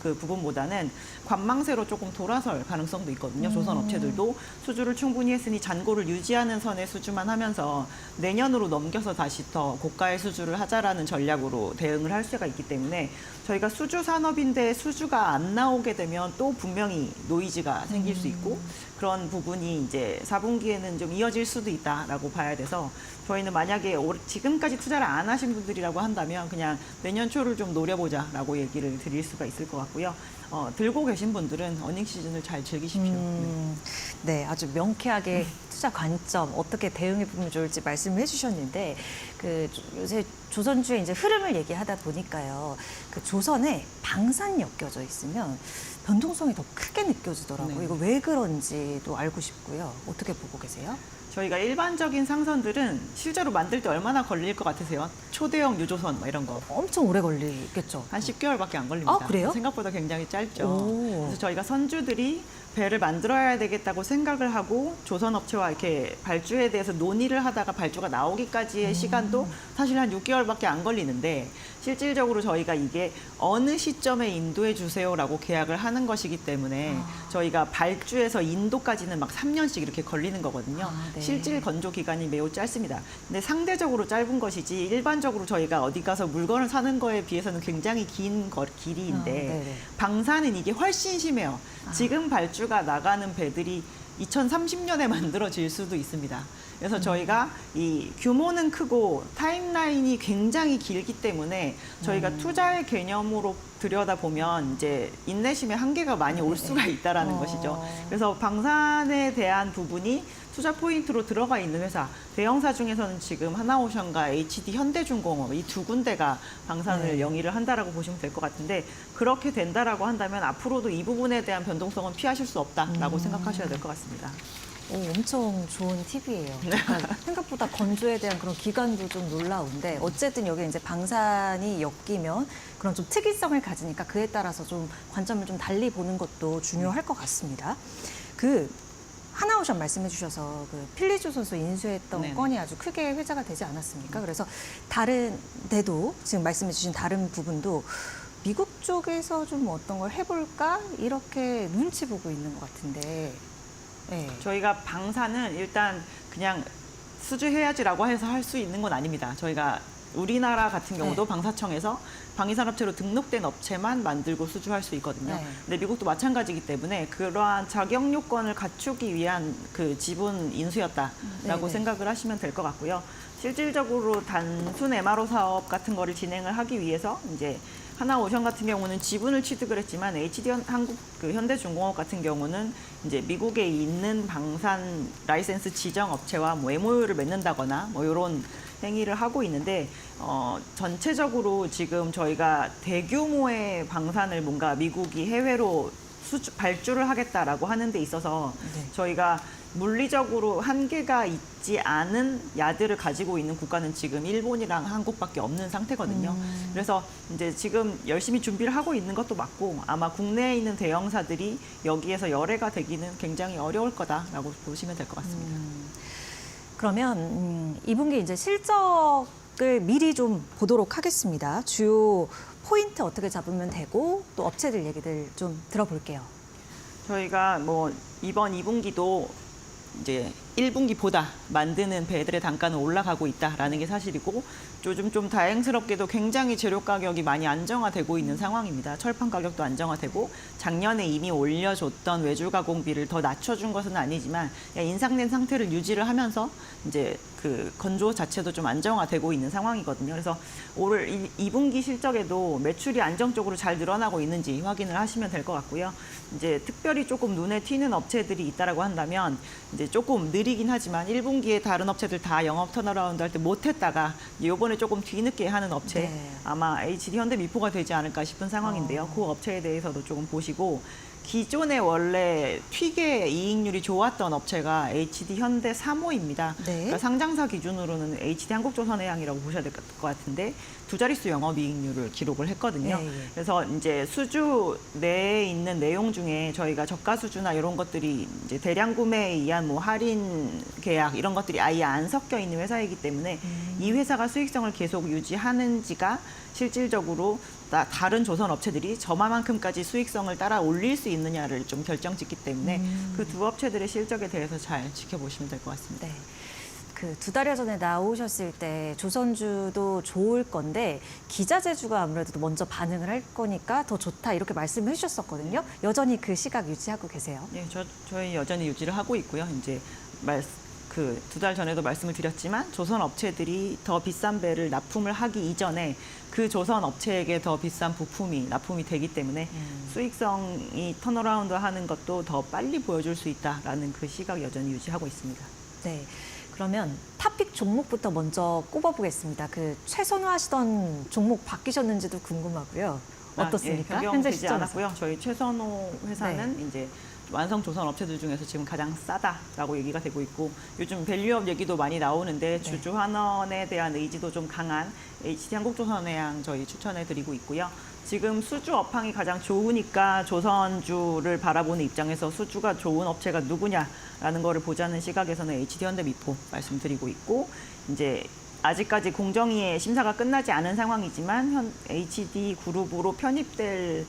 그 부분보다는 관망세로 조금 돌아설 가능성도 있거든요. 조선 업체들도 수주를 충분히 했으니 잔고를 유지하는 선의 수주만 하면서 내년으로 넘겨서 다시 더 고가의 수주를 하자라는 전략으로 대응을 할 수가 있기 때문에 저희가 수주 산업인데 수주가 안 나오게 되면 또 분명히 노이즈가 생길 수 있고 그런 부분이 이제 4분기에는 좀 이어질 수도 있다라고 봐야 돼서 저희는 만약에 지금까지 투자를 안 하신 분들이라고 한다면 그냥 내년 초를 좀 노려보자라고 얘기를 드릴 수가 있을 것 같고요. 들고 계신 분들은 어닝 시즌을 잘 즐기십시오. 네, 아주 명쾌하게 투자 관점 어떻게 대응해 보면 좋을지 말씀을 해주셨는데 요새 조선주의 이제 흐름을 얘기하다 보니까요, 그 조선에 방산이 엮여져 있으면 변동성이 더 크게 느껴지더라고요. 네. 이거 왜 그런지도 알고 싶고요. 어떻게 보고 계세요? 저희가 일반적인 상선들은 실제로 만들 때 얼마나 걸릴 것 같으세요? 초대형 유조선 뭐 이런 거. 엄청 오래 걸리겠죠. 한 10개월밖에 안 걸립니다. 아, 그래요? 생각보다 굉장히 짧죠. 오. 그래서 저희가 선주들이 배를 만들어야 되겠다고 생각을 하고 조선업체와 이렇게 발주에 대해서 논의를 하다가 발주가 나오기까지의 시간도 사실 한 6개월밖에 안 걸리는데 실질적으로 저희가 이게 어느 시점에 인도해 주세요라고 계약을 하는 것이기 때문에 저희가 발주에서 인도까지는 막 3년씩 이렇게 걸리는 거거든요. 네. 실질 건조 기간이 매우 짧습니다. 근데 상대적으로 짧은 것이지 일반적으로 저희가 어디 가서 물건을 사는 거에 비해서는 굉장히 긴 길이인데 네네. 방사는 이게 훨씬 심해요. 지금 발주가 나가는 배들이 2030년에 만들어질 수도 있습니다. 그래서 저희가 이 규모는 크고 타임라인이 굉장히 길기 때문에 저희가 투자의 개념으로 들여다보면 이제 인내심의 한계가 많이 올 수가 있다라는 것이죠. 그래서 방산에 대한 부분이 투자 포인트로 들어가 있는 회사, 대형사 중에서는 지금 하나오션과 HD 현대중공업 이 두 군데가 방산을 영위를 한다라고 보시면 될 것 같은데 그렇게 된다라고 한다면 앞으로도 이 부분에 대한 변동성은 피하실 수 없다라고 생각하셔야 될 것 같습니다. 엄청 좋은 팁이에요. 그러니까 생각보다 건조에 대한 그런 기간도 좀 놀라운데 어쨌든 여기 이제 방산이 엮이면 그런 좀 특이성을 가지니까 그에 따라서 좀 관점을 좀 달리 보는 것도 중요할 것 같습니다. 하나오션 말씀해 주셔서 필리조 선수 인수했던 네네. 건이 아주 크게 회자가 되지 않았습니까? 그래서 다른 데도 지금 말씀해 주신 다른 부분도 미국 쪽에서 좀 어떤 걸 해볼까 이렇게 눈치 보고 있는 것 같은데 네. 저희가 방산은 일단 그냥 수주해야지라고 해서 할 수 있는 건 아닙니다. 저희가 우리나라 같은 경우도 네. 방사청에서 방위산업체로 등록된 업체만 만들고 수주할 수 있거든요. 네. 근데 미국도 마찬가지이기 때문에 그러한 자격 요건을 갖추기 위한 그 지분 인수였다라고 네네. 생각을 하시면 될 것 같고요. 실질적으로 단순 MRO 사업 같은 거를 진행을 하기 위해서 이제 하나오션 같은 경우는 지분을 취득을 했지만 HD 한국 그 현대중공업 같은 경우는 이제 미국에 있는 방산 라이센스 지정 업체와 뭐 MOU를 맺는다거나 뭐 이런 행위를 하고 있는데 전체적으로 지금 저희가 대규모의 방산을 뭔가 미국이 해외로 발주를 하겠다라고 하는 데 있어서 네. 저희가 물리적으로 한계가 있지 않은 야드를 가지고 있는 국가는 지금 일본이랑 한국밖에 없는 상태거든요. 그래서 이제 지금 열심히 준비를 하고 있는 것도 맞고 아마 국내에 있는 대형사들이 여기에서 열애가 되기는 굉장히 어려울 거다라고 보시면 될 것 같습니다. 그러면 2분기 이제 실적을 미리 좀 보도록 하겠습니다. 주요 포인트 어떻게 잡으면 되고 또 업체들 얘기들 좀 들어볼게요. 저희가 뭐 이번 2분기도 이제 1분기보다 만드는 배들의 단가는 올라가고 있다라는 게 사실이고 요즘 좀 다행스럽게도 굉장히 재료 가격이 많이 안정화되고 있는 상황입니다. 철판 가격도 안정화되고 작년에 이미 올려줬던 외주 가공비를 더 낮춰준 것은 아니지만 인상된 상태를 유지를 하면서 이제 그 건조 자체도 좀 안정화되고 있는 상황이거든요. 그래서 올 2분기 실적에도 매출이 안정적으로 잘 늘어나고 있는지 확인을 하시면 될 것 같고요. 이제 특별히 조금 눈에 튀는 업체들이 있다라고 한다면 이제 조금 느리긴 하지만 1분기에 다른 업체들 다 영업 턴어라운드 할 때 못했다가 이번에 조금 뒤늦게 하는 업체 네. 아마 HD 현대미포가 되지 않을까 싶은 상황인데요. 그 업체에 대해서도 조금 보시고 기존에 원래 튀게 이익률이 좋았던 업체가 HD 현대 3호입니다. 네. 그러니까 상장사 기준으로는 HD 한국조선해양이라고 보셔야 될 것 같은데 두 자릿수 영업이익률을 기록을 했거든요. 예, 예. 그래서 이제 수주 내에 있는 내용 중에 저희가 저가 수주나 이런 것들이 이제 대량 구매에 의한 뭐 할인 계약 이런 것들이 아예 안 섞여 있는 회사이기 때문에 이 회사가 수익성을 계속 유지하는지가 실질적으로 다른 조선 업체들이 저만큼까지 수익성을 따라 올릴 수 있느냐를 좀 결정짓기 때문에 그 두 업체들의 실적에 대해서 잘 지켜보시면 될 것 같습니다. 네. 그 2달여 전에 나오셨을 때 조선주도 좋을 건데 기자재주가 아무래도 먼저 반응을 할 거니까 더 좋다 이렇게 말씀을 해주셨었거든요. 여전히 그 시각 유지하고 계세요? 네, 저희 여전히 유지를 하고 있고요. 이제 그 2달 전에도 말씀을 드렸지만 조선 업체들이 더 비싼 배를 납품을 하기 이전에 그 조선 업체에게 더 비싼 부품이 납품이 되기 때문에 수익성이 턴어라운드 하는 것도 더 빨리 보여줄 수 있다라는 그 시각 여전히 유지하고 있습니다. 네. 그러면 탑픽 종목부터 먼저 꼽아보겠습니다. 그 최선호하시던 종목 바뀌셨는지도 궁금하고요. 어떻습니까? 현재 변경되지 시점에서. 않았고요. 저희 최선호 회사는 이제 완성 조선 업체들 중에서 지금 가장 싸다라고 얘기가 되고 있고 요즘 밸류업 얘기도 많이 나오는데 주주 환원에 대한 의지도 좀 강한 HD 한국조선해양 저희 추천해드리고 있고요. 지금 수주 업황이 가장 좋으니까 조선주를 바라보는 입장에서 수주가 좋은 업체가 누구냐라는 거를 보자는 시각에서는 HD 현대미포 말씀드리고 있고 이제 아직까지 공정위의 심사가 끝나지 않은 상황이지만 HD 그룹으로 편입될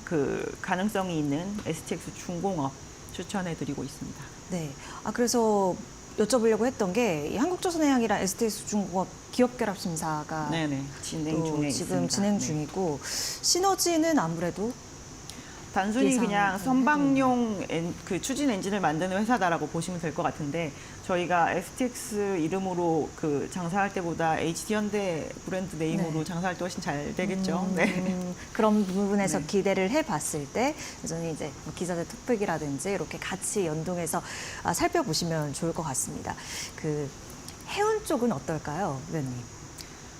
그 가능성이 있는 STX 중공업 추천해드리고 있습니다. 네. 그래서 여쭤보려고 했던 게 이 한국조선해양이랑 STX 중공업 기업 결합 심사가 네네 진행 또 중에 지금 있습니다. 진행 네. 중이고 시너지는 아무래도 단순히 예상을 그냥 선박용 그 추진 엔진을 만드는 회사다라고 보시면 될 것 같은데 저희가 STX 이름으로 그 장사할 때보다 HD 현대 브랜드 네임으로 장사할 때 훨씬 잘 되겠죠. 네. 그런 부분에서 네. 기대를 해봤을 때 여전히 이제 뭐 기자재 톡백이라든지 이렇게 같이 연동해서 살펴보시면 좋을 것 같습니다. 그 해운 쪽은 어떨까요, 위원님?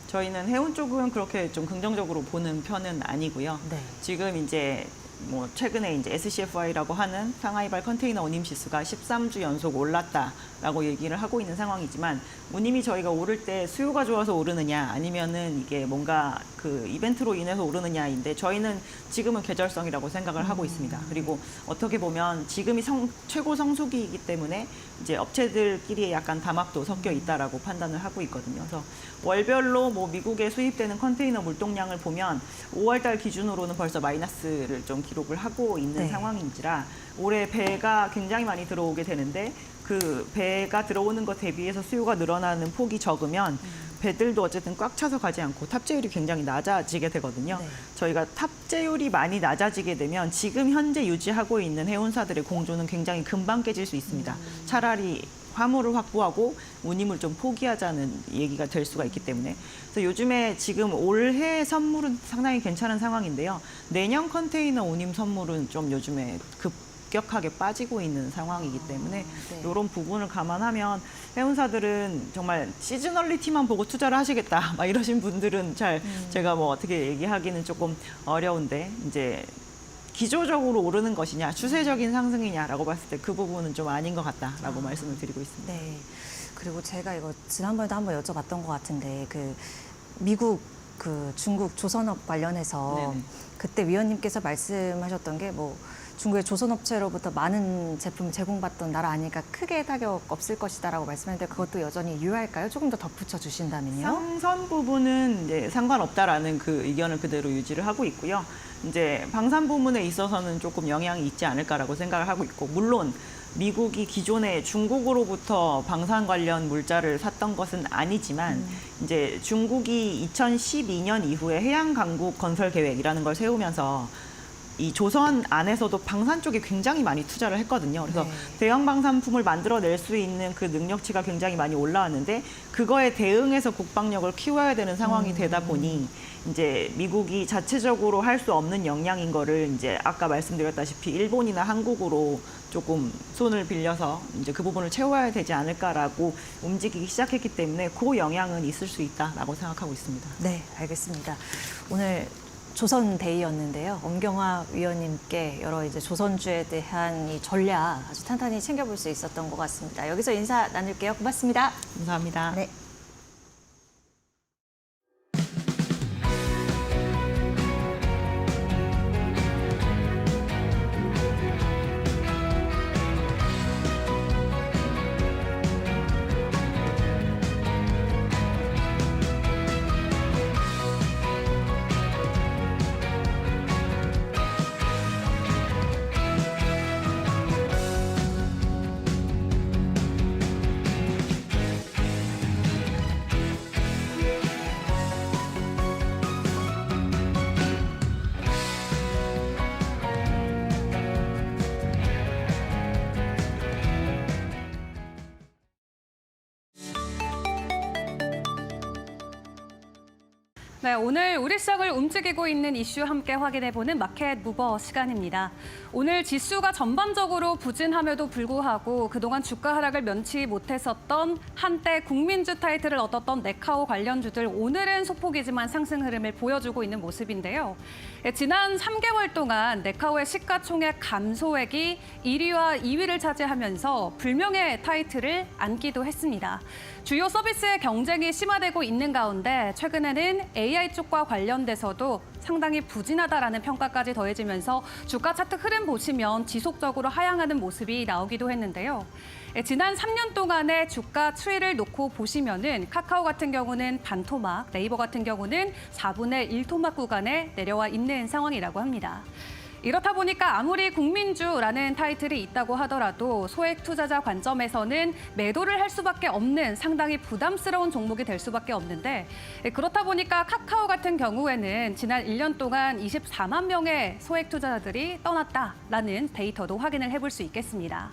저희는 해운 쪽은 그렇게 좀 긍정적으로 보는 편은 아니고요. 네. 지금 이제 뭐 최근에 이제 SCFI라고 하는 상하이발 컨테이너 운임 지수가 13주 연속 올랐다라고 얘기를 하고 있는 상황이지만 운임이 저희가 오를 때 수요가 좋아서 오르느냐 아니면은 이게 뭔가 그 이벤트로 인해서 오르느냐인데 저희는 지금은 계절성이라고 생각을 하고 있습니다. 그리고 어떻게 보면 지금이 최고 성수기이기 때문에 이제 업체들끼리 약간 담합도 섞여 있다라고 판단을 하고 있거든요. 그래서 월별로 뭐 미국에 수입되는 컨테이너 물동량을 보면 5월달 기준으로는 벌써 마이너스를 좀 기록을 하고 있는 네. 상황인지라 올해 배가 굉장히 많이 들어오게 되는데 그 배가 들어오는 것 대비해서 수요가 늘어나는 폭이 적으면 배들도 어쨌든 꽉 차서 가지 않고 탑재율이 굉장히 낮아지게 되거든요. 네. 저희가 탑재율이 많이 낮아지게 되면 지금 현재 유지하고 있는 해운사들의 공조는 굉장히 금방 깨질 수 있습니다. 차라리 화물을 확보하고 운임을 좀 포기하자는 얘기가 될 수가 있기 때문에 그래서 요즘에 지금 올해 선물은 상당히 괜찮은 상황인데요. 내년 컨테이너 운임 선물은 좀 요즘에 급격하게 빠지고 있는 상황이기 때문에 네. 이런 부분을 감안하면 해운사들은 정말 시즈널리티만 보고 투자를 하시겠다 막 이러신 분들은 잘 제가 뭐 어떻게 얘기하기는 조금 어려운데 이제 기조적으로 오르는 것이냐 추세적인 상승이냐라고 봤을 때 그 부분은 좀 아닌 것 같다라고 말씀을 드리고 있습니다. 네. 그리고 제가 이거 지난번에도 한번 여쭤봤던 것 같은데 그 미국 그 중국 조선업 관련해서 네네. 그때 위원님께서 말씀하셨던 게 뭐 중국의 조선업체로부터 많은 제품을 제공받던 나라 아니니까 크게 타격 없을 것이다라고 말씀했는데 그것도 여전히 유효할까요? 조금 더 덧붙여 주신다면요. 상선 부분은 이제 상관없다라는 그 의견을 그대로 유지를 하고 있고요. 이제 방산 부문에 있어서는 조금 영향이 있지 않을까라고 생각을 하고 있고 물론 미국이 기존에 중국으로부터 방산 관련 물자를 샀던 것은 아니지만 이제 중국이 2012년 이후에 해양 강국 건설 계획이라는 걸 세우면서 이 조선 안에서도 방산 쪽에 굉장히 많이 투자를 했거든요. 그래서 네. 대형 방산품을 만들어낼 수 있는 그 능력치가 굉장히 많이 올라왔는데 그거에 대응해서 국방력을 키워야 되는 상황이 되다 보니 이제 미국이 자체적으로 할 수 없는 역량인 거를 이제 아까 말씀드렸다시피 일본이나 한국으로 조금 손을 빌려서 이제 그 부분을 채워야 되지 않을까라고 움직이기 시작했기 때문에 그 영향은 있을 수 있다라고 생각하고 있습니다. 네, 알겠습니다. 오늘 조선데이였는데요. 엄경화 위원님께 여러 이제 조선주에 대한 이 전략 아주 탄탄히 챙겨볼 수 있었던 것 같습니다. 여기서 인사 나눌게요. 고맙습니다. 감사합니다. 네. 네, 오늘 우리 시장을 움직이고 있는 이슈 함께 확인해보는 마켓 무버 시간입니다. 오늘 지수가 전반적으로 부진함에도 불구하고 그동안 주가 하락을 면치 못했었던 한때 국민주 타이틀을 얻었던 네카오 관련주들 오늘은 소폭이지만 상승 흐름을 보여주고 있는 모습인데요. 지난 3개월 동안 네카오의 시가총액 감소액이 1위와 2위를 차지하면서 불명예 타이틀을 안기도 했습니다. 주요 서비스의 경쟁이 심화되고 있는 가운데 최근에는 AI 쪽과 관련돼서도 상당히 부진하다라는 평가까지 더해지면서 주가 차트 흐름 보시면 지속적으로 하향하는 모습이 나오기도 했는데요. 지난 3년 동안의 주가 추이를 놓고 보시면은 카카오 같은 경우는 반토막, 네이버 같은 경우는 4분의 1토막 구간에 내려와 있는 상황이라고 합니다. 이렇다 보니까 아무리 국민주라는 타이틀이 있다고 하더라도 소액 투자자 관점에서는 매도를 할 수밖에 없는 상당히 부담스러운 종목이 될 수밖에 없는데 그렇다 보니까 카카오 같은 경우에는 지난 1년 동안 24만 명의 소액 투자자들이 떠났다라는 데이터도 확인을 해볼 수 있겠습니다.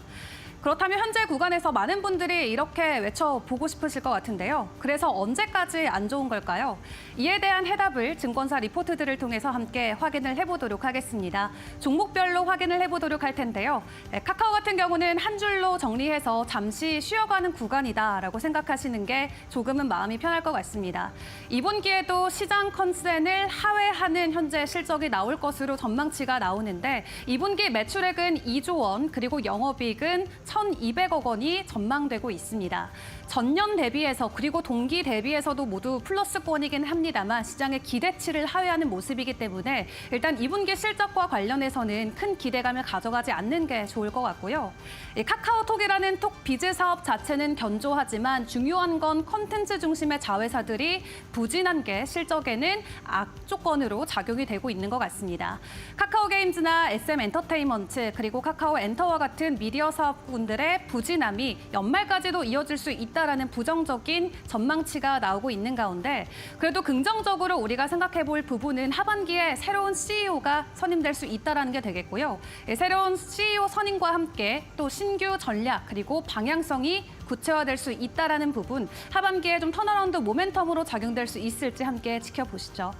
그렇다면 현재 구간에서 많은 분들이 이렇게 외쳐보고 싶으실 것 같은데요. 그래서 언제까지 안 좋은 걸까요? 이에 대한 해답을 증권사 리포트들을 통해서 함께 확인을 해보도록 하겠습니다. 종목별로 확인을 해보도록 할 텐데요. 카카오 같은 경우는 한 줄로 정리해서 잠시 쉬어가는 구간이다라고 생각하시는 게 조금은 마음이 편할 것 같습니다. 이번 기에도 시장 컨센을 하회하는 현재 실적이 나올 것으로 전망치가 나오는데 이번 기 매출액은 2조 원 그리고 영업이익은 1,200억 원이 전망되고 있습니다. 전년 대비해서 그리고 동기 대비해서도 모두 플러스권이긴 합니다만 시장의 기대치를 하회하는 모습이기 때문에 일단 2분기 실적과 관련해서는 큰 기대감을 가져가지 않는 게 좋을 것 같고요. 이 카카오톡이라는 톡 비즈 사업 자체는 견조하지만 중요한 건 콘텐츠 중심의 자회사들이 부진한 게 실적에는 악조건으로 작용이 되고 있는 것 같습니다. 카카오 게임즈나 SM 엔터테인먼트 그리고 카카오 엔터와 같은 미디어 사업군 기업분들의 부진함이 연말까지도 이어질 수 있다라는 부정적인 전망치가 나오고 있는 가운데 그래도 긍정적으로 우리가 생각해 볼 부분은 하반기에 새로운 CEO가 선임될 수 있다라는 게 되겠고요. 새로운 CEO 선임과 함께 또 신규 전략 그리고 방향성이 구체화될 수 있다라는 부분, 하반기에 좀 턴어라운드 모멘텀으로 작용될 수 있을지 함께 지켜보시죠.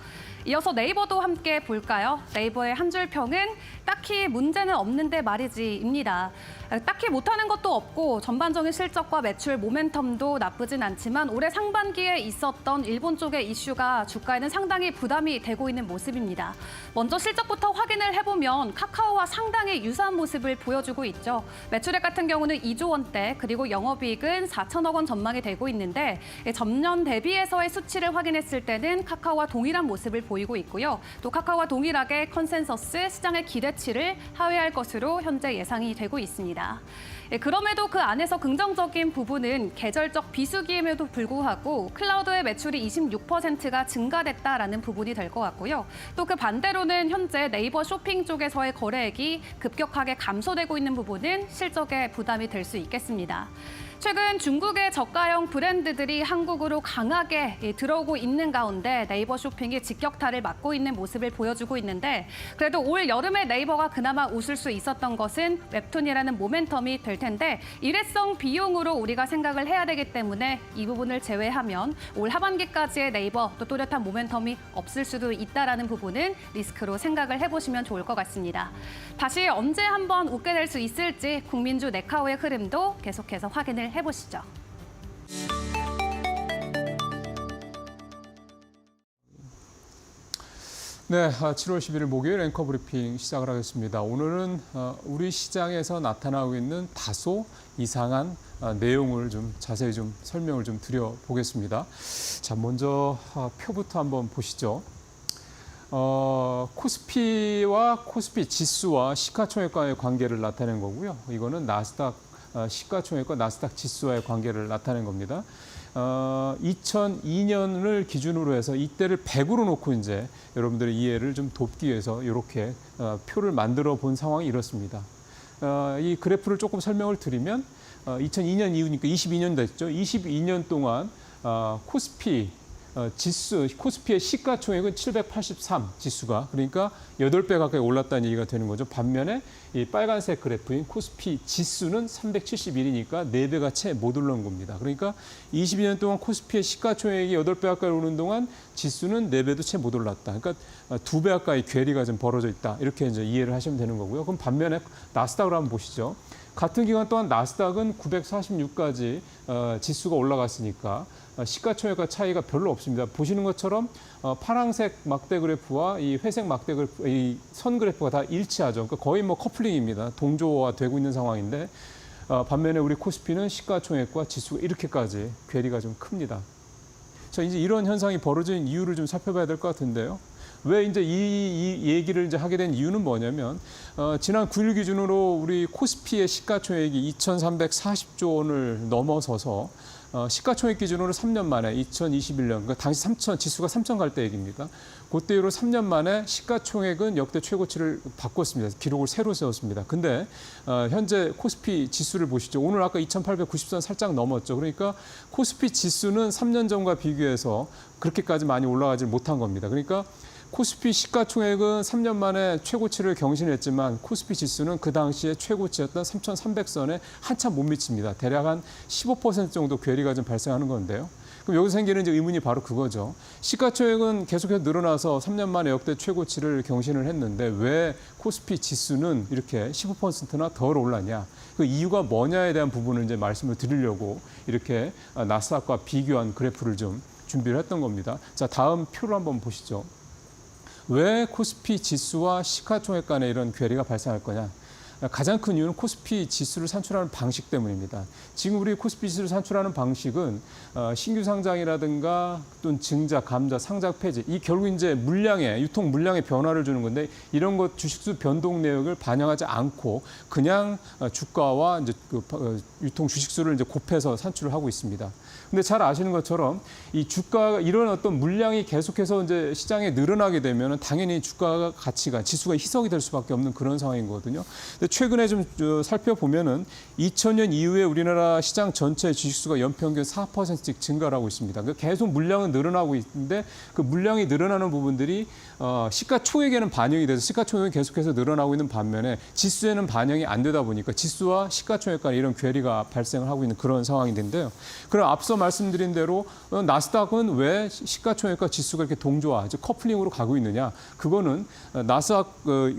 이어서 네이버도 함께 볼까요? 네이버의 한 줄 평은 딱히 문제는 없는데 말이지입니다. 딱히 못하는 것도 없고 전반적인 실적과 매출 모멘텀도 나쁘진 않지만 올해 상반기에 있었던 일본 쪽의 이슈가 주가에는 상당히 부담이 되고 있는 모습입니다. 먼저 실적부터 확인을 해보면 카카오와 상당히 유사한 모습을 보여주고 있죠. 매출액 같은 경우는 2조 원대 그리고 영업이익은 4천억 원 전망이 되고 있는데 전년 대비해서의 수치를 확인했을 때는 카카오와 동일한 모습을 보이고 있고요. 또 카카오와 동일하게 컨센서스 시장의 기대치를 하회할 것으로 현재 예상이 되고 있습니다. 그럼에도 그 안에서 긍정적인 부분은 계절적 비수기임에도 불구하고 클라우드의 매출이 26%가 증가됐다라는 부분이 될 것 같고요. 또 그 반대로는 현재 네이버 쇼핑 쪽에서의 거래액이 급격하게 감소되고 있는 부분은 실적에 부담이 될 수 있겠습니다. 최근 중국의 저가형 브랜드들이 한국으로 강하게 들어오고 있는 가운데 네이버 쇼핑이 직격탄을 맞고 있는 모습을 보여주고 있는데 그래도 올 여름에 네이버가 그나마 웃을 수 있었던 것은 웹툰이라는 모멘텀이 될 텐데 일회성 비용으로 우리가 생각을 해야 되기 때문에 이 부분을 제외하면 올 하반기까지의 네이버 또 또렷한 모멘텀이 없을 수도 있다라는 부분은 리스크로 생각을 해보시면 좋을 것 같습니다. 다시 언제 한번 웃게 될 수 있을지 국민주 네카오의 흐름도 계속해서 확인을 해보시죠. 네, 7월 11일 목요일 앵커 브리핑 시작을 하겠습니다. 오늘은 우리 시장에서 나타나고 있는 다소 이상한 내용을 좀 자세히 좀 설명을 좀 드려보겠습니다. 자, 먼저 표부터 한번 보시죠. 코스피와 코스피 지수와 시가총액과의 관계를 나타낸 거고요. 이거는 나스닥 시가총액과 나스닥 지수와의 관계를 나타낸 겁니다. 2002년을 기준으로 해서 이때를 100으로 놓고 이제 여러분들의 이해를 좀 돕기 위해서 이렇게 표를 만들어 본 상황이 이렇습니다. 이 그래프를 조금 설명을 드리면 2002년 이후니까 22년 됐죠. 22년 동안 코스피 지수, 코스피의 시가총액은 783 지수가 그러니까 8배 가까이 올랐다는 얘기가 되는 거죠. 반면에 이 빨간색 그래프인 코스피 지수는 371이니까 4배가 채 못 오른 겁니다. 그러니까 22년 동안 코스피의 시가총액이 8배 가까이 오르는 동안 지수는 4배도 채 못 올랐다. 그러니까 2배 가까이 괴리가 좀 벌어져 있다. 이렇게 이제 이해를 하시면 되는 거고요. 그럼 반면에 나스닥을 한번 보시죠. 같은 기간 동안 나스닥은 946까지 지수가 올라갔으니까 시가총액과 차이가 별로 없습니다. 보시는 것처럼 파란색 막대 그래프와 이 회색 막대 그래프, 이 선 그래프가 다 일치하죠. 그러니까 거의 뭐 커플링입니다. 동조화되고 있는 상황인데 반면에 우리 코스피는 시가총액과 지수가 이렇게까지 괴리가 좀 큽니다. 자, 이제 이런 현상이 벌어진 이유를 좀 살펴봐야 될 것 같은데요. 왜 이제 이 얘기를 이제 하게 된 이유는 뭐냐면 지난 9일 기준으로 우리 코스피의 시가총액이 2,340조 원을 넘어서서 시가총액 기준으로 3년 만에 2021년 그러니까 당시 지수가 3천 갈 때 얘기입니다. 그때 이후로 3년 만에 시가총액은 역대 최고치를 바꿨습니다. 기록을 새로 세웠습니다. 근데 현재 코스피 지수를 보시죠. 오늘 아까 2,890선 살짝 넘었죠. 그러니까 코스피 지수는 3년 전과 비교해서 그렇게까지 많이 올라가지 못한 겁니다. 그러니까 코스피 시가총액은 3년 만에 최고치를 경신했지만 코스피 지수는 그 당시에 최고치였던 3,300선에 한참 못 미칩니다. 대략 한 15% 정도 괴리가 좀 발생하는 건데요. 그럼 여기서 생기는 이제 의문이 바로 그거죠. 시가총액은 계속해서 늘어나서 3년 만에 역대 최고치를 경신을 했는데 왜 코스피 지수는 이렇게 15%나 덜 올랐냐? 그 이유가 뭐냐에 대한 부분을 이제 말씀을 드리려고 이렇게 나스닥과 비교한 그래프를 좀 준비를 했던 겁니다. 자, 다음 표를 한번 보시죠. 왜 코스피 지수와 시가총액 간에 이런 괴리가 발생할 거냐? 가장 큰 이유는 코스피 지수를 산출하는 방식 때문입니다. 지금 우리 코스피 지수를 산출하는 방식은 신규 상장이라든가 또는 증자, 감자, 상장 폐지 이 결국 이제 물량의 유통 물량의 변화를 주는 건데 이런 것 주식수 변동 내역을 반영하지 않고 그냥 주가와 이제 유통 주식수를 이제 곱해서 산출을 하고 있습니다. 근데 잘 아시는 것처럼 이 주가가 이런 어떤 물량이 계속해서 이제 시장에 늘어나게 되면 당연히 주가 가치가 지수가 희석이 될 수밖에 없는 그런 상황인 거거든요. 근데 최근에 좀 살펴보면은 2000년 이후에 우리나라 시장 전체 주식수가 연평균 4%씩 증가를 하고 있습니다. 그러니까 계속 물량은 늘어나고 있는데 그 물량이 늘어나는 부분들이 시가총액에는 반영이 돼서 시가총액이 계속해서 늘어나고 있는 반면에 지수에는 반영이 안 되다 보니까 지수와 시가총액 간에 이런 괴리가 발생을 하고 있는 그런 상황인데요. 그럼 앞서 말씀드린 대로 나스닥은 왜 시가총액과 지수가 이렇게 동조화, 즉 커플링으로 가고 있느냐? 그거는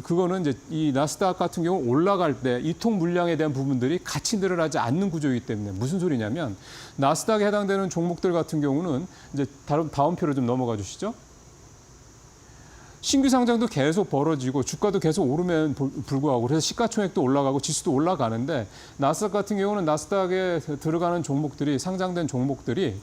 그거는 이제 이 나스닥 같은 경우 올라갈 때 유통 물량에 대한 부분들이 같이 늘어나지 않는 구조이기 때문에 무슨 소리냐면 나스닥에 해당되는 종목들 같은 경우는 이제 다음 표로 좀 넘어가 주시죠. 신규 상장도 계속 벌어지고 주가도 계속 오르면 불구하고 그래서 시가총액도 올라가고 지수도 올라가는데 나스닥 같은 경우는 나스닥에 들어가는 종목들이 상장된 종목들이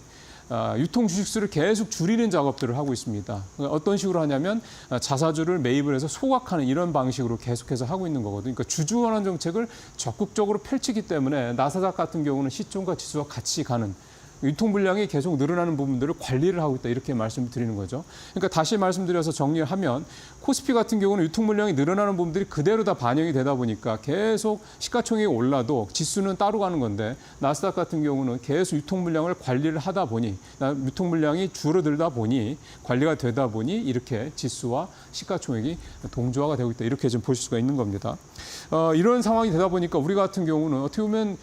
유통 주식수를 계속 줄이는 작업들을 하고 있습니다. 어떤 식으로 하냐면 자사주를 매입을 해서 소각하는 이런 방식으로 계속해서 하고 있는 거거든요. 그러니까 주주환원 정책을 적극적으로 펼치기 때문에 나스닥 같은 경우는 시총과 지수와 같이 가는 유통 물량이 계속 늘어나는 부분들을 관리를 하고 있다 이렇게 말씀을 드리는 거죠. 그러니까 다시 말씀드려서 정리를 하면 코스피 같은 경우는 유통 물량이 늘어나는 부분들이 그대로 다 반영이 되다 보니까 계속 시가총액이 올라도 지수는 따로 가는 건데 나스닥 같은 경우는 계속 유통 물량을 관리를 하다 보니 유통 물량이 줄어들다 보니 관리가 되다 보니 이렇게 지수와 시가총액이 동조화가 되고 있다 이렇게 좀 보실 수가 있는 겁니다. 이런 상황이 되다 보니까 우리 같은 경우는 어떻게 보면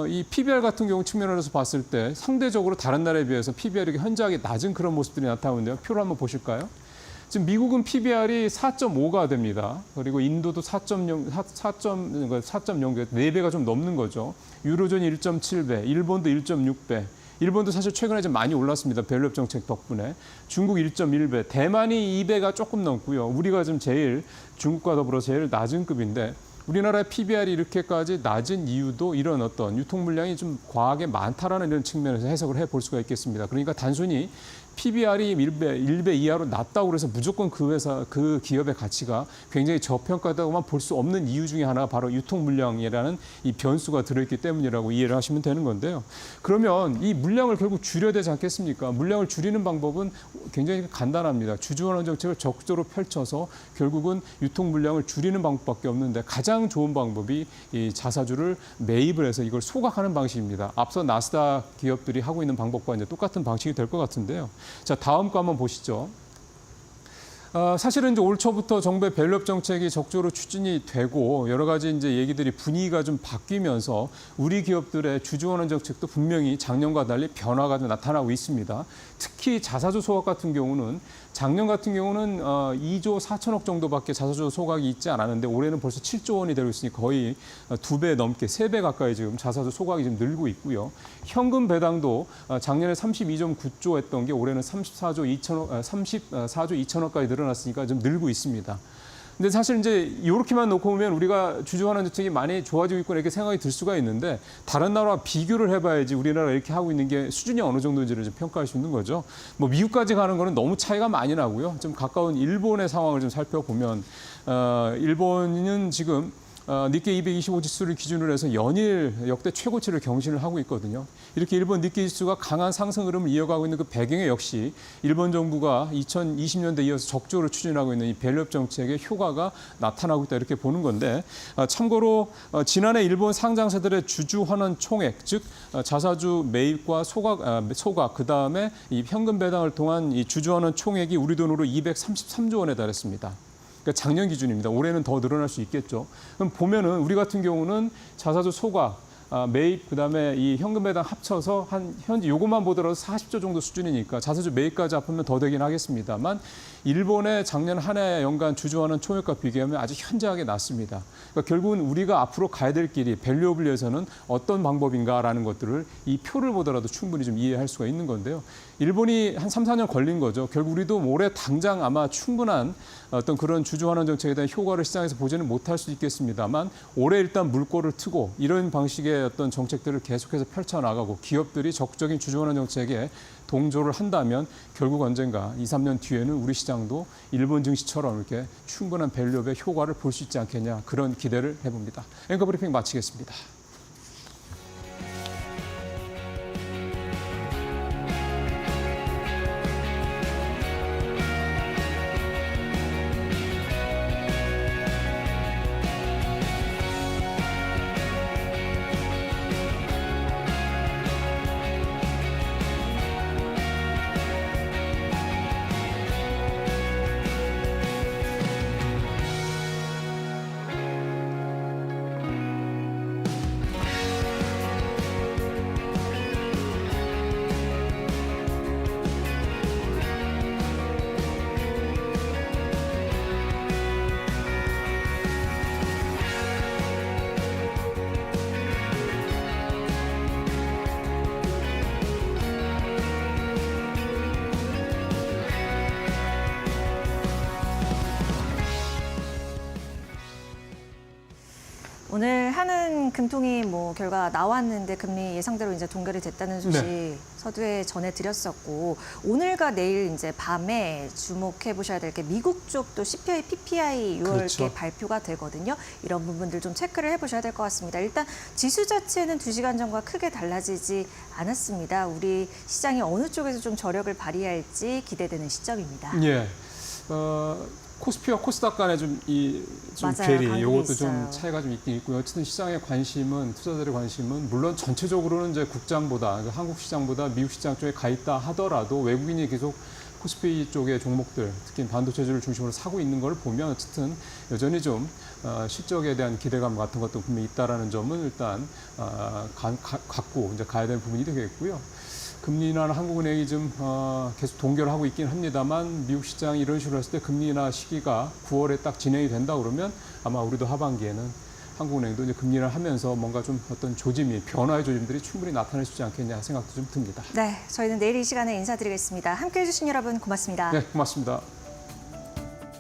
이 PBR 같은 경우 측면에서 봤을 때 상대적으로 다른 나라에 비해서 PBR이 현저하게 낮은 그런 모습들이 나타나는데요. 표를 한번 보실까요? 지금 미국은 PBR이 4.5가 됩니다. 그리고 인도도 4.0, 4.0, 4배가 좀 넘는 거죠. 유로존이 1.7배, 일본도 1.6배. 일본도 사실 최근에 좀 많이 올랐습니다. 밸류업 정책 덕분에. 중국 1.1배, 대만이 2배가 조금 넘고요. 우리가 좀 제일 중국과 더불어 제일 낮은 급인데 우리나라의 PBR이 이렇게까지 낮은 이유도 이런 어떤 유통 물량이 좀 과하게 많다라는 이런 측면에서 해석을 해볼 수가 있겠습니다. 그러니까 단순히 PBR이 1배 이하로 낮다고 해서 무조건 그 기업의 가치가 굉장히 저평가다고만 볼 수 없는 이유 중에 하나가 바로 유통 물량이라는 이 변수가 들어있기 때문이라고 이해를 하시면 되는 건데요. 그러면 이 물량을 결국 줄여야 되지 않겠습니까? 물량을 줄이는 방법은 굉장히 간단합니다. 주주환원 정책을 적극적으로 펼쳐서 결국은 유통 물량을 줄이는 방법밖에 없는데 가장 좋은 방법이 이 자사주를 매입을 해서 이걸 소각하는 방식입니다. 앞서 나스닥 기업들이 하고 있는 방법과 이제 똑같은 방식이 될 것 같은데요. 자, 다음 거 한번 보시죠. 사실은 이제 올 초부터 정부의 밸류업 정책이 적극적으로 추진이 되고 여러 가지 이제 얘기들이 분위기가 좀 바뀌면서 우리 기업들의 주주환원 정책도 분명히 작년과 달리 변화가 좀 나타나고 있습니다. 특히 자사주 소각 같은 경우는 작년 같은 경우는 2조 4천억 정도밖에 자사주 소각이 있지 않았는데 올해는 벌써 7조 원이 되고 있으니 거의 2배 넘게 3배 가까이 지금 자사주 소각이 좀 늘고 있고요. 현금 배당도 작년에 32.9조 했던 게 올해는 34조 2천억까지 늘어났으니까 좀 늘고 있습니다. 근데 사실 이제 이렇게만 놓고 보면 우리가 주주환원 정책이 많이 좋아지고 있구나 이렇게 생각이 들 수가 있는데 다른 나라와 비교를 해봐야지 우리나라가 이렇게 하고 있는 게 수준이 어느 정도인지를 좀 평가할 수 있는 거죠. 뭐 미국까지 가는 거는 너무 차이가 많이 나고요. 좀 가까운 일본의 상황을 좀 살펴보면 일본은 지금 니케이 225 지수를 기준으로 해서 연일 역대 최고치를 경신을 하고 있거든요. 이렇게 일본 니케이 지수가 강한 상승 흐름을 이어가고 있는 그 배경에 역시 일본 정부가 2020년대 이어서 적극적으로 추진하고 있는 이 밸류업 정책의 효과가 나타나고 있다 이렇게 보는 건데 참고로 지난해 일본 상장사들의 주주환원 총액 즉 자사주 매입과 소각 그다음에 이 현금 배당을 통한 이 주주환원 총액이 우리 돈으로 233조 원에 달했습니다. 그러니까 작년 기준입니다. 올해는 더 늘어날 수 있겠죠. 그럼 보면은 우리 같은 경우는 자사주 소각, 매입, 그다음에 이 현금 배당 합쳐서 한 현재 요것만 보더라도 40조 정도 수준이니까 자사주 매입까지 합하면 더 되긴 하겠습니다만 일본의 작년 한 해 연간 주주환원 총액과 비교하면 아주 현저하게 낮습니다. 그러니까 결국은 우리가 앞으로 가야 될 길이 밸류업을 위해서는 어떤 방법인가라는 것들을 이 표를 보더라도 충분히 좀 이해할 수가 있는 건데요. 일본이 한 3, 4년 걸린 거죠. 결국 우리도 올해 당장 아마 충분한 어떤 그런 주주환원 정책에 대한 효과를 시장에서 보지는 못할 수 있겠습니다만 올해 일단 물꼬를 트고 이런 방식의 어떤 정책들을 계속해서 펼쳐나가고 기업들이 적극적인 주주환원 정책에 동조를 한다면 결국 언젠가 2, 3년 뒤에는 우리 시장도 일본 증시처럼 이렇게 충분한 밸류업의 효과를 볼 수 있지 않겠냐 그런 기대를 해봅니다. 앵커 브리핑 마치겠습니다. 오늘 한은 금통위 뭐 결과 나왔는데 금리 예상대로 이제 동결이 됐다는 소식 서두에 전해드렸었고 오늘과 내일 이제 밤에 주목해 보셔야 될 게 미국 쪽도 CPI, PPI 6월께 그렇죠. 발표가 되거든요. 이런 부분들 좀 체크를 해보셔야 될 것 같습니다. 일단 지수 자체는 2시간 전과 크게 달라지지 않았습니다. 우리 시장이 어느 쪽에서 좀 저력을 발휘할지 기대되는 시점입니다. 예. 코스피와 코스닥 간에 좀 맞아요. 괴리, 관계가 이것도 좀 있어요. 차이가 좀 있긴 있고요. 어쨌든 시장의 관심은, 투자자들의 관심은 물론 전체적으로는 이제 국장보다, 그러니까 한국 시장보다 미국 시장 쪽에 가 있다 하더라도 외국인이 계속 코스피 쪽의 종목들, 특히 반도체주를 중심으로 사고 있는 걸 보면 어쨌든 여전히 좀 실적에 대한 기대감 같은 것도 분명히 있다라는 점은 일단 갖고 이제 가야 될 부분이 되겠고요. 금리 인하는 한국은행이 좀 계속 동결하고 있긴 합니다만 미국 시장이 이런 식으로 했을 때 금리 인하 시기가 9월에 딱 진행이 된다 그러면 아마 우리도 하반기에는 한국은행도 이제 금리 인하를 하면서 뭔가 좀 어떤 조짐이, 변화의 조짐들이 충분히 나타날 수 있지 않겠냐 생각도 좀 듭니다. 네, 저희는 내일 이 시간에 인사드리겠습니다. 함께해 주신 여러분 고맙습니다. 네, 고맙습니다.